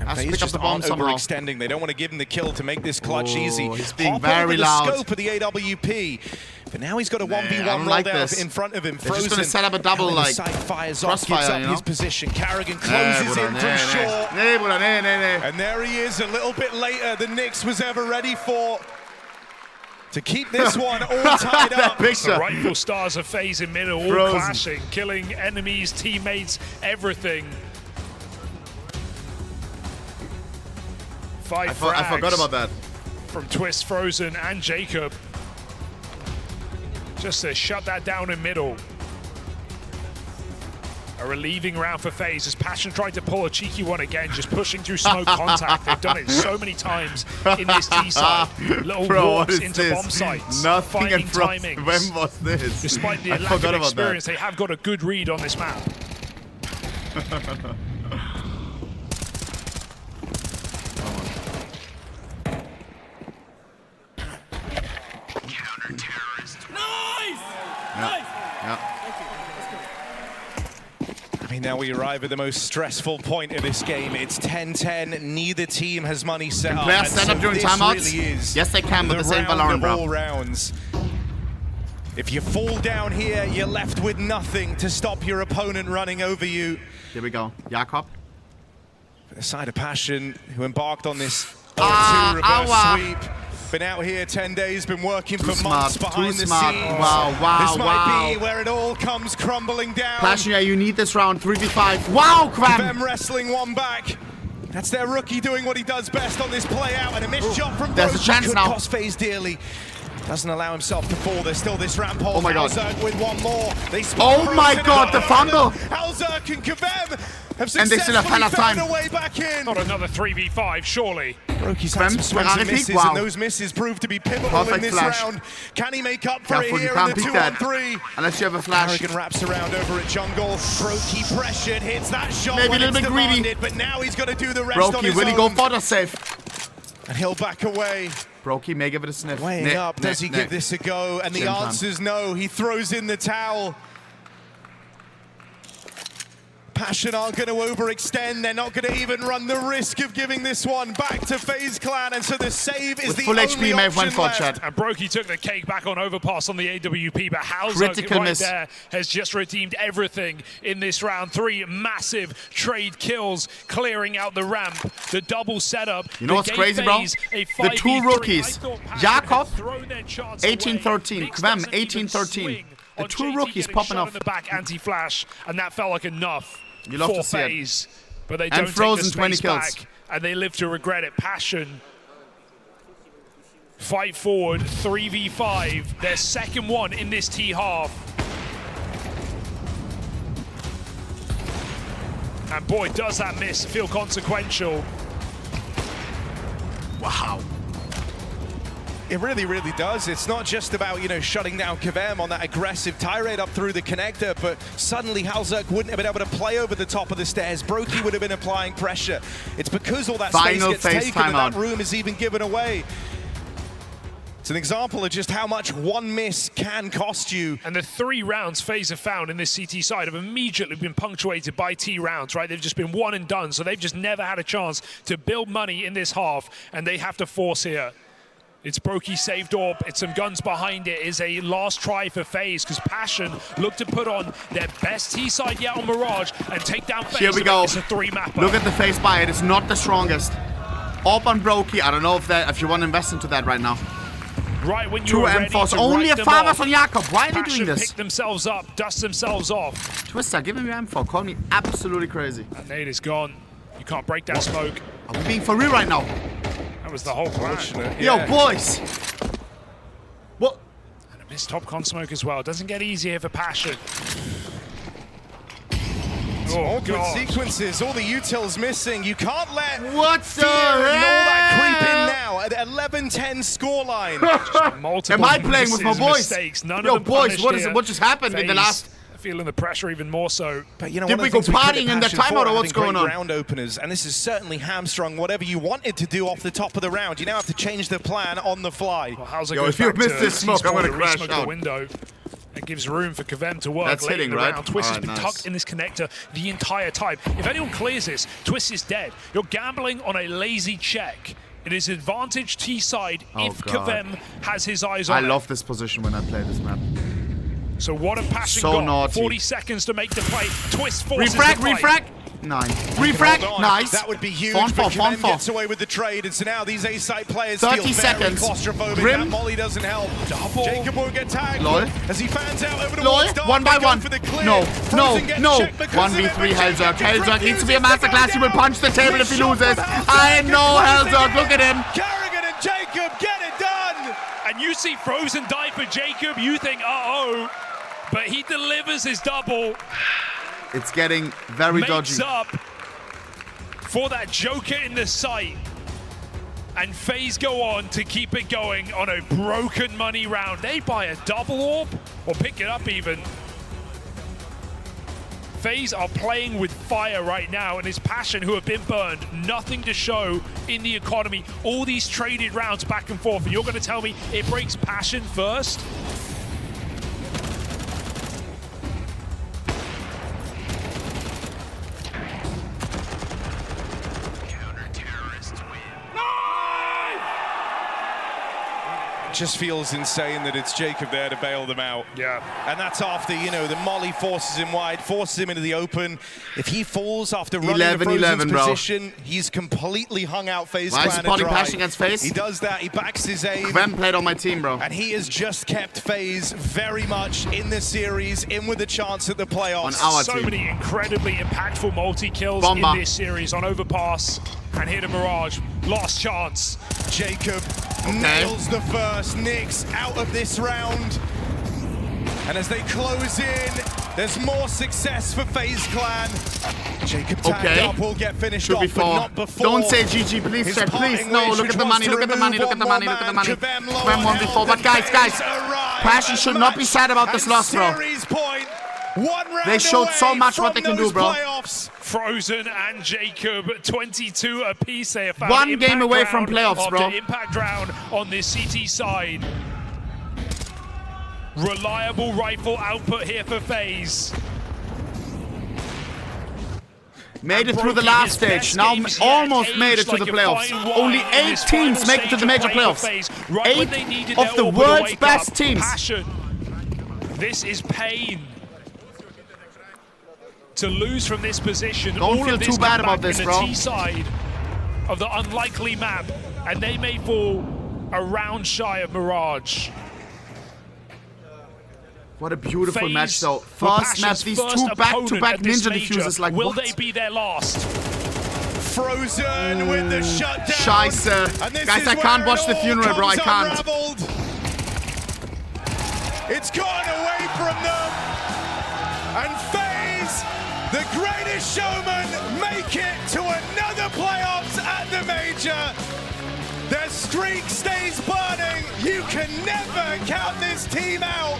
Has to pick up the bomb somehow. Overextending. They don't want to give him the kill to make this clutch easy. He's being Hop very over the loud. scope of the AWP. But now he's got a 1v1 rolled like out this. in front of him. They're just Frozen. going to set up a double, like, Sight fires off, crossfire, gives up you know? his position. Carrigan closes in from short. And there he is a little bit later than Nyx was ever ready for. To keep this one all tied up. The rightful stars of FaZe in mid are all clashing, killing enemies, teammates, everything. 5 I forgot about that. From Twist, Frozen, and Jacob. Just to shut that down in middle. A relieving round for FaZe as Passion tried to pull a cheeky one again, just pushing through smoke contact. They've done it so many times in this T side. Little walks into this? bomb sites, Nothing finding in front. timings. When was this? Despite the lack of experience, they have got a good read on this map. I mean, now we arrive at the most stressful point of this game. It's 10-10. Neither team has money set up. Players stand up during timeouts? Really is yes, they can, but the same Valorant, bro. all rounds. If you fall down here, you're left with nothing to stop your opponent running over you. Here we go. Jakob. The side of Passion, who embarked on this 0-2 reverse sweep. Been out here 10 days, been working for months behind the scenes. Wow, this might be where it all comes crumbling down. Passion, yeah, you need this round. 3v5. Wow, Kvem wrestling one back. That's their rookie doing what he does best on this play out, and a missed shot from There's a chance could now. cost FaZe dearly. Doesn't allow himself to fall. There's still this ramp hold. Oh my god. Halzerk with one more. They oh my god, the fumble. Halzerk and Kvem have and they still have successfully time. found a way back in. Not another 3v5, surely. Roki's had some swings and misses, and those misses proved to be pivotal in this round. Can he make up for it here in the 2-on-3? Unless you have a flash. Harrigan wraps around over at jungle. Broky pressured, hits that shot maybe when a little it's bit greedy. demanded, but now he's got to do the rest on his will he own. go for the safe? And he'll back away. Broky may give it a sniff. Weighing up, does he give this a go? And the answer's no. He throws in the towel. Passion aren't going to overextend. They're not going to even run the risk of giving this one back to FaZe Clan, and so the save is the only option left. And Broky took the cake back on overpass on the AWP, but Halzerk right there has just redeemed everything in this round. 3 massive trade kills, clearing out the ramp, the double setup. You know what's crazy, bro? The 2 rookies, Jakob, 18-13, Kvem, 18-13. The 2 rookies popping off. The back anti-flash, and that felt like enough. You love to see FaZe, it. But they and don't Frozen take the 20 space kills. back, and they live to regret it. Passion fight forward, 3v5, their second one in this T half. And boy, does that miss feel consequential. Wow. It really, really does. It's not just about, you know, shutting down Kvem on that aggressive tirade up through the connector, but suddenly Halzerk wouldn't have been able to play over the top of the stairs. Broky would have been applying pressure. It's because all that space gets taken that room is even given away. It's an example of just how much one miss can cost you. And the 3 rounds FaZe have found in this CT side have immediately been punctuated by T rounds, right? They've just been one and done, so they've just never had a chance to build money in this half, and they have to force here. It's Broky saved AWP, it's some guns behind it, is a last try for FaZe, because Passion look to put on their best T-side yet on Mirage and take down FaZe. Here we go. It's a 3-mapper. Look at the FaZe buy, it is not the strongest. AWP on Broky, I don't know if you want to invest into that right now. Right when 2 you're ready M4s, to only a write them farmers off, on Jakob. Why are they Passion doing this? pick themselves up, dust themselves off. Twister, give him your M4, call me absolutely crazy. That nade is gone. You can't break that smoke. Are we being for real right now? That was the whole plan. Yo, boys! What? And a missed top con smoke as well. Doesn't get easier for Passion. Awkward sequences, all the utils missing. You can't let what fear and all that creep in now at 11-10 scoreline. Am I playing with my boys? None Yo, of them boys, what just happened in the last... Feeling the pressure even more so. But you know, did we go partying in the timeout or what's going on? Round openers, and this is certainly hamstrung whatever you wanted to do off the top of the round. You now have to change the plan on the fly. Well, yo, if you miss this smoke, I'm gonna crash out. The window. It gives room for Kvem to work. That's late hitting, in the right? round. Twist has been nice. tucked in this connector the entire time. If anyone clears this, Twist is dead. You're gambling on a lazy check. It is advantage T side if Kvem has his eyes on it. I love this position when I play this map. So what a passion So got. naughty. 40 seconds to make the play. Twist forces Refrag, the fight. refrag. Nice. Refrag, nice. That would be huge, Fawn but four, Kevem gets away with the trade, and so now these A-side players 30 feel seconds. very claustrophobic. Grim. That molly doesn't help. Double. Jacob will get tagged Lol. as he fans out over the Lol, wall. 1 by 1. No, no, no. 1v3 Hellzerg. Hellzerg needs to be a masterclass. He will punch the table if he loses. I know Hellzerg, look at him. Carrigan and Jacob get it done. And you see frozen diaper Jacob, you think, uh-oh. But he delivers his double. It's getting very dodgy. Makes up for that joker in the sight. And FaZe go on to keep it going on a broken money round. They buy a double orb or pick it up even. FaZe are playing with fire right now, and his passion, who have been burned, nothing to show in the economy. All these traded rounds back and forth, and you're going to tell me it breaks passion first? Just feels insane that it's Jacob there to bail them out. Yeah. And that's after, you know, the molly forces him wide, forces him into the open. If he falls after running the Frozen's position, he's completely hung out FaZe Why is he potting passion against FaZe? He does that, he backs his aim. Kvem played on my team, bro. And he has just kept FaZe very much in this series, in with a chance at the playoffs. On our so team. many incredibly impactful multi-kills in this series on Overpass. And hit a Mirage. Last chance. Jacob nails the first. Nyx out of this round. And as they close in, there's more success for FaZe Clan. Jacob tagged up, will get finished off, but not before. Don't say GG, please, chat, please. No, look at the money, look at the money, look at the money, look at the money. Kvem won before, but guys, Passion should not be sad about this loss, bro. They showed so much what they can do, bro. Frozen and Jacob, 22 apiece. They have found 1 game away from playoffs, after bro. impact round on the CT side. Reliable rifle output here for FaZe. Made it through the last stage, now almost made it to the playoffs. Only 8 teams make it to the major playoffs. 8 of the world's best teams. Passion. This is pain. To lose from this position, don't feel too bad about this, bro. The T side of the unlikely map, and they may fall a round shy of Mirage. What a beautiful match, though. First match, these 2 back-to-back ninja diffusers, like will what? they be their last? Frozen with the shutdown. Scheiße. Guys, I can't watch the funeral, bro. I can't. It's gone away from them. And FaZe, the greatest showman, make it to another playoffs at the major. Their streak stays burning. You can never count this team out.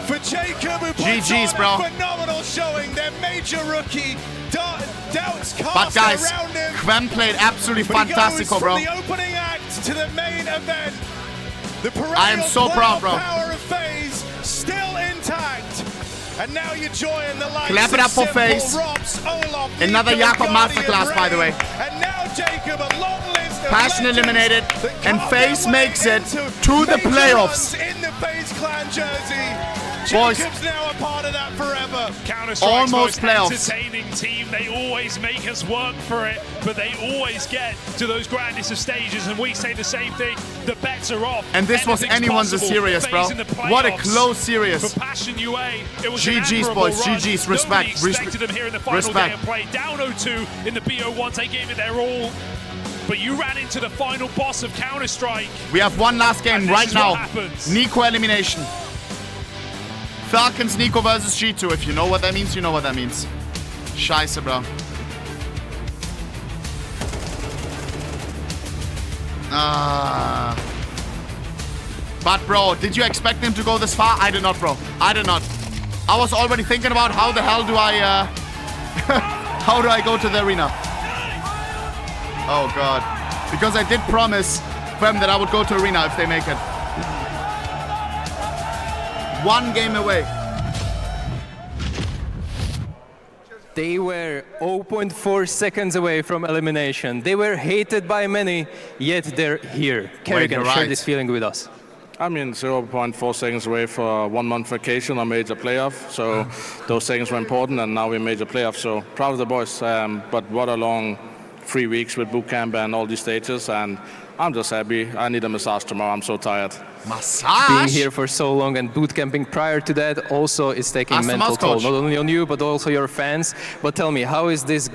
For Jacob, who puts GG's, on a phenomenal showing, their major rookie, doubts cast but guys, around him. Kvem played absolutely fantastical, bro. From the opening act to the main event. The I am so proud, bro. Power of FaZe still intact. And now you join the likes Clap it up for FaZe. Another Jakob masterclass, by the way. And now Jacob, a long list of Passion eliminated, and FaZe makes it to the playoffs. In the FaZe Clan jersey. Boys, Jacob's now a part of that forever. Counter-Strike's almost most playoffs. entertaining team. They always make us work for it, but they always get to those grandest of stages, and we say the same thing. The bets are off. And this was anyone's series, bro. What a close series. For Passion UA, it was GG's, boys. run. GG's. Respect. Nobody expected them here in the final day of play. Down 0-2 in the BO1s. They gave it their all. But you ran into the final boss of Counter-Strike. We have one last game right now. Nico elimination. Falcons Nico versus G2. If you know what that means, you know what that means. Scheiße, bro. But, bro, did you expect him to go this far? I did not, bro. I did not. I was already thinking about how the hell do I, how do I go to the arena? Oh, God. Because I did promise them that I would go to arena if they make it. 1 game away. They were 0.4 seconds away from elimination. They were hated by many, yet they're here. Kerrigan, share this feeling with us. I mean, 0.4 seconds away for 1 month vacation on major playoff. So those seconds were important, and now we're major playoff. So proud of the boys. But what a long 3 weeks with boot camp and all these stages. And I'm just happy. I need a massage tomorrow. I'm so tired. Massage? Being here for so long and boot camping prior to that also is taking mental toll, not only on you, but also your fans. But tell me, how is this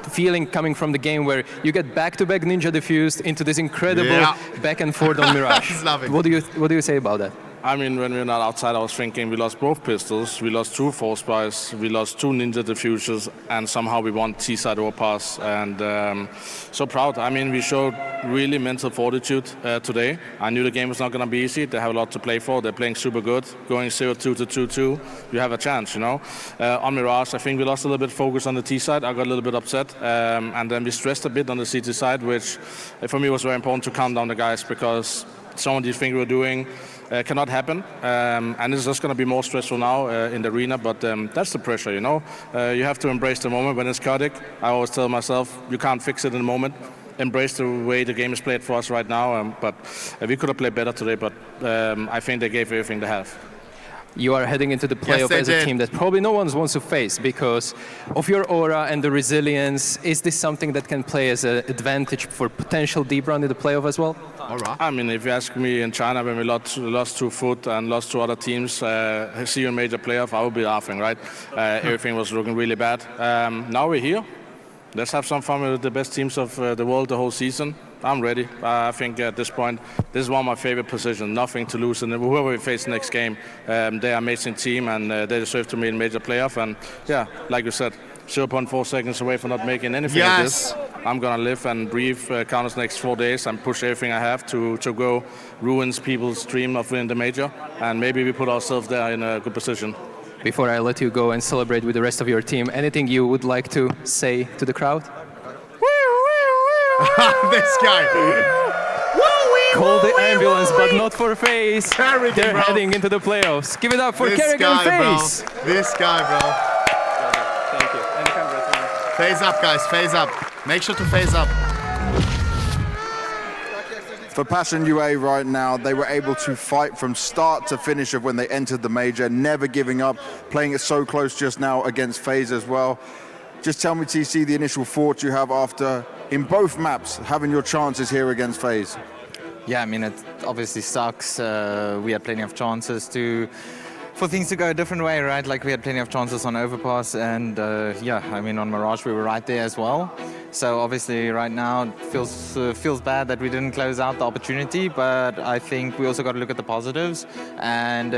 feeling coming from the game where you get back-to-back ninja defused into this incredible back and forth on Mirage? What do you say about that? I mean, when we were not outside, I was thinking we lost both pistols, we lost 2 force buys, we lost 2 ninja diffusers, and somehow we won T-side overpass. And so proud. I mean, we showed really mental fortitude today. I knew the game was not going to be easy. They have a lot to play for. They're playing super good. Going 0-2 to 2-2, you have a chance, you know. On Mirage, I think we lost a little bit focus on the T side. I got a little bit upset. And then we stressed a bit on the CT side, which for me was very important to calm down the guys, because some of these things we were doing cannot happen, and it's just going to be more stressful now in the arena, but that's the pressure, you know. You have to embrace the moment when it's chaotic. I always tell myself, you can't fix it in the moment. Embrace the way the game is played for us right now, but we could have played better today, but I think they gave everything they have. You are heading into the playoff as a team that probably no one wants to face because of your aura and the resilience. Is this something that can play as an advantage for potential deep run in the playoff as well? All right. I mean, if you ask me in China when we lost to Foot and lost to other teams, see you in major playoff, I would be laughing, right? Everything was looking really bad. Now we're here. Let's have some fun with the best teams of the world the whole season. I'm ready. I think at this point, this is one of my favorite positions. Nothing to lose, and whoever we face next game, they're an amazing team, and they deserve to be in major playoff. And yeah, like you said, 0.4 seconds away from not making anything of this. I'm gonna live and breathe countless next 4 days and push everything I have to go ruins people's dream of winning the major, and maybe we put ourselves there in a good position. Before I let you go and celebrate with the rest of your team, anything you would like to say to the crowd? This guy. Call the ambulance, but not for FAZE. They're heading into the playoffs. Give it up for Kerrigan and FAZE. This guy, bro. Thank you. And congrats. Phase up, guys. Phase up. Make sure to phase up. For Passion UA right now, they were able to fight from start to finish of when they entered the major, never giving up, playing it so close just now against FAZE as well. Just tell me, TC, the initial thoughts you have after, in both maps, having your chances here against FAZE. Yeah, I mean, it obviously sucks. We had plenty of chances for things to go a different way, right? Like we had plenty of chances on Overpass, and yeah, I mean, on Mirage we were right there as well. So obviously right now it feels bad that we didn't close out the opportunity, but I think we also got to look at the positives, and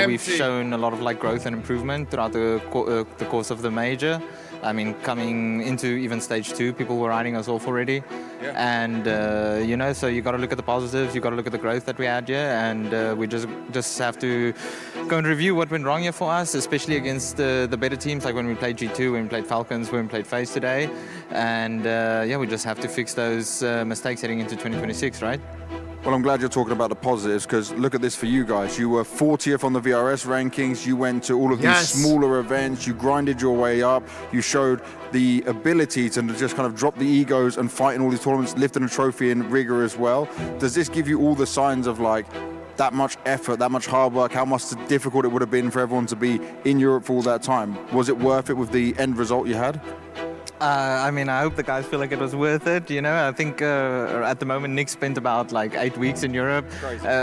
we've shown a lot of like growth and improvement throughout the course of the major. I mean, coming into even stage 2, people were writing us off already. Yeah. And, you know, so you got to look at the positives, you got to look at the growth that we had here, and we just have to go and review what went wrong here for us, especially against the better teams, like when we played G2, when we played Falcons, when we played FAZE today. And, yeah, we just have to fix those mistakes heading into 2026, right? Well, I'm glad you're talking about the positives, because look at this for you guys. You were 40th on the VRS rankings. You went to all of these smaller events. You grinded your way up. You showed the ability to just kind of drop the egos and fight in all these tournaments, lifting a trophy in rigor as well. Does this give you all the signs of like that much effort, that much hard work, how much difficult it would have been for everyone to be in Europe for all that time? Was it worth it with the end result you had? I mean, I hope the guys feel like it was worth it, you know. I think at the moment Nick spent about like 8 weeks in Europe,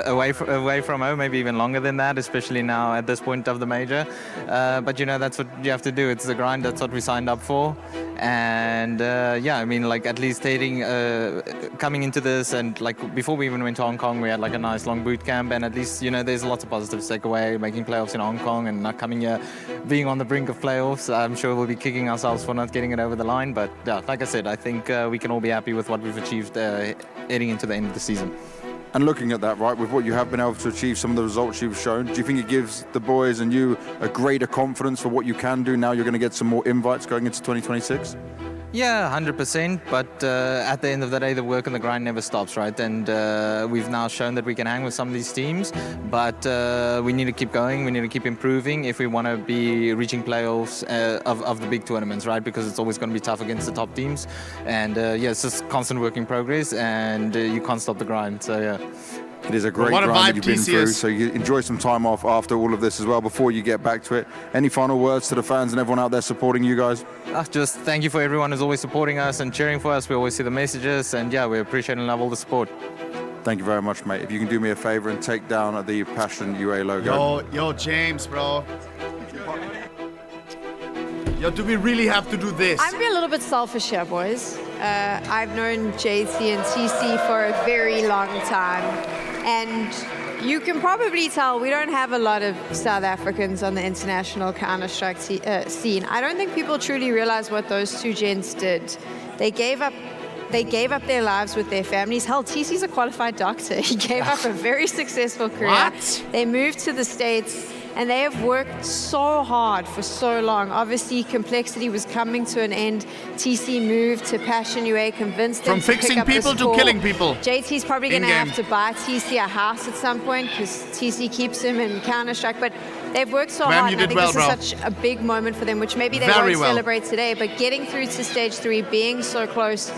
away from home, maybe even longer than that, especially now at this point of the major. But you know, that's what you have to do. It's the grind, that's what we signed up for. And yeah, I mean, like at least coming into this, and like before we even went to Hong Kong, we had like a nice long boot camp, and at least, you know, there's lots of positives to take away, making playoffs in Hong Kong and not coming here, being on the brink of playoffs. I'm sure we'll be kicking ourselves for not getting it over the line, but yeah, like I said, I think we can all be happy with what we've achieved heading into the end of the season. And looking at that, right, with what you have been able to achieve, some of the results you've shown, do you think it gives the boys and you a greater confidence for what you can do now? You're going to get some more invites going into 2026? Yeah, 100%, but at the end of the day, the work and the grind never stops, right? And we've now shown that we can hang with some of these teams, but we need to keep going, we need to keep improving if we want to be reaching playoffs of the big tournaments, right? Because it's always going to be tough against the top teams. And yeah, it's just constant work in progress, and you can't stop the grind, so yeah. It is a great grind that you've been through, so you enjoy some time off after all of this as well before you get back to it. Any final words to the fans and everyone out there supporting you guys? Just thank you for everyone who's always supporting us and cheering for us. We always see the messages, and yeah, we appreciate and love all the support. Thank you very much, mate. If you can do me a favor and take down the Passion UA logo. Yo, James, bro. Yo, do we really have to do this? I'm being a little bit selfish here, boys. I've known JT and TC for a very long time. And you can probably tell we don't have a lot of South Africans on the international Counter-Strike scene. I don't think people truly realize what those two gents did. They gave up their lives with their families. Hell, TC's a qualified doctor. He gave up a very successful career. What? They moved to the States, and they have worked so hard for so long. Obviously, Complexity was coming to an end. TC moved to Passion UA, convinced them From fixing people to killing people. JT's probably going to have to buy TC a house at some point because TC keeps him in Counter-Strike. But they've worked so hard, and I think this is such a big moment for them, which maybe they won't celebrate today. But getting through to stage 3, being so close,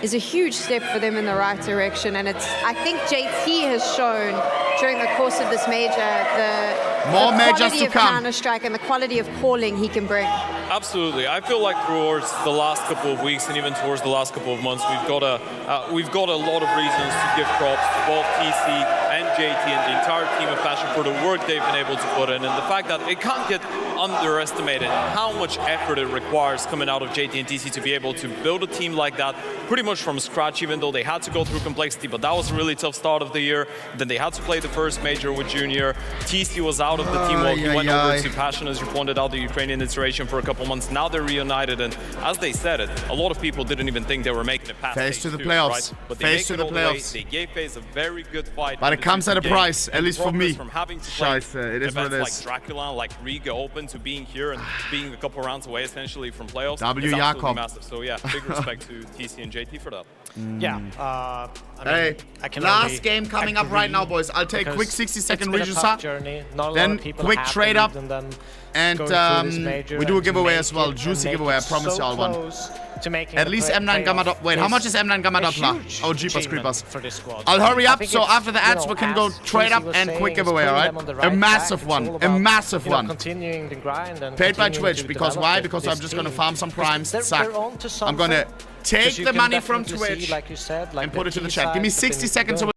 is a huge step for them in the right direction. And I think JT has shown during the course of this major the quality of Counter-Strike and the quality of calling he can bring. Absolutely. I feel like towards the last couple of weeks and even towards the last couple of months, we've got a lot of reasons to give props to both TC and JT and the entire team of Passion for the work they've been able to put in, and the fact that it can't get underestimated how much effort it requires coming out of JT and TC to be able to build a team like that pretty much from scratch, even though they had to go through Complexity, but that was a really tough start of the year. Then they had to play the first major with Junior. TC was out of the team while he went over to Passion, as you pointed out, the Ukrainian iteration, for a couple months. Now they're reunited, and as they said it, a lot of people didn't even think they were making it past FAZE to the playoffs. Right? But FAZE to the playoffs. They gave FAZE a very good fight. But it comes at a price, at least for me. From having to play it is what it is. like Dracula, like Riga Open, to being here and being a couple rounds away essentially from playoffs. W it's absolutely Jakob. massive. So yeah, big respect to TC and JT for that. Yeah. Hey, last game coming up right now, boys. I'll take quick 60-second Register, then quick trade up, and we do a giveaway as well. Juicy giveaway, I promise you all one. At least M9 Gamma Doppler. Wait, how much is M9 Gamma Doppler? Oh, Jeepers Creepers. I'll hurry up, so after the ads we can go trade up and quick giveaway, alright? A massive one. A massive one. Paid by Twitch, because why? Because I'm just gonna farm some primes. Suck. I'm gonna take the money from Twitch and put it to the chat. Give me 60 seconds.